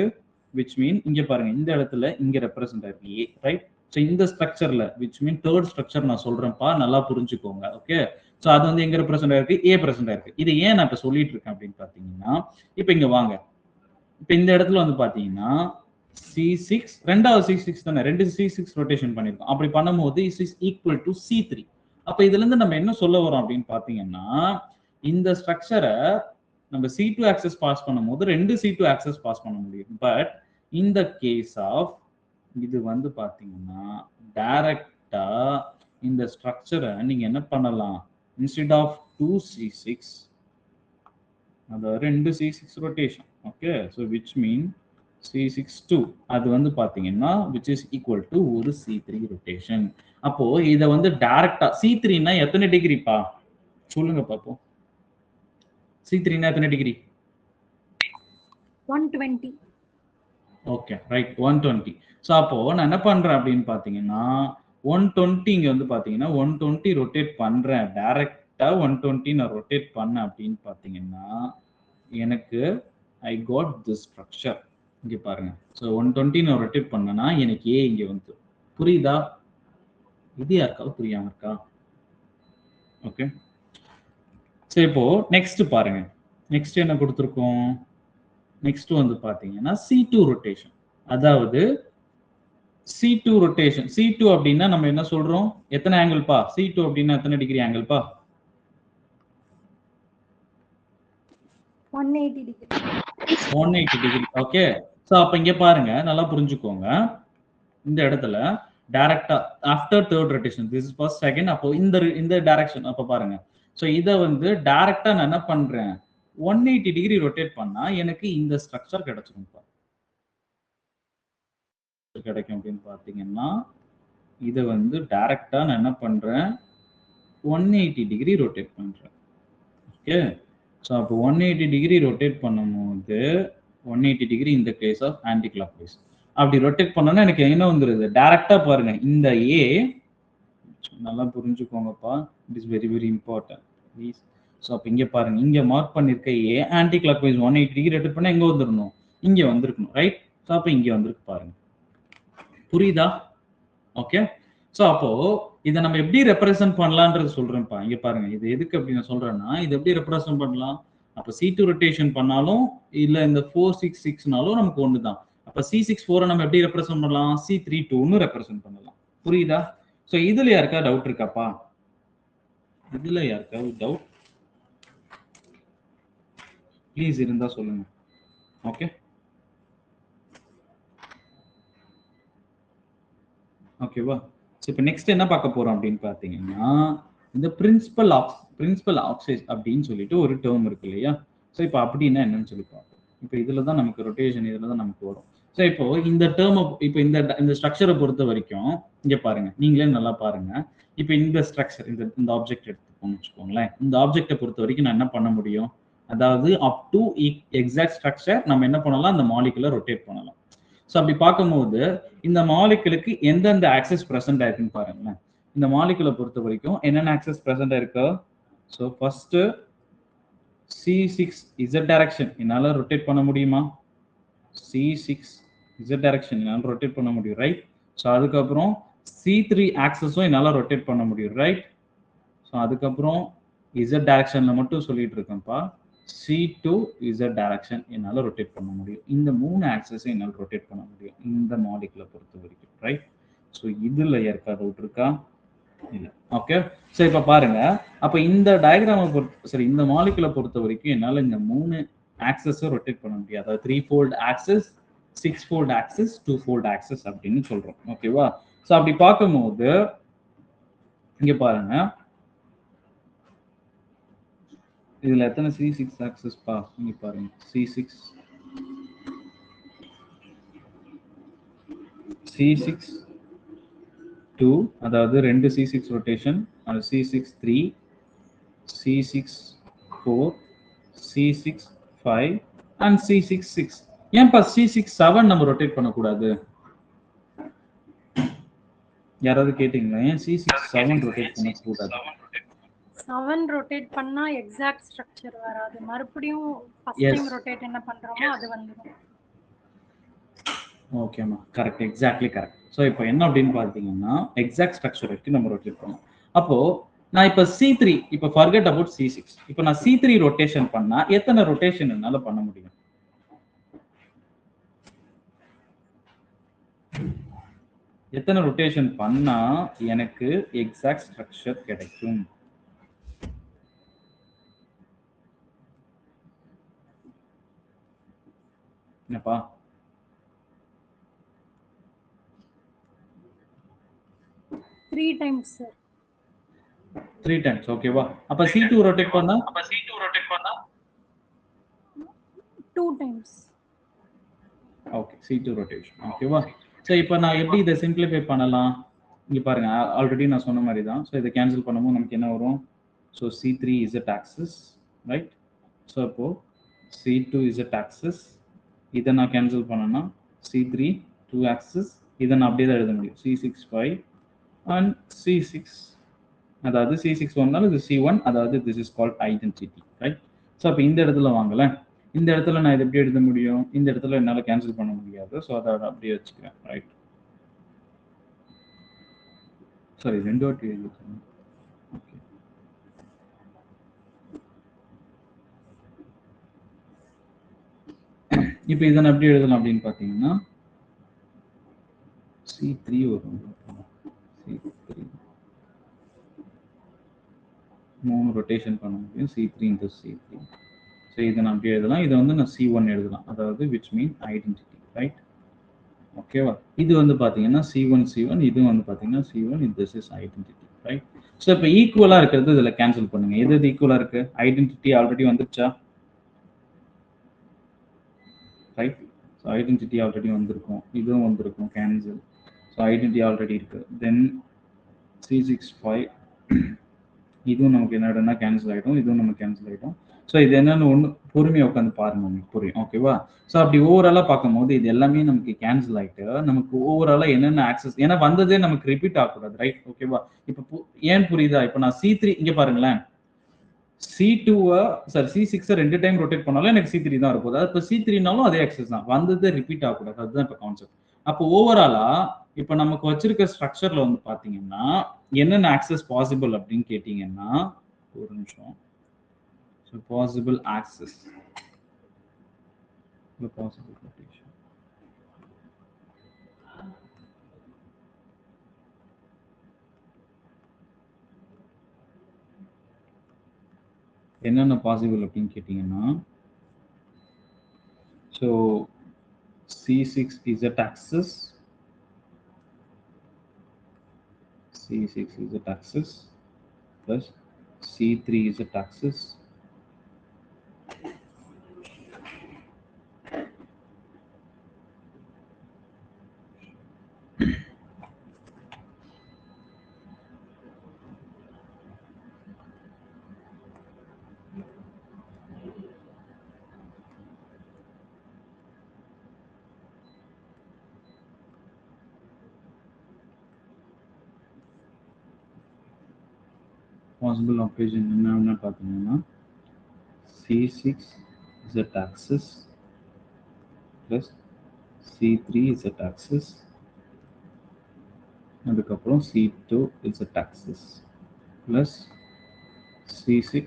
which mean இங்க பாருங்க, இந்த இடத்துல இங்க ரெப்ரசென்ட் ஆயிருக்கு A, ரைட்? ஸோ இந்த ஸ்ட்ரக்சர்ல which mean தேர்ட் ஸ்ட்ரக்சர் நான் சொல்றேன்ப்பா, நல்லா புரிஞ்சுக்கோங்க. ஓகே, ஸோ அது வந்து எங்க ரெப்ரசென்ட் ஆயிருக்கு? A பிரசென்ட் ஆயிருக்கு. இது ஏன் நான் இப்போ சொல்லிட்டு இருக்கேன் அப்படின்னு பார்த்தீங்கன்னா, இப்போ இங்க வாங்க, இப்போ இந்த இடத்துல வந்து பார்த்தீங்கன்னா C6 ரெண்டாவது C6 தானே, ரெண்டு C6 ரொட்டேஷன் பண்ணியிருக்கோம். அப்படி பண்ணும்போது இஸ் ஈக்குவல் டு C3. அப்போ இதுல இருந்து நம்ம என்ன சொல்ல வரோம் அப்படின்னு பார்த்தீங்கன்னா, இந்த ஸ்ட்ரக்சரை நம்ம C2 ஆக்சஸ் பாஸ் பண்ணும்போது ரெண்டு C2 ஆக்சஸ் பாஸ் பண்ண முடியும். பட் இந்த கேஸ் ஆஃப் இது வந்து பாத்தீங்கன்னா டைரக்டா இந்த ஸ்ட்ரக்சரை நீங்க என்ன பண்ணலாம், இன்ஸ்டெட் ஆஃப் 2C6 அதாவது 2C6 rotation. Okay, so which mean C6 அது வந்து பாத்தீங்கன்னா which is equal to ஒரு C3 ரொட்டேஷன். அப்போ இதை வந்து டைரக்டா C3னா எத்தனை டிகிரிப்பா சொல்லுங்க பாப்போம். C3னா எத்தனை டிகிரி? 120. Okay, right, 120. ஸோ அப்போ நான் என்ன பண்றேன் அப்படின்னு பாத்தீங்கன்னா 120 இங்க வந்து பாத்தீங்கன்னா 120 ரொட்டேட் பண்றேன், டைரக்டா 120 நான் ரொட்டேட் பண்ணேன் அப்படின்னு பாத்தீங்கன்னா எனக்கு ஐ காட் திஸ் ஸ்ட்ரக்சர். இங்க பாருங்க, ஸோ 120 நான் ரொட்டேட் பண்ணேன்னா எனக்கு ஏ இங்க வந்து புரியுதா? இது யாருக்காவது புரியாம இருக்கா? ஓகே, சரி இப்போ நெக்ஸ்ட் பாருங்க, நெக்ஸ்ட் என்ன கொடுத்துருக்கோம்? நெக்ஸ்ட் வந்து பாத்தீங்கன்னா C2 ரொட்டேஷன். அதாவது C2 ரொட்டேஷன், C2 அப்படின்னா நம்ம என்ன சொல்றோம், எத்தனை ஆங்கிள் பா? C2 அப்படின்னா எத்தனை டிகிரி ஆங்கிள் பா? 180 degree. 180 டிகிரி. ஓகே, சோ அப்ப இங்க பாருங்க, நல்லா புரிஞ்சுக்கோங்க. இந்த இடத்துல டைரக்டா after third rotation, this is first second, அப்போ இந்த டைரக்ஷன் அப்ப பாருங்க. சோ இத வந்து டைரக்டா நான் என்ன பண்றேன், 180 டிகிரி ரொட்டேட் பண்ணா எனக்கு இந்த ஸ்ட்ரக்சர் கிடைச்சிரும். கிடைக்கும் அப்படின்னு பாத்தீங்கன்னா இதை வந்து டைரக்டா நான் என்ன பண்றேன், 180 டிகிரி ரொட்டேட் பண்றேன். ஓகே, ஸோ அப்போ 180 டிகிரி ரொட்டேட் பண்ணும்போது 180 டிகிரி இந்த case of anticlockwise அப்படி ரொட்டேட் பண்ணோன்னா எனக்கு என்ன வந்துருது, டைரக்டா பாருங்க இந்த ஏ, நல்லா புரிஞ்சுக்கோங்கப்பா, it is very very important please. So அப்போ இங்க பாருங்க, இங்க மார்க் பண்ணிருக்க A anticlockwise 180 degree rotate பண்ணா எங்க வந்துடணும், இங்க வந்திருக்கணும், ரைட்? ஸோ அப்போ இங்க வந்திருக்கு பாருங்க, புரியுதா? ஓகே, ஸோ அப்போ இதை நம்ம எப்படி ரெப்ரசென்ட் பண்ணலான்றது சொல்றேன்ப்பா. இங்க பாருங்க, இது எதுக்கு அப்படி நான் சொல்றேன்னா, இது எப்படி ரெப்ரசென்ட் பண்ணலாம், அப்போ C2 ரொட்டேஷன் பண்ணாலும் இல்ல இந்த 466னாலும் நமக்கு ஒண்ணுதான். அப்ப C64 நம்ம எப்படி ரெப்ரசென்ட் பண்ணலாம், C32ன்னு ரெப்ரசென்ட் பண்ணலாம். புரியுதா? ஸோ இதுல யாருக்கா டவுட் இருக்காப்பா? இதுல யாருக்காவது டவுட் ப்ளீஸ் இருந்தா சொல்லுங்க. ஓகே, ஓகேவா? ஸோ இப்போ நெக்ஸ்ட் என்ன பார்க்க போறோம் அப்படின்னு பார்த்தீங்கன்னா, இந்த பிரின்சிபல் ஆக்சைஸ் அப்படின்னு சொல்லிட்டு ஒரு டேர்ம் இருக்கு இல்லையா? ஸோ இப்போ அப்படின்னா என்னன்னு சொல்லி பார்ப்போம். இப்போ இதுல தான் நமக்கு ரொட்டேஷன், இதுல தான் நமக்கு வரும். ஸோ இப்போ இந்த டேர்ம், இப்போ இந்த ஸ்ட்ரக்சரை பொறுத்த வரைக்கும் இங்க பாருங்க, நீங்களே நல்லா பாருங்க. இப்போ இந்த ஸ்ட்ரக்சர், இந்த ஆப்ஜெக்ட் எடுத்துக்கோன்னு வச்சுக்கோங்களேன். இந்த ஆப்ஜெக்டை பொறுத்த வரைக்கும் நான் என்ன பண்ண முடியும், அதாவது அப் டு எக்ஸாக்ட் ஸ்ட்ரக்சர் நம்ம என்ன பண்ணலாம், அந்த மாலிகுலை ரொட்டேட் பண்ணலாம். ஸோ அப்படி பார்க்கும்போது இந்த மாலிகுலுக்கு எந்தெந்த ஆக்சஸ் ப்ரெசென்ட் ஆயிருக்குன்னு பாருங்களேன். இந்த மாலிகுலை பொறுத்த வரைக்கும் என்னென்ன ஆக்சஸ் ப்ரெசென்ட் ஆயிருக்கு. So first C6 Z direction என்னால் ரொட்டேட் பண்ண முடியுமா, C6 Z டைரக்ஷன் என்னால் ரொட்டேட் பண்ண முடியும், ரைட்? ஸோ அதுக்கப்புறம் C3 ஆக்சஸும் என்னால் ரொட்டேட் பண்ண முடியும், ரைட்? ஸோ அதுக்கப்புறம் இசட் டைரக்ஷன்ல மட்டும் சொல்லிட்டு இருக்கேன்ப்பா. C2 இசட் டைரக்ஷன் என்னால ரொட்டேட் பண்ண முடியும். இந்த 3 ஆக்சஸை என்னால ரொட்டேட் பண்ண முடியும். இந்த மாலிகுலை பொறுத்த வரைக்கும். ரைட்? ஸோ இதுல யாருக்கா டவுட் இருக்கா? இல்ல. ஓகே. ஸோ இப்ப பாருங்க. அப்ப இந்த டயகிராமை சரி இந்த மாலிகுலை பொறுத்த வரைக்கும் என்னால இந்த 3 ஆக்சஸை ரொட்டேட் பண்ண முடியும். அதாவது 3 fold access, 6 fold access, 2 fold access அப்படின்னு சொல்றோம். ஓகேவா? ஸோ அப்படி பார்க்கும்போது இங்க பாருங்க. இதுல எத்தனை C6 ஆக்சஸ் பா? இங்க பாருங்க. C6 2 அதாவது 2 C6 rotation, C6 3, C6 4, C6 5 and C6 6. ஏன்பா C6 7 நம்ம ரொட்டேட் பண்ணக்கூடாது? யாராவது கேட்டீங்களா? ஏன் C6 7 ரொட்டேட் பண்ணக்கூடாது? 7 ரொட்டேட் பண்ணா எக்ஸாக்ட் ஸ்ட்ரக்சர் வராது. மறுபடியும் ஃபர்ஸ்ட் Yes. டைம் ரொட்டேட் என்ன பண்றோமோ அது வந்துடும். ஓகேம்மா, கரெக்ட், எக்ஸாக்ட்லி கரெக்ட். ஸோ இப்போ என்ன அப்படின்னு பார்த்தீங்கன்னா எக்ஸாக்ட் ஸ்ட்ரக்சர் வச்சு நம்ம ரொட்டேட் பண்ணோம். அப்போ நான் இப்போ C3 இப்போ ஃபர்கெட் அபவுட் C6. இப்போ நான் C3 ரொட்டேஷன் பண்ணா எத்தனை ரொட்டேஷன் என்னால பண்ண முடியும்? எத்தனை ரொட்டேஷன் பண்ணா எனக்கு எக்ஸாக்ட் ஸ்ட்ரக்சர் கிடைக்கும்? என்னப்பா? 3 times சார். 3 times. ஓகேவா? அப்ப C2 ரொட்டேட் பண்ணா 2 times. Okay, C2 rotation. ஓகேவா? ஸோ இப்போ நான் எப்படி இதை சிம்பிளிஃபை பண்ணலாம்? இங்க பாருங்க, ஆல்ரெடி நான் சொன்ன மாதிரி தான். ஸோ இதை கேன்சல் பண்ணும்போது நமக்கு என்ன வரும்? So C3 Z axis, right? So அப்போ C2 இசட் ஆக்சிஸ், இதை நான் கேன்சல் பண்ணேன்னா C3 2 ஆக்சிஸ், இதை நான் அப்படியே தான் எழுத முடியும். C6 5 and C6, அதாவது C6 1 இது C1, அதாவது this is called identity, right? So அப்போ இந்த இடத்துல வாங்கல, இந்த இடத்துல நான் இதை எப்படி எழுத முடியும்? இந்த இடத்துல என்னால் கேன்சல் பண்ண முடியாது. ஸோ அதை அப்படியே வச்சுக்கிறேன், ரைட்? சாரி, 2 வாட்டி எழுதிக்கிறேன். ஓகே, இப்போ இதை நான் எப்படி எழுதலாம் அப்படின்னு பார்த்தீங்கன்னா C3 வரும். C3 3 ரொட்டேஷன் பண்ண முடியும். C3 into C3. ஸோ இதை நான் அப்படியே எழுதலாம். இதை வந்து நான் C1 எழுதலாம், அதாவது which mean identity, ரைட்? ஓகேவா? இது வந்து பார்த்தீங்கன்னா C1, இது வந்து பார்த்தீங்கன்னா C1, this is identity, right? So இப்போ ஈக்குவலா இருக்கிறது இதில் கேன்சல் பண்ணுங்க. எது ஈக்குவலா இருக்கு? ஐடென்டிட்டி ஆல்ரெடி வந்துருச்சா? ரைட்? ஸோ ஐடென்டிட்டி ஆல்ரெடி வந்திருக்கும், இதுவும் வந்திருக்கும், கேன்சல். ஸோ ஐடென்டிட்டி ஆல்ரெடி இருக்கு. தென் C6 5, இதுவும் நமக்கு என்னடனா கேன்சல் ஆகிடும், இதுவும் நமக்கு கேன்சல் ஆகிடும். ஸோ இது என்னன்னு ஒன்று பொறுமையாக உட்காந்து பாருங்க, உங்களுக்கு புரியும். ஓகேவா? ஸோ அப்படி ஓவராலாக பார்க்கும்போது இது எல்லாமே நமக்கு கேன்சல் ஆகிட்டு நமக்கு ஓவராலாக என்னென்ன ஆக்சஸ், ஏன்னா வந்ததே நமக்கு ரிப்பீட் ஆகக்கூடாது, ரைட்? ஓகேவா? இப்போ ஏன் புரியுதா? இப்போ நான் C3 இங்கே பாருங்களேன், C2 sorry C6 2 time rotate பண்ணாலும் எனக்கு C3 தான் இருக்கும். அதாவது இப்போ C3னாலும் அதே ஆக்சஸ் தான், வந்ததே ரிப்பீட் ஆகக்கூடாது. அதுதான் இப்போ கான்செப்ட். அப்போ ஓவராலா இப்போ நமக்கு வச்சிருக்க ஸ்ட்ரக்சர்ல வந்து பார்த்தீங்கன்னா என்னென்ன ஆக்சஸ் பாசிபிள் அப்படின்னு கேட்டீங்கன்னா, ஒரு நிமிஷம். So possible access, possible rotation, என்னென்ன பாசிபிள் அப்படின்னு கேட்டீங்கன்னா, so C6 Z access, C6 Z access plus C3 Z access possible operation என்னன்னு பார்த்தீங்கன்னா C6 z axis plus C3 z axis, அதுக்கப்புறம் C2 z axis plus C6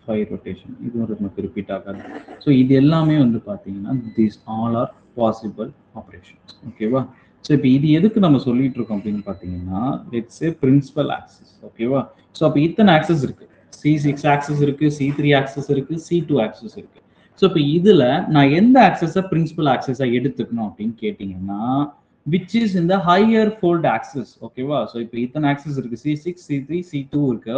5 rotation. இது ஒரு நமக்கு repeat ஆகாது. ஸோ இது எல்லாமே வந்து பார்த்தீங்கன்னா these all are possible operations. ஓகேவா? ஸோ இப்போ இது எதுக்கு நம்ம சொல்லிட்டு இருக்கோம் அப்படின்னு பார்த்தீங்கன்னா லெட்ஸ் சே பிரின்சிபல் ஆக்சிஸ். ஓகேவா? ஸோ அப்போ இத்தனை ஆக்சஸ் இருக்கு. C6 ஆக்சஸ் இருக்கு, C3 ஆக்சஸ் இருக்கு, C2 ஆக்சஸ் இருக்கு. ஸோ இப்போ இதுல நான் எந்த ஆக்சஸை பிரின்சிபல் ஆக்சஸா எடுத்துக்கணும் அப்படின்னு கேட்டீங்கன்னா which is in the higher fold axis. ஓகேவா? ஸோ இப்போ இத்தனை ஆக்சஸ் இருக்கு, C6 C3 C2 இருக்கு.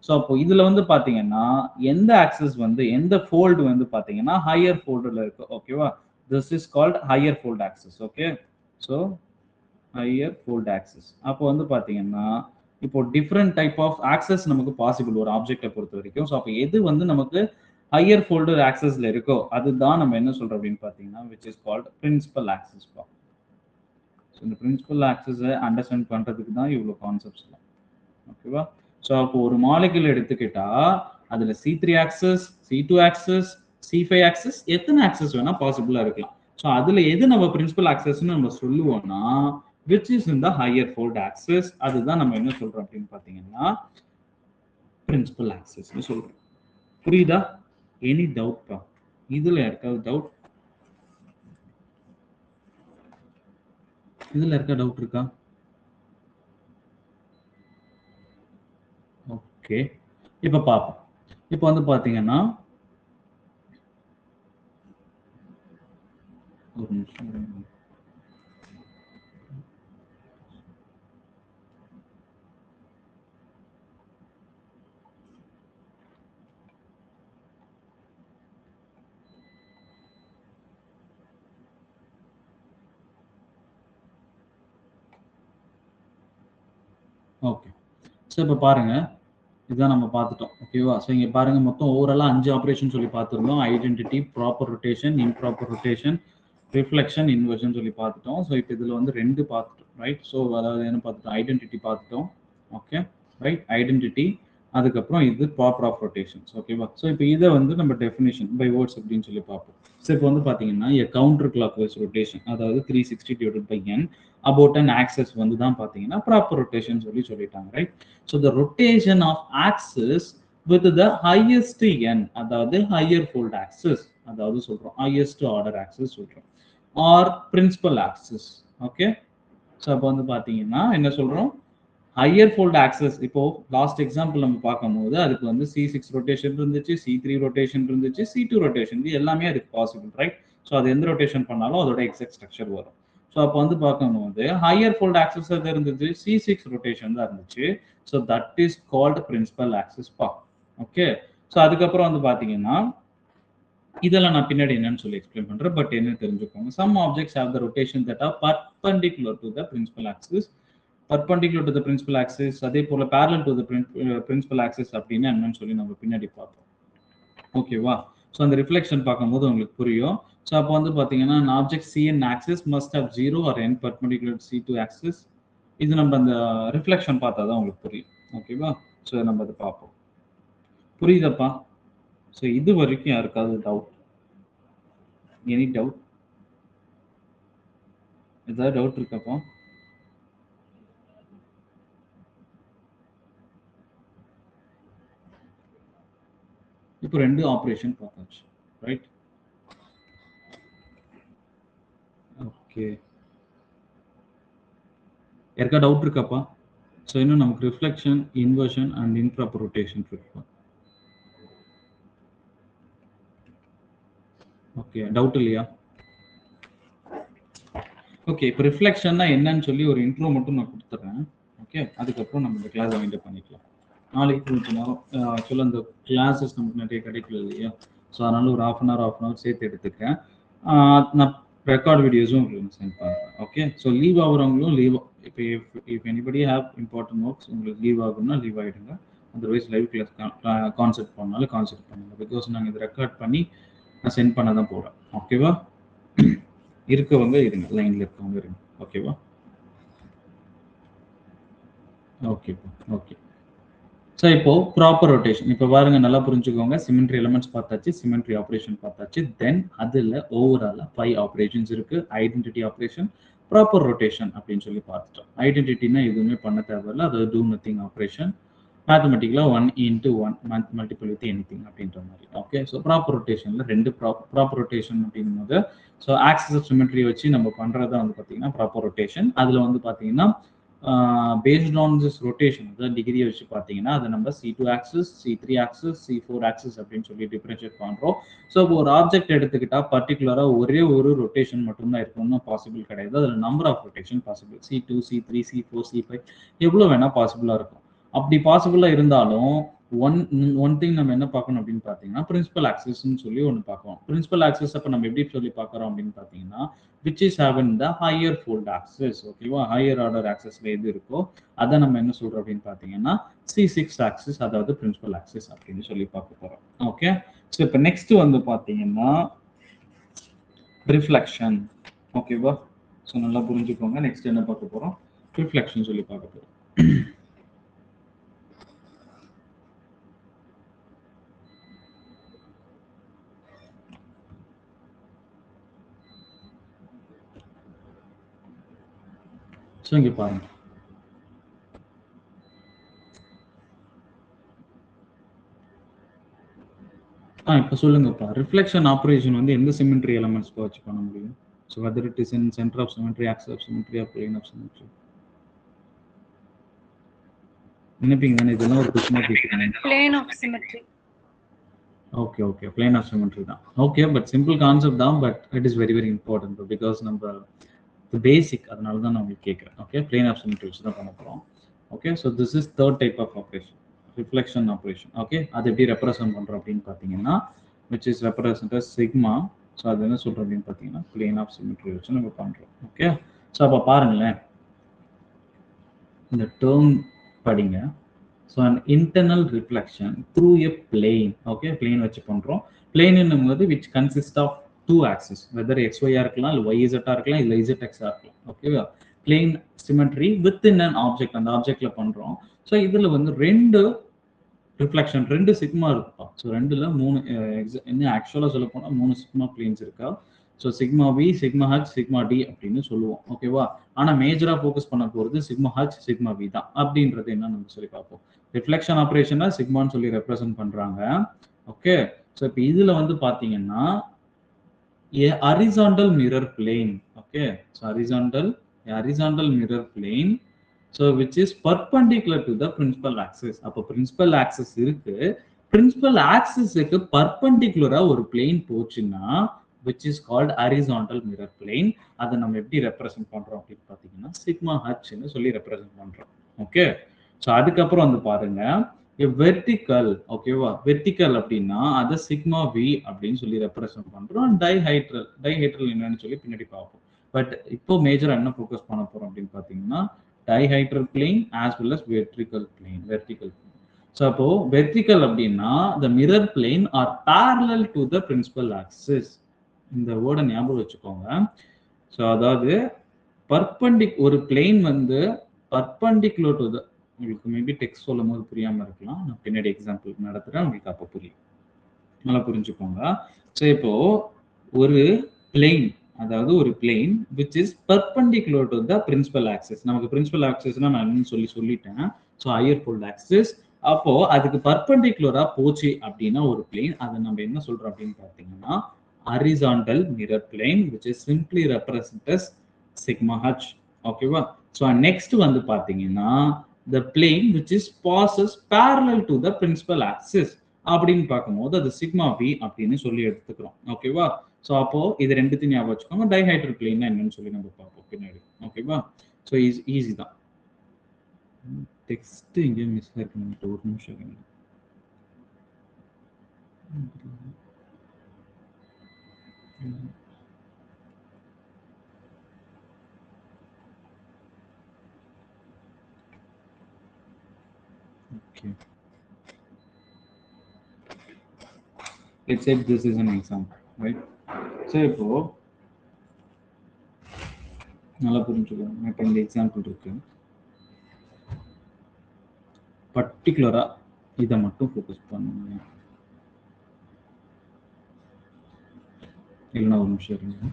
ஸோ அப்போ இதுல வந்து பாத்தீங்கன்னா எந்த ஆக்சஸ் வந்து எந்த ஃபோல்டு வந்து பாத்தீங்கன்னா ஹையர் ஃபோல்டுல இருக்கு. ஓகேவா? This is called higher fold access. Okay, so higher fold access. அப்போ வந்து பாத்தீங்கன்னா இப்போ டிஃப்ரெண்ட் டைப் ஆஃப் ஆக்சஸ் நமக்கு பாசிபிள் ஒரு ஆப்ஜெக்டை பொறுத்த வரைக்கும். ஸோ அப்போ எது வந்து நமக்கு ஹையர் ஃபோல்டர் ஆக்சஸ்ல இருக்கோ அதுதான் நம்ம என்ன சொல்றோம் அப்படின்னு பாத்தீங்கன்னா which is called principal axis. ஸோ இந்த பிரின்சிபல் ஆக்சஸை அண்டர்ஸ்டாண்ட் பண்றதுக்கு தான் இவ்வளோ கான்செப்ட்ஸ். ஓகேவா? ஸோ அப்போ ஒரு மாலிகுல் எடுத்துக்கிட்டா அதுல C3 access, C2 access, C5 access, எத்தனை ஆக்சஸ் வேணா பாசிபிளா இருக்கலாம். ஸோ அதுல எது நம்ம பிரின்சிபல் ஆக்சஸ்ன்னு நம்ம சொல்லுவோம்னா which is in the higher fold axis. அதுதான் நம்ம என்ன சொல்றோம் அப்படின்னு பாத்தீங்கன்னா பிரின்சிபல் ஆக்சஸ்ன்னு சொல்றோம். புரியுதா? எனி டவுட் பா? இதுல இருக்காது டவுட்? இதுல இருக்க டவுட் இருக்கா? ஓகே, இப்ப பாப்போம். இப்ப வந்து பாத்தீங்கன்னா ஒரு நிமிஷம். ஓகே, ஸோ இப்போ பாருங்க, இதுதான் நம்ம பார்த்துட்டோம். ஓகேவா? ஸோ இங்கே பாருங்க, மொத்தம் ஓவராலாக 5 ஆப்ரேஷன் சொல்லி பார்த்துருந்தோம். Identity, proper rotation, improper rotation, reflection, inversion சொல்லி பார்த்துட்டோம். ஸோ இப்போ இதில் வந்து 2 பார்த்துட்டோம், ரைட்? ஸோ அதாவது என்ன பார்த்துட்டோம்? ஐடென்டிட்டி பார்த்துட்டோம். Okay, right? ஐடென்டிட்டி, அதுக்கப்புறம் இது ப்ராப்பர் ஆஃப் ரொட்டேஷன்ஸ். ஓகேவா? ஸோ இப்போ இதை வந்து நம்ம டெஃபினிஷன் பை வேர்ட்ஸ் அப்படின்னு சொல்லி பார்ப்போம். ஸோ இப்போ வந்து பார்த்தீங்கன்னா கவுண்டர் கிளாக் வைஸ் ரொட்டேஷன், அதாவது 360 divided by n about an axis வந்து தான் பார்த்தீங்கன்னா ப்ராப்பர் ரொட்டேஷன் சொல்லிட்டாங்க, right? So the rotation of axis with the highest n, அதாவது ஹையர் ஃபோல்ட் ஆக்சஸ், அதாவது சொல்றோம் ஹையஸ்ட் ஆர்டர் ஆக்சஸ் சொல்றோம், or principal axis. Okay, so அப்போ வந்து பார்த்தீங்கன்னா என்ன சொல்றோம்? Higher fold axis. இப்போ லாஸ்ட் எக்ஸாம்பிள் நம்ம பார்க்கும்போது அதுக்கு வந்து C6 ரொட்டேஷன் இருந்துச்சு, C3 ரொட்டேஷன் இருந்துச்சு, C2 ரொட்டேஷன், இது எல்லாமே அதுக்கு பாசிபிள், ரைட்? ஸோ அது எந்த ரொட்டேஷன் பண்ணாலும் அதோட எக்ஸாக்ட் ஸ்ட்ரக்சர் வரும். ஸோ அப்போ வந்து பார்க்கும்போது ஹையர் ஃபோல்ட் ஆக்சஸ் அது இருந்துச்சு, C6 ரொட்டேஷன் தான் இருந்துச்சு. So that is called principal axis பா. ஓகே, ஸோ அதுக்கப்புறம் வந்து பார்த்தீங்கன்னா இதெல்லாம் நான் பின்னாடி என்னன்னு சொல்லி எக்ஸ்பிளைன் பண்றேன். பட் என்ன தெரிஞ்சுக்கோங்க, some objects have the rotation that are perpendicular to the principal axis. Perpendicular to the principal axis, அதே போல parallel to the principal axis அப்படின்னா என்னன்னு சொல்லி நம்ம பின்னாடி பார்ப்போம். ஓகேவா? ஸோ அந்த ரிஃப்ளெக்ஷன் பார்க்கும்போது உங்களுக்கு புரியும். ஸோ அப்போ வந்து பார்த்தீங்கன்னா an object C in axis must have 0 or n perpendicular to C2 axis. இது நம்ம அந்த ரிஃப்ளெக்ஷன் பார்த்தா தான் உங்களுக்கு புரியும். ஓகேவா? ஸோ நம்ம அதை பார்ப்போம். புரியுதப்பா? ஸோ இது வரைக்கும் யாருக்காவது டவுட்? Any doubt? ஏதாவது டவுட் இருக்கப்பா? இப்போ 2 ஆப்ரேஷன் பார்த்தாச்சு, ரைட்? ஓகே, யாருக்கா டவுட் இருக்காப்பா? ஸோ இன்னும் நமக்கு reflection, inversion and improper rotation இருக்கு. ஓகே, டவுட் இல்லையா? ஓகே, இப்போ ரிஃப்ளெக்ஷன்னா என்னன்னு சொல்லி ஒரு இன்ட்ரோ மட்டும் நான் கொடுத்துட்றேன். ஓகே, அதுக்கப்புறம் நம்ம இந்த கிளாஸை வைண்ட் அப் பண்ணிக்கலாம். நாளைக்கு கொஞ்சம் நேரம் ஆக்சுவலாக அந்த கிளாஸஸ் நமக்கு நிறைய கிடைக்கல இல்லையா? ஸோ அதனால ஒரு half an hour சேர்த்து எடுத்துக்கிறேன். நான் ரெக்கார்ட் வீடியோஸும் உங்களுக்கு சென்ட் பண்ணுறேன். ஓகே, ஸோ லீவ் ஆகுறவங்களும் லீவ், இப்போ if anybody have important works உங்களுக்கு லீவ் ஆகும்னா லீவ் ஆகிடுங்க. அதர்வைஸ் லைவ் கிளாஸ் கான்செப்ட் பண்ணாலும் கான்செப்ட் பண்ணுங்க. பிகாஸ் நாங்கள் இதை ரெக்கார்ட் பண்ணி நான் சென்ட் பண்ண தான் போகிறேன். ஓகேவா? இருக்கவங்க இருங்க, லைனில் இருக்கவங்க இருங்க. ஓகேவா? ஓகேப்பா, ஓகே. ஸோ இப்போ ப்ராப்பர் ரொட்டேஷன் இப்போ பாருங்க, நல்லா புரிஞ்சுக்கோங்க. சிமெண்ட்ரி எலிமெண்ட்ஸ் பார்த்தாச்சு, சிமெண்ட்ரி ஆப்ரேஷன் பார்த்தாச்சு. தென் அதில் ஓவராலாக 5 ஆப்ரேஷன்ஸ் இருக்கு. ஐடென்டிட்டி ஆப்ரேஷன், ப்ராப்பர் ரொட்டேஷன் அப்படின்னு சொல்லி பார்த்துட்டோம். ஐடென்டிட்டினா எதுவுமே பண்ண தேவையில்லை, அதாவது டூ நத்திங் ஆப்ரேஷன். மேத்தமெட்டிக்கலா 1 into 1 மல்டிபிள் வித் எனிதிங் அப்படின்ற மாதிரி. ஓகே, ஸோ ப்ராப்பர் ரொட்டேஷன்ல ரெண்டு ப்ராப்பர் ரொட்டேஷன் அப்படிங்கும்போது ஸோ ஆக்சிஸ் ஆஃப் சிமெட்ரி வச்சு நம்ம பண்றதா வந்து பார்த்தீங்கன்னா ப்ராப்பர் ரொட்டேஷன். அதுல வந்து பார்த்தீங்கன்னா பேஸ்ட் ஆன் திஸ் ரொட்டேஷன், அதாவது டிகிரியை வச்சு பார்த்தீங்கன்னா அதை நம்ம C2 axis, C3 axis, C4 axis அப்படின்னு சொல்லி டிஃபரன்ஷியேட் பண்றோம். ஸோ இப்போ ஒரு ஆப்ஜெக்ட் எடுத்துக்கிட்டா பர்டிகுலரா ஒரே ஒரு ரொட்டேஷன் மட்டும்தான் இருக்கணும்னு பாசிபிள் கிடையாது. அதில் number of rotation possible, C2, C3, C4, C5 எவ்வளோ வேணா பாசிபிளா இருக்கும். அப்படி பாசிபிளா இருந்தாலும் ஒன் திங் நம்ம என்ன பார்க்கணும் அப்படின்னு பார்த்தீங்கன்னா பிரின்சிபல் ஆக்சிஸ்ன்னு சொல்லி ஒன்று பார்க்கணும். பிரின்சிபல் ஆக்சிஸ் அப்போ நம்ம எப்படி சொல்லி பார்க்குறோம் அப்படின்னு பார்த்தீங்கன்னா which is having the higher fold axis. ஓகேவா, ஹையர் ஆர்டர் ஆக்சிஸ்ல எது இருக்கோ அதை நம்ம என்ன சொல்றோம் அப்படின்னு பார்த்தீங்கன்னா C6 ஆக்சிஸ், அதாவது பிரின்சிபல் ஆக்சிஸ் அப்படின்னு சொல்லி பார்க்க போறோம். ஓகே, ஸோ இப்போ நெக்ஸ்ட் வந்து பார்த்தீங்கன்னா ரிஃப்ளெக்ஷன். ஓகேவா, ஸோ நல்லா புரிஞ்சுக்கோங்க. நெக்ஸ்ட் என்ன பார்க்க போறோம், ரிஃப்ளெக்ஷன் சொல்லி பார்க்க போறோம். ஸோ இங்கே பாருங்க, இப்போ சொல்லுங்கப்பா, ரிஃப்ளெக்ஷன் ஆப்ரேஷன் வந்து எந்த சிமெட்ரி எலமெண்ட்ஸ்க்கு வச்சு பண்ண முடியும்? So whether it is in centre of symmetry, axis of symmetry, or plane of symmetry. நினைப்பீங்க தானே, இதெல்லாம் ஒரு கொஸ்டினா கேட்குறீங்க. Plane of symmetry. Okay okay, plane of symmetry தான். ஓகே, பட் சிம்பிள் கான்செப்ட் தான், but it is very very important because நம்ம basic, அதனால தான் நான் உங்களுக்கு கேட்குறேன். ஓகே, பிளேன் ஆஃப் சிமெட்ரி வச்சு தான் பண்ண போகிறோம். Okay, so this is third type of operation, reflection operation. Okay, அது எப்படி ரெப்ரசென்ட் பண்ணுறோம் அப்படின்னு பார்த்தீங்கன்னா which is represent as sigma. So அது என்ன சொல்கிறோம் அப்படின்னு பார்த்தீங்கன்னா பிளேன் ஆஃப் சிமெட்ரி வச்சு நம்ம பண்ணுறோம். ஓகே, ஸோ அப்போ பாருங்களேன், இந்த டேர்ம் படிங்க. So an internal reflection through a plane. Okay, plane வச்சு பண்றோம். பிளேன் போது which consists of two axes, whether xy இருக்கலாம், இல்லை yz இருக்கலாம், இல்லை zx இருக்கலாம். ஓகேவா, plane symmetry within an object, அந்த ஆப்ஜெக்ட்ல பண்றோம். ஸோ இதுல வந்து ரெண்டு ரிஃப்ளெக்ஷன், ரெண்டு சிக்மா இருக்குப்பா. ஸோ ரெண்டுல மூணு, என்ன ஆக்சுவலா சொல்ல போனா 3 சிக்மா பிளேன்ஸ் இருக்கா. So sigma v, sigma h, sigma d அப்படின்னு சொல்லுவோம். ஓகேவா, ஆனா மேஜரா ஃபோக்கஸ் பண்ண போறது சிக்மா ஹச், சிக்மா வி தான். அப்படின்றது என்ன நம்ம சொல்லி பார்ப்போம். ரிஃப்ளெக்ஷன் ஆப்ரேஷனை சிக்மான்னு சொல்லி ரெப்ரசென்ட் பண்றாங்க. ஓகே, ஸோ இப்போ இதுல வந்து பாத்தீங்கன்னா horizontal mirror plane. Okay, so horizontal mirror plane, so which is perpendicular to the principal axis. அப்போ principal axis இருக்கு, principal axisக்கு perpendicular ஒரு plane போச்சுன்னா which is called horizontal mirror plane. அதை நம்ம எப்படி ரெப்ரசென்ட் பண்றோம் அப்படின்னு பார்த்தீங்கன்னா சிக்மா ஹச்னு சொல்லி ரெப்ரசென்ட் பண்றோம். ஓகே, ஸோ அதுக்கப்புறம் வந்து பாருங்க வெர்டிக்கல். ஓகேவா, வெர்டிக்கல் அப்படின்னா அதை சிக்மா வி அப்படின்னு சொல்லி ரெப்ரசென்ட் பண்றோம். டைஹைட்ரல் என்னன்னு சொல்லி பின்னாடி பார்ப்போம். பட் இப்போ மேஜரா என்ன ஃபோக்கஸ் பண்ண போறோம் அப்படின்னு பார்த்தீங்கன்னா dihedral plane as well as vertical plane. So அப்போ vertical அப்படின்னா the mirror plane are parallel to the principal axis. இந்த வேர்டை ஞாபகம் வச்சுக்கோங்க. ஸோ அதாவது ஒரு பிளேன் வந்து பர்பண்டிகுலர் டு த, உங்களுக்கு மேபி டெக்ஸ்ட் சொல்லும் போது புரியாம இருக்கலாம், நான் பின்னாடி எக்ஸாம்பிள் நடத்துறேன், உங்களுக்கு அப்போ புரியும், நல்லா புரிஞ்சுக்கோங்க. ஸோ இப்போ ஒரு பிளேன், அதாவது ஒரு plane which is perpendicular to the principal axis. நமக்கு பிரின்சிபல் ஆக்சிஸ்னா நான் என்னன்னு சொல்லிட்டேன். So higher fold axis. அப்போ அதுக்கு பர்பண்டிகுலரா போச்சு அப்படின்னா ஒரு பிளேன், அதை நம்ம என்ன சொல்றோம் அப்படின்னு பார்த்தீங்கன்னா horizontal mirror plane, which is simply represented as sigma h. ஓகேவா, ஸோ நெக்ஸ்ட் வந்து பார்த்தீங்கன்னா the plane which is passes parallel to the principal axis அப்படின்னு பார்க்கும்போது அது சிக்மா வி அப்படின்னு சொல்லி எடுத்துக்கிறோம். ஓகேவா, ஸோ அப்போ இது ரெண்டுத்தையும் ஞாபகம் வச்சுக்கோங்க. டைஹைட்ரல் பிளேன்னா என்னன்னு சொல்லி நம்ம பார்ப்போம் பின்னாடி. ஓகேவா, ஸோ ஈஸி தான். டெக்ஸ்ட் எங்கேயும் மிஸ் ஆயிருக்கு, ஒரு நிமிஷம். Okay, let's say this is an example, right? So இப்போ நல்லா புரிஞ்சுக்கோங்க. இப்போ இந்த எக்ஸாம்பிள் இருக்கு, பர்டிகுலரா இதை மட்டும் ஃபோக்கஸ் பண்ணுங்க. இல்லைன்னா ஒரு நிமிஷம் இருங்க.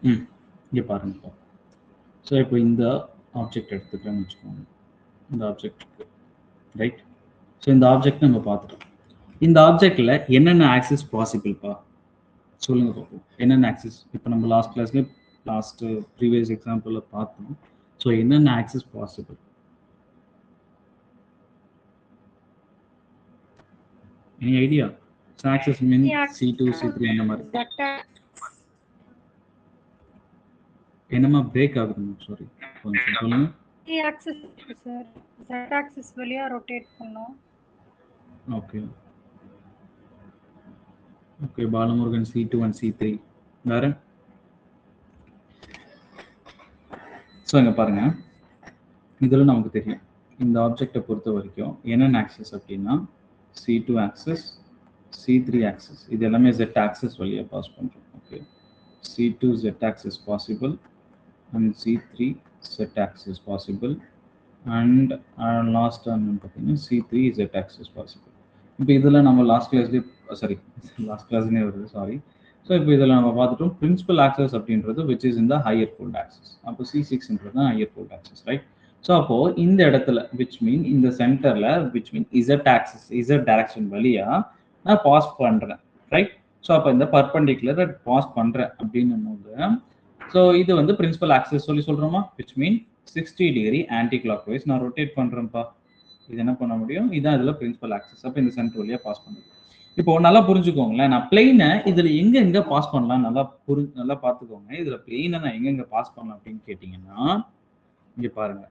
இங்கே பாருங்கப்பா. ஸோ இப்போ இந்த ஆப்ஜெக்ட் எடுத்துக்கிறேன்னு வச்சுக்கோங்க. இந்த ஆப்ஜெக்ட் ரைட். ஸோ இந்த ஆப்ஜெக்ட் நம்ம பார்த்துட்டோம். இந்த ஆப்ஜெக்டில் என்னென்ன ஆக்சஸ் பாசிபிள்ப்பா சொல்லுங்க பார்ப்போம். என்னென்ன ஆக்சஸ் இப்போ நம்ம லாஸ்ட் ப்ரீவியஸ் எக்ஸாம்பிளில் பார்த்தோம். ஸோ என்னென்ன axis possible? Any idea? So axis mean C2 C3 என்ன மாதிரி? என்னமா பிரேக் ஆகுது? சாரி, கொஞ்சம் சொல்லுங்க. ஆக்சஸ் சார், Z ஆக்சஸ் வழியா ரொட்டேட் பண்ணோம். Okay okay. Balamurugan C2 and C3 வேற? ஸோ இங்கே பாருங்க, இதில் நமக்கு தெரியும் இந்த ஆப்ஜெக்டை பொறுத்த வரைக்கும் என்னென்ன ஆக்சஸ் அப்படின்னா C2 ஆக்சஸ், C3 ஆக்சஸ், இது எல்லாமே Z ஆக்சஸ் வழியாக பாஸ் பண்ணுறோம். Okay, C2 Z access possible and C3 Z access possible and last பார்த்தீங்கன்னா C3 Z ஆக்சஸ் பாசிபிள். இப்போ இதில் நம்ம லாஸ்ட் கிளாஸ்லேயே வருது, சாரி. ஸோ இப்போ இதில் நம்ம பார்த்துட்டோம் பிரின்சிபல் ஆக்சஸ் அப்படின்றது விச் இஸ் இந்த ஹையர் ஃபோல்ட் ஆக்சஸ். அப்போ C6ன்றது தான் higher fold access, right. So அப்போது இந்த இடத்துல விச் மீன் இந்த சென்டரில் which mean Z access, Z direction வழியாக நான் பாஸ் பண்ணுறேன், ரைட். ஸோ அப்போ இந்த பர்பண்டிகுலர் பாஸ் பண்ணுறேன் அப்படின்னும் போது ஸோ இது வந்து பிரின்சிபல் ஆக்சஸ் சொல்லி சொல்கிறோமா, which mean 60 degree anticlockwise நான் ரொட்டேட் பண்ணுறேன்ப்பா. இது என்ன பண்ண முடியும்? இதுதான் இதில் பிரின்சிபல் ஆக்சஸ். அப்போ இந்த சென்டர் வழியாக பாஸ் பண்ணுறது. இப்போ நல்லா புரிஞ்சுக்கோங்களேன், நான் பிளெயினை இதில் எங்கே பாஸ் பண்ணலாம் நல்லா பார்த்துக்கோங்க. இதில் பிளெயினை நான் எங்கெங்கே பாஸ் பண்ணலாம் அப்படின்னு கேட்டிங்கன்னா இங்கே பாருங்க.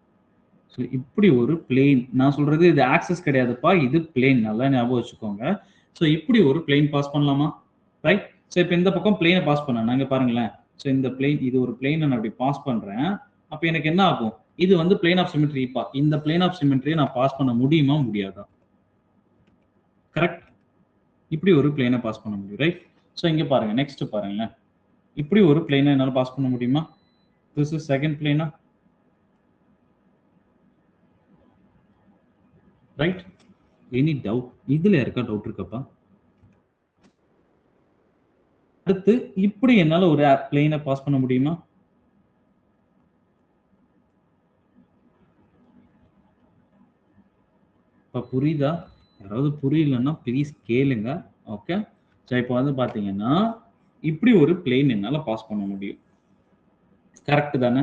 ஸோ இப்படி ஒரு பிளெயின், நான் சொல்றது இது ஆக்சஸ் கிடையாதுப்பா, இது பிளெயின், நல்லா ஞாபகம் வச்சுக்கோங்க. ஸோ இப்படி ஒரு பிளெயின் பாஸ் பண்ணலாமா, ரைட். ஸோ இப்போ இந்த பக்கம் பிளெயினை பாஸ் பண்ணேன், நாங்கள் பாருங்களேன். ஸோ இந்த பிளெயின், இது ஒரு பிளெயினை நான் அப்படி பாஸ் பண்ணுறேன். அப்போ எனக்கு என்ன ஆகும்? இது வந்து பிளேன் ஆஃப் சிமெட்ரிப்பா. இந்த பிளேன் ஆஃப் சிமெட்ரியை நான் பாஸ் பண்ண முடியுமா முடியாதா? கரெக்ட். இப்படி ஒரு பிளேனை பாஸ் பண்ண முடியும், ரைட். ஸோ இங்கே பாருங்க, நெக்ஸ்ட் பாருங்களேன். இப்படி ஒரு பிளேனை என்னால் பாஸ் பண்ண முடியுமா? திஸ் இஸ் செகண்ட் பிளேனா, ரைட். Any doubt? இதுல இருக்க டவுட் இருக்கப்பா? அடுத்து இப்படி என்னால ஒரு பிளேனை பாஸ் பண்ண முடியுமா? புரியுதா? யாராவது புரியலன்னா ப்ளீஸ் கேளுங்க. ஓகே. ஸோ இப்போ வந்து பார்த்தீங்கன்னா இப்படி ஒரு பிளேன் என்னால் பாஸ் பண்ண முடியும், கரெக்ட் தானே?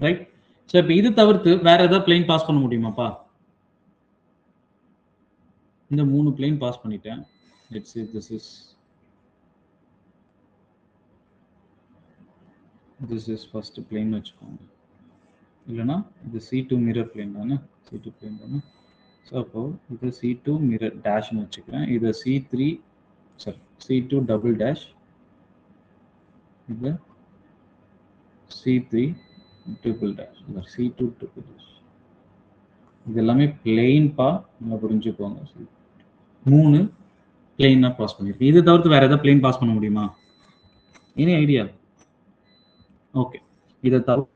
ரைட். ஸோ இப்போ இது தவிர்த்து வேற ஏதாவது பிளேன் பாஸ் பண்ண முடியுமாப்பா? இந்த 3 பிளேன் பாஸ் பண்ணிட்டேன். Let's say this is first plane வச்சுக்கோங்க. இல்லைனா இது C2 மிரர் பிளேன் தானே, C2 பிளேன் தானே. ஸோ அப்போ இது C2 மிரர் டேஷ்னு வச்சுக்கிறேன். இது C2 டபுள் டேஷ், இது C3 triple dash, C2 triple dash. இது எல்லாமே பிளெயின்பா, நல்லா புரிஞ்சுக்கோங்க. 3 பிளெயினா பாஸ் பண்ணிருக்கேன். இது தவிர்த்து வேற ஏதாவது பிளெயின் பாஸ் பண்ண முடியுமா? Any idea? ஓகே. இதை தவிர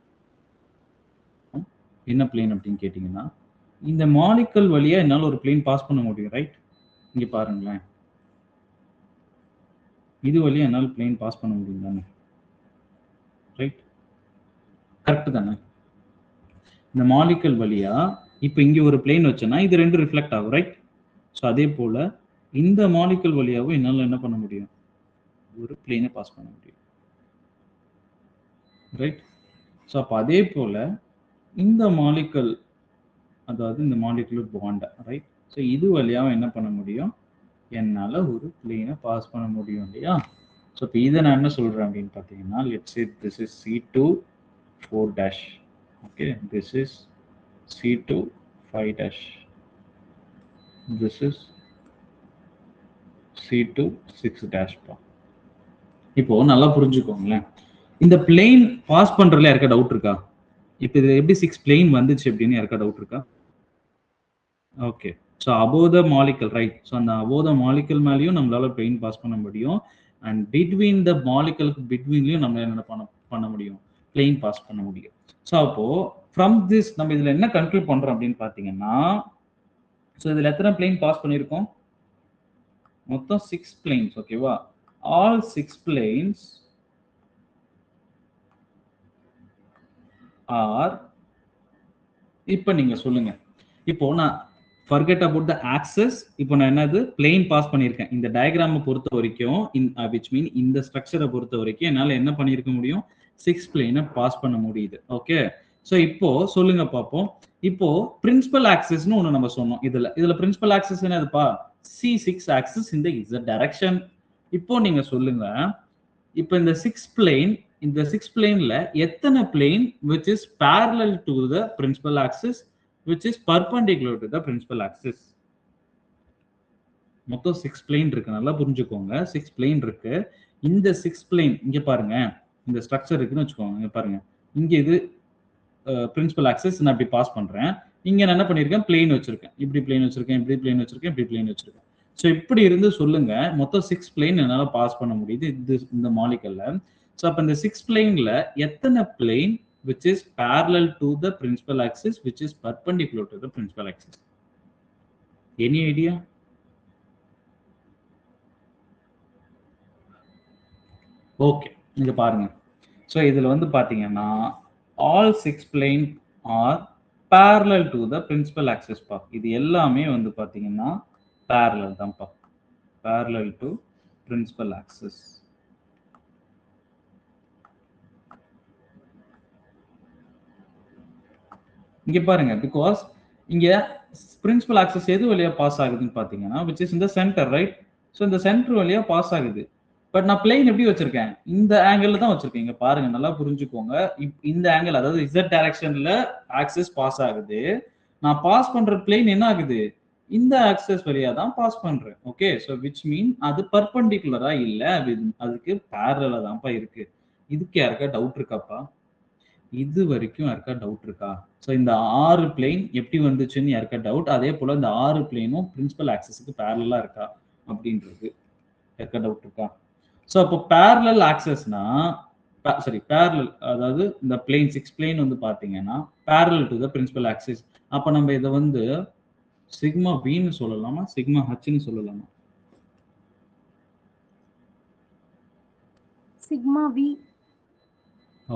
என்ன பிளேன் அப்படின்னு கேட்டீங்கன்னா இந்த மாலிகுல் வழியா என்னால் ஒரு பிளேன் பாஸ் பண்ண முடியும், ரைட். இங்க பாருங்களேன், இது வழியா என்னால் பிளேன் பாஸ் பண்ண முடியும் தானே, ரைட். கரெக்ட் தானே? இந்த மாலிகுல் வழியா இப்போ இங்க ஒரு பிளேன் வச்சேன்னா இது ரெண்டு ரிஃப்ளெக்ட் ஆகும், ரைட். ஸோ அதே போல இந்த மாலிகுல் வழியாவும் என்னால் என்ன பண்ண முடியும்? ஒரு பிளேனை பாஸ் பண்ண முடியும், ரைட். ஸோ அப்போ அதே போல இந்த மாலிகுல், அதாவது இந்த மாலிகுலர் பாண்ட், ரைட். ஸோ இது வழியாகவும் என்ன பண்ண முடியும்? என்னால் ஒரு பிளேனை பாஸ் பண்ண முடியும் இல்லையா? ஸோ இப்போ இதை நான் என்ன சொல்கிறேன் அப்படின்னு பார்த்தீங்கன்னா, let's say this is C2 4 dash, okay. This is C2 5 dash, this is C2 6 dash. இப்போ நல்லா புரிஞ்சுக்கோங்களேன், இந்த பிளேன் பாஸ் பண்றதுல யாருக்கா டவுட் இருக்கா? இப்போ இது எப்படி 6 பிளேன் வந்துச்சு அப்படின்னு யாருக்கா டவுட் இருக்கா? Okay. So above the molecule, right. So அந்த above the molecule மேலேயும் நம்மளால பிளேன் பாஸ் பண்ண முடியும், அண்ட் பிட்வீன் த மாலிகுலுக்கு பிட்வீன்லையும் நம்ம என்ன பண்ண முடியும்? பிளேன் பாஸ் பண்ண முடியும். ஸோ அப்போ ஃப்ரம் திஸ் நம்ம இதுல என்ன கன்க்ளூட் பண்றோம் அப்படின்னு பார்த்தீங்கன்னா, ஸோ இதுல எத்தனை பிளேன் பாஸ் பண்ணியிருக்கோம்? மொத்தம் 6 planes. ஓகேவா? all 6 planes are இப்போ நீங்க சொல்லுங்க. இப்போ நான் forget about the axis. இப்போ நான் என்னது plane பாஸ் பண்ணியிருக்கேன். இந்த டயக்ராமை பொறுத்த வரைக்கும் which mean இந்த ஸ்ட்ரக்சரை பொறுத்த வரைக்கும் என்னால என்ன பண்ணியிருக்க முடியும்? 6 பிளேனை பாஸ் பண்ண முடியுது. ஓகே, ஸோ இப்போ சொல்லுங்க பார்ப்போம். இப்போ பிரின்சிபல் ஆக்சிஸ்னு ஒன்று நம்ம சொன்னோம். இதுல பிரின்சிபல் ஆக்சிஸ் என்னதுப்பா? C6 ஆக்சிஸ் இந்த Z டைரக்ஷன். இப்போ நீங்க சொல்லுங்க, இப்போ இந்த 6 பிளேன், இந்த 6 பிளேன்ல எத்தனை plane which is parallel to the principal axis which is perpendicular to the principal axis? மொத்தம் 6 பிளேன் இருக்கு. நல்லா புரிஞ்சுக்கோங்க, 6 பிளேன் இருக்கு. இந்த 6 பிளேன் இங்க பாருங்க, இந்த ஸ்ட்ரக்சர் இருக்குன்னு வச்சுக்கோங்க. இங்க பாருங்க, இங்க இது பிரின்சிபல் ஆக்சிஸ் நான் இப்படி பாஸ் பண்றேன். இங்க நான் என்ன பண்ணிருக்கேன்? பிளேன் வச்சிருக்கேன். இப்படி பிளேன் வச்சிருக்கேன், இப்படி பிளேன் வச்சிருக்கேன், இப்படி பிளேன் வச்சிருக்கேன். ஸோ இப்படி இருந்து சொல்லுங்க, மொத்தம் 6 பிளேன் என்னால பாஸ் பண்ண முடியுது இந்த மாலிகல்ல. ஸோ அப்ப இந்த 6 பிளேன்ல எத்தனை plane which is parallel to the principal axis which is perpendicular to the principal axis? Any idea? Okay, இங்க பாருங்க. ஸோ இதுல வந்து பாத்தீங்கன்னா all 6 plane are parallel to the principal axis பா. இது எல்லாமே வந்து பாத்தீங்கன்னா parallel தான்ப்பா, parallel to principal axis. இங்க பாருங்க, பிகாஸ் இங்க பிரின்சிபல் ஆக்சிஸ் எது வழியா பாஸ் ஆகுதுன்னு பாத்தீங்கன்னா which is in the center, right? So இந்த சென்டர் வழியா பாஸ் ஆகுது. பட் நான் பிளேன் எப்படி வச்சிருக்கேன்? இந்த ஆங்கிள் தான் வச்சிருக்கேன். இங்க பாருங்க, நல்லா புரிஞ்சுக்கோங்க. இந்த ஆங்கிள், அதாவது Z டைரக்ஷன்ல ஆக்சிஸ் பாஸ் ஆகுது. நான் பாஸ் பண்ற பிளேன் என்ன ஆகுது? இந்த ஆக்சிஸ் வழியா தான் பாஸ் பண்றேன். ஓகே, ஸோ விச் மீன் அது பர்பெண்டிகுலரா இல்ல, அதுக்கு பேரலா தான்ப்பா இருக்கு. இதுக்கு யாருக்கா டவுட் இருக்காப்பா? இது வரைக்கும் யாருக்கா டவுட் இருக்கா? ஸோ இந்த 6 பிளேன் எப்படி வந்துச்சுன்னு யாருக்கா டவுட்? அதே போல இந்த 6 பிளேனும் பிரின்சிபல் ஆக்சிஸ்க்கு பேரலா இருக்கா அப்படின்றது யாருக்கா டவுட் இருக்கா? ஸோ அப்போ பேரலல் ஆக்சஸ்னா, சாரி பேரலல், அதாவது இந்த பிளேன் 6 பிளேன் வந்து பாத்தீங்கன்னா parallel to the principal axis. அப்ப நம்ம இதை வந்து சிக்மா வின்னு சொல்லலாமா, சிக்மா ஹச்னு சொல்லலாமா? Sigma we.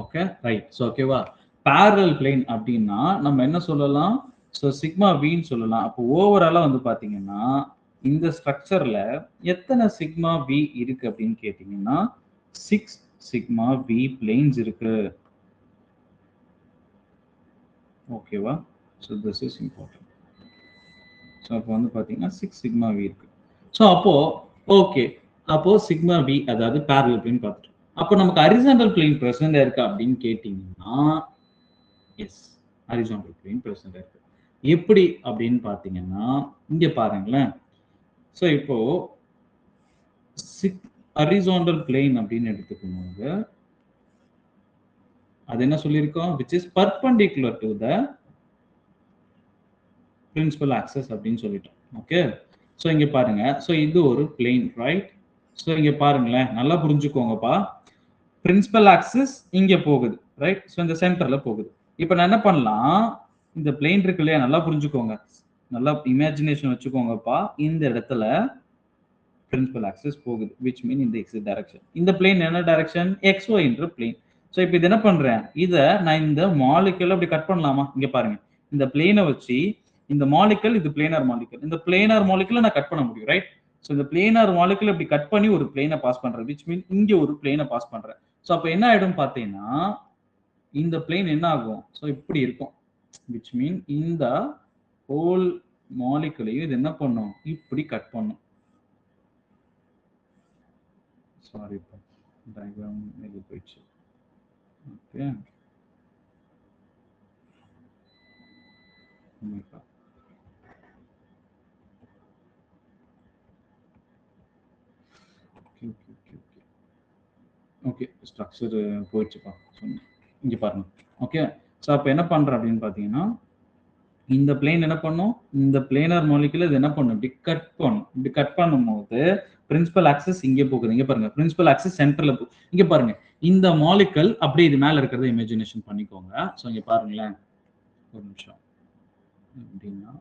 Okay, right. So ஓகேவா, பேரலல் பிளேன் அப்படின்னா நம்ம என்ன சொல்லலாம்? ஸோ சிக்மா வின்னு சொல்லலாம். அப்போ ஓவராலா வந்து பாத்தீங்கன்னா இந்த ஸ்ட்ரக்சர்ல எத்தனை சிக்மா வி இருக்கு அப்படின்னு கேட்டீங்கன்னா 6 சிக்மா வி பிளேன்ஸ் இருக்கு. ஓகேவா? So this is important. So அப்போ வந்து பாத்தீங்கன்னா 6 சிக்மா வி இருக்கு. ஸோ அப்போ ஓகே, அப்போ சிக்மா வி அதாவது பேரலல் பிளேன் பார்த்துட்டோம். அப்போ நமக்கு ஹரிசாண்டல் பிளேன் பிரசன்ட் இருக்கு அப்படின்னு கேட்டீங்கன்னா எஸ், ஹரிசாண்டல் பிளேன் பிரசன்ட் இருக்கு. எப்படி அப்படின்னு பாத்தீங்கன்னா இங்க பாருங்களேன். ஸோ இப்போ ஹரிசாண்டல் பிளேன் அப்படின்னு எடுத்துக்கும்போது அது என்ன சொல்லியிருக்கோம்? which is perpendicular to the principal axis அப்படின்னு சொல்லிட்டோம். ஓகே, ஸோ இங்க பாருங்க, ஸோ இது ஒரு பிளேன், ரைட்? ஸோ இங்க பாருங்களேன், நல்லா புரிஞ்சுக்கோங்கப்பா. பிரின்சிபல் ஆக்சிஸ் இங்க போகுது, ரைட்? ஸோ இந்த சென்டர்ல போகுது. இப்போ நான் என்ன பண்ணலாம்? இந்த பிளேன் இருக்கு இல்லையா, நல்லா புரிஞ்சுக்கோங்க, நல்லா இமேஜினேஷன் வச்சுக்கோங்கப்பா. இந்த இடத்துல பிரின்சிபல் ஆக்சிஸ் போகுது, which mean இந்த x டைரக்ஷன். இந்த பிளேன் என்ன டைரக்ஷன்? xy என்ற பிளேன். ஸோ இப்போ இது என்ன பண்றேன்? இதை நான் இந்த மாலிகுல் அப்படி கட் பண்ணலாமா? இங்க பாருங்க, இந்த பிளேனை வச்சு இந்த மாலிகுல், இது பிளேனார் மாலிகுல், இந்த பிளேனார் மாலிகுலை நான் கட் பண்ண முடியும், ரைட்? ஸோ இந்த பிளேனார் மாலிகுல் இப்படி கட் பண்ணி ஒரு பிளேனை பாஸ் பண்றேன், which mean இங்க ஒரு பிளேனை பாஸ் பண்றேன். ஸோ அப்போ என்ன ஆயிடும் பார்த்தீங்கன்னா இந்த பிளேன் என்ன ஆகும்? ஸோ இப்படி இருக்கும், which mean இந்த ஹோல் மாலிகுலையும் இது என்ன பண்ணும்? இப்படி கட் பண்ணும். சாரி, டயக்ராம் மேலே போயிடுச்சு. ஓகே, ஓகே, ஸ்ட்ரக்சர் போயிடுச்சுப்பா. இங்க பாருங்க. ஓகே, ஸோ அப்போ என்ன பண்றேன் அப்படின்னு பார்த்தீங்கன்னா இந்த பிளேன் என்ன பண்ணும்? இந்த பிளேனார் மாலிகுல் இது என்ன பண்ணும்? இப்படி கட் பண்ணும். இப்படி கட் பண்ணும்போது பிரின்சிபல் ஆக்சிஸ் இங்கே போகுது. இங்க பாருங்க, பிரின்சிபல் ஆக்சிஸ் சென்டர்ல போகுது. இங்க பாருங்க, இந்த மாலிகுல் அப்படியே இது மேல இருக்கிறத இமேஜினேஷன் பண்ணிக்கோங்க. ஸோ இங்க பாருங்களேன், ஒரு நிமிஷம். அப்படின்னா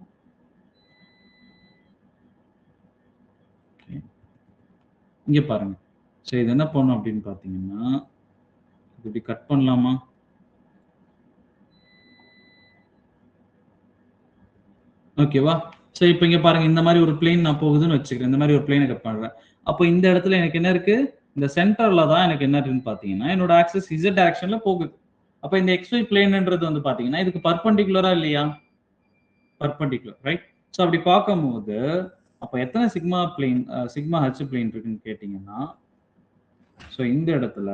இங்க பாருங்க. ஸோ இது என்ன பண்ணும் அப்படின்னு பார்த்தீங்கன்னா, இப்படி கட் பண்ணலாமா? ஓகேவா? ஸோ இப்போ இங்க பாருங்க, இந்த மாதிரி ஒரு பிளேன் நான் போகுதுன்னு வச்சுக்கிறேன். இந்த மாதிரி ஒரு பிளேனை கட் பண்றேன். அப்போ இந்த இடத்துல எனக்கு என்ன இருக்கு? இந்த சென்டர்ல தான் எனக்கு என்ன இருக்குன்னு பார்த்தீங்கன்னா, என்னோட ஆக்சஸ் z டைரக்ஷன்ல போகுது. அப்போ இந்த xy பிளேன்ன்றது வந்து பார்த்தீங்கன்னா, இதுக்கு பர்பெண்டிகுலரா இல்லையா? Perpendicular, right? ஸோ அப்படி பார்க்கும்போது, அப்போ எத்தனை sigma plane sigma h plane இருக்குன்னு கேட்டீங்கன்னா, ஸோ இந்த இடத்துல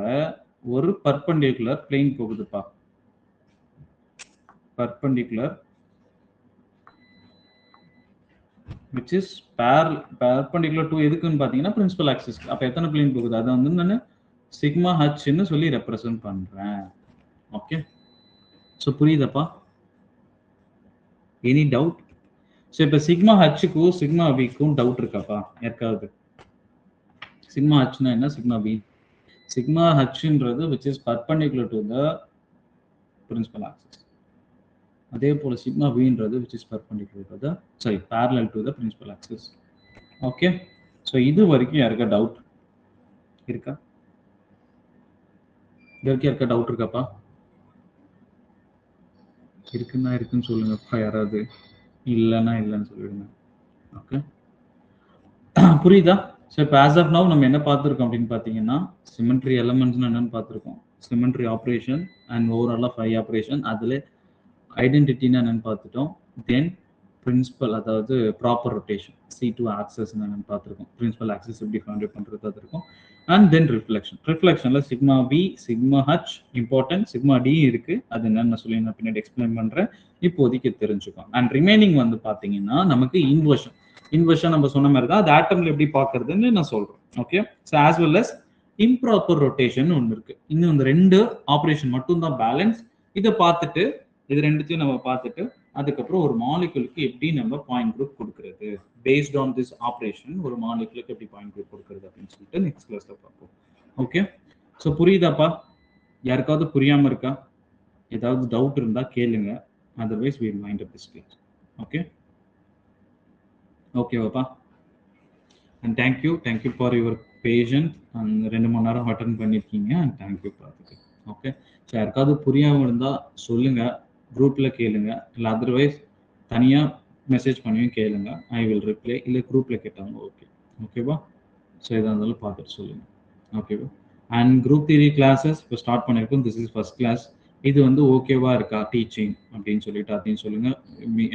ஒரு பர்பெண்டிகுலர் பிளேன் போகுதுப்பா. Perpendicular which is perpendicular to எதுக்குன்னு பாத்தீங்கன்னா பிரின்சிபல் ஆக்சிஸ். அப்ப எத்தனை பிளேன் போகுது? அதை வந்து நான் சிக்மா ஹச்ன்னு சொல்லி ரெப்ரசென்ட் பண்றேன். ஓகே, ஸோ புரியுதப்பா? Any doubt? ஸோ இப்போ சிக்மா ஹச்சுக்கும் சிக்மா பிக்கும் டவுட் இருக்காப்பா யாருக்காவது? சிக்மா ஹச்னா என்ன, சிக்மா பி? சிக்மா ஹச்ன்றது which is perpendicular to the principal axis. அதே போல சிக்மா வின்றது which is perpendicular to the parallel to the principal axis. Okay, so இது வரைக்கும் யாருக்கா டவுட் இருக்கா? இது வரைக்கும் யாருக்கா டவுட் இருக்காப்பா? இருக்குன்னா இருக்குன்னு சொல்லுங்கப்பா யாராவது, இல்லைன்னா இல்லைன்னு சொல்லிடுங்க. ஓகே, புரியுதா? ஸோ இப்போ ஆஸ் ஆஃப் நவ் நம்ம என்ன பார்த்துருக்கோம் அப்படின்னு பார்த்தீங்கன்னா, சிமெட்ரி எலமெண்ட்ஸ்னு என்னன்னு பார்த்துருக்கோம். சிமெட்ரி ஆப்ரேஷன் அண்ட் ஓவராலாக 5 ஆப்ரேஷன், அதில் ஐடென்டிட்டின்னு என்னன்னு பார்த்துட்டோம். தென் பிரின்சிபல், அதாவது ப்ராப்பர் ரொட்டேஷன், C2 ஆக்சஸ் என்னன்னு பார்த்துருக்கோம். பிரின்சிபல் ஆக்சஸ் எப்படி ஃபைண்ட் பண்ணுறது அது இருக்கும். அண்ட் தென் ரிஃப்ளெக்ஷனில் sigma B, sigma H important, sigma D இருக்கு. அது என்னன்னு சொல்லி நான் பின்னாடி எக்ஸ்பிளைன் பண்ணுறேன். இப்போதைக்கு தெரிஞ்சுக்கோம். அண்ட் ரிமைனிங் வந்து பார்த்தீங்கன்னா நமக்கு இன்வர்ஷன் நம்ம சொன்ன மாதிரி தான், அது ஆட்டம்ல எப்படி பார்க்கறதுன்னு நான் சொல்றேன். Okay, so as well as improper rotation ஒன்று இருக்கு. இன்னும் இந்த 2 ஆப்ரேஷன் மட்டும் தான் பேலன்ஸ். இதை பார்த்துட்டு, இது ரெண்டுத்தையும் நம்ம பார்த்துட்டு, அதுக்கப்புறம் ஒரு மாலிகுலுக்கு எப்படி நம்ம பாயிண்ட் குரூப் கொடுக்கறது, பேஸ்ட் ஆன் திஸ் ஆப்ரேஷன் ஒரு மாலிகுலுக்கு எப்படி பாயிண்ட் குரூப் கொடுக்கறது அப்படின்னு சொல்லிட்டு நெக்ஸ்ட் கிளாஸ்ல பார்ப்போம். ஓகே, ஸோ புரியுதாப்பா? யாருக்காவது புரியாம இருக்கா? ஏதாவது டவுட் இருந்தா கேளுங்க. Otherwise we will wind up this class. Okay, ஓகேவாப்பா? And thank you for your patience. And 2 மணி நேரம் அட்டன் பண்ணியிருக்கீங்க. அண்ட் தேங்க்யூ பார்த்துக்கு. ஓகே, ஸோ யாருக்காவது புரியாமல் இருந்தால் சொல்லுங்க, குரூப்பில் கேளுங்க. இல்லை அதர்வைஸ் தனியாக மெசேஜ் பண்ணியும் கேளுங்க. I will reply. இல்லை குரூப்பில் கேட்டாங்க ஓகே. ஓகேவா? ஸோ எதாக இருந்தாலும் பார்த்துட்டு சொல்லுங்கள். ஓகேவா? அண்ட் குரூப் தியரி கிளாஸஸ் இப்போ ஸ்டார்ட் பண்ணியிருக்கோம். This is first class. இது வந்து ஓகேவா இருக்கா டீச்சிங் அப்படின்னு சொல்லிட்டு அதையும் சொல்லுங்கள்.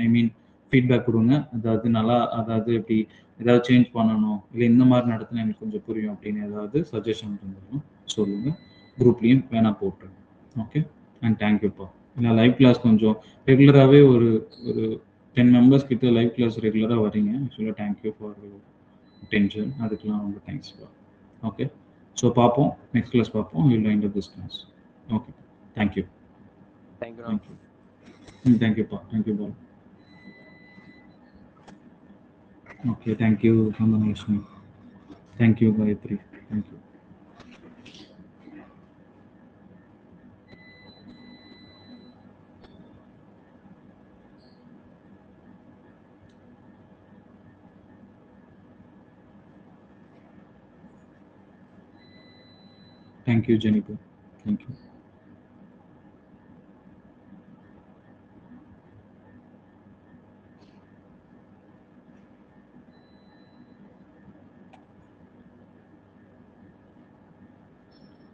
ஐ மீன் ஃபீட்பேக் கொடுங்க. அதாவது நல்லா, அதாவது எப்படி ஏதாவது சேஞ்ச் பண்ணணும், இல்லை இந்த மாதிரி நடத்தினா எனக்கு கொஞ்சம் புரியும் அப்படின்னு ஏதாவது சஜஷன் இருந்தாலும் சொல்லுங்கள். குரூப்லேயும் வேணா போட்டுருங்க. ஓகே, அண்ட் தேங்க்யூப்பா. ஏன்னா லைவ் கிளாஸ் கொஞ்சம் ரெகுலராகவே ஒரு 10 மெம்பர்ஸ் கிட்ட லைவ் கிளாஸ் ரெகுலராக வரீங்க. ஆக்சுவலாக தேங்க்யூ ஃபார் அட்டென்ஷன். அதுக்கெலாம் ரொம்ப தேங்க்ஸ்ப்பா. ஓகே, ஸோ பார்ப்போம், நெக்ஸ்ட் கிளாஸ் பார்ப்போம். Will wind up this class. Okay, thank you. தேங்க்யூப்பா. தேங்க்யூ பால். Okay, thank you, Vandana. Thank you, Gayatri. Thank you. Thank you, Jennifer. Thank you.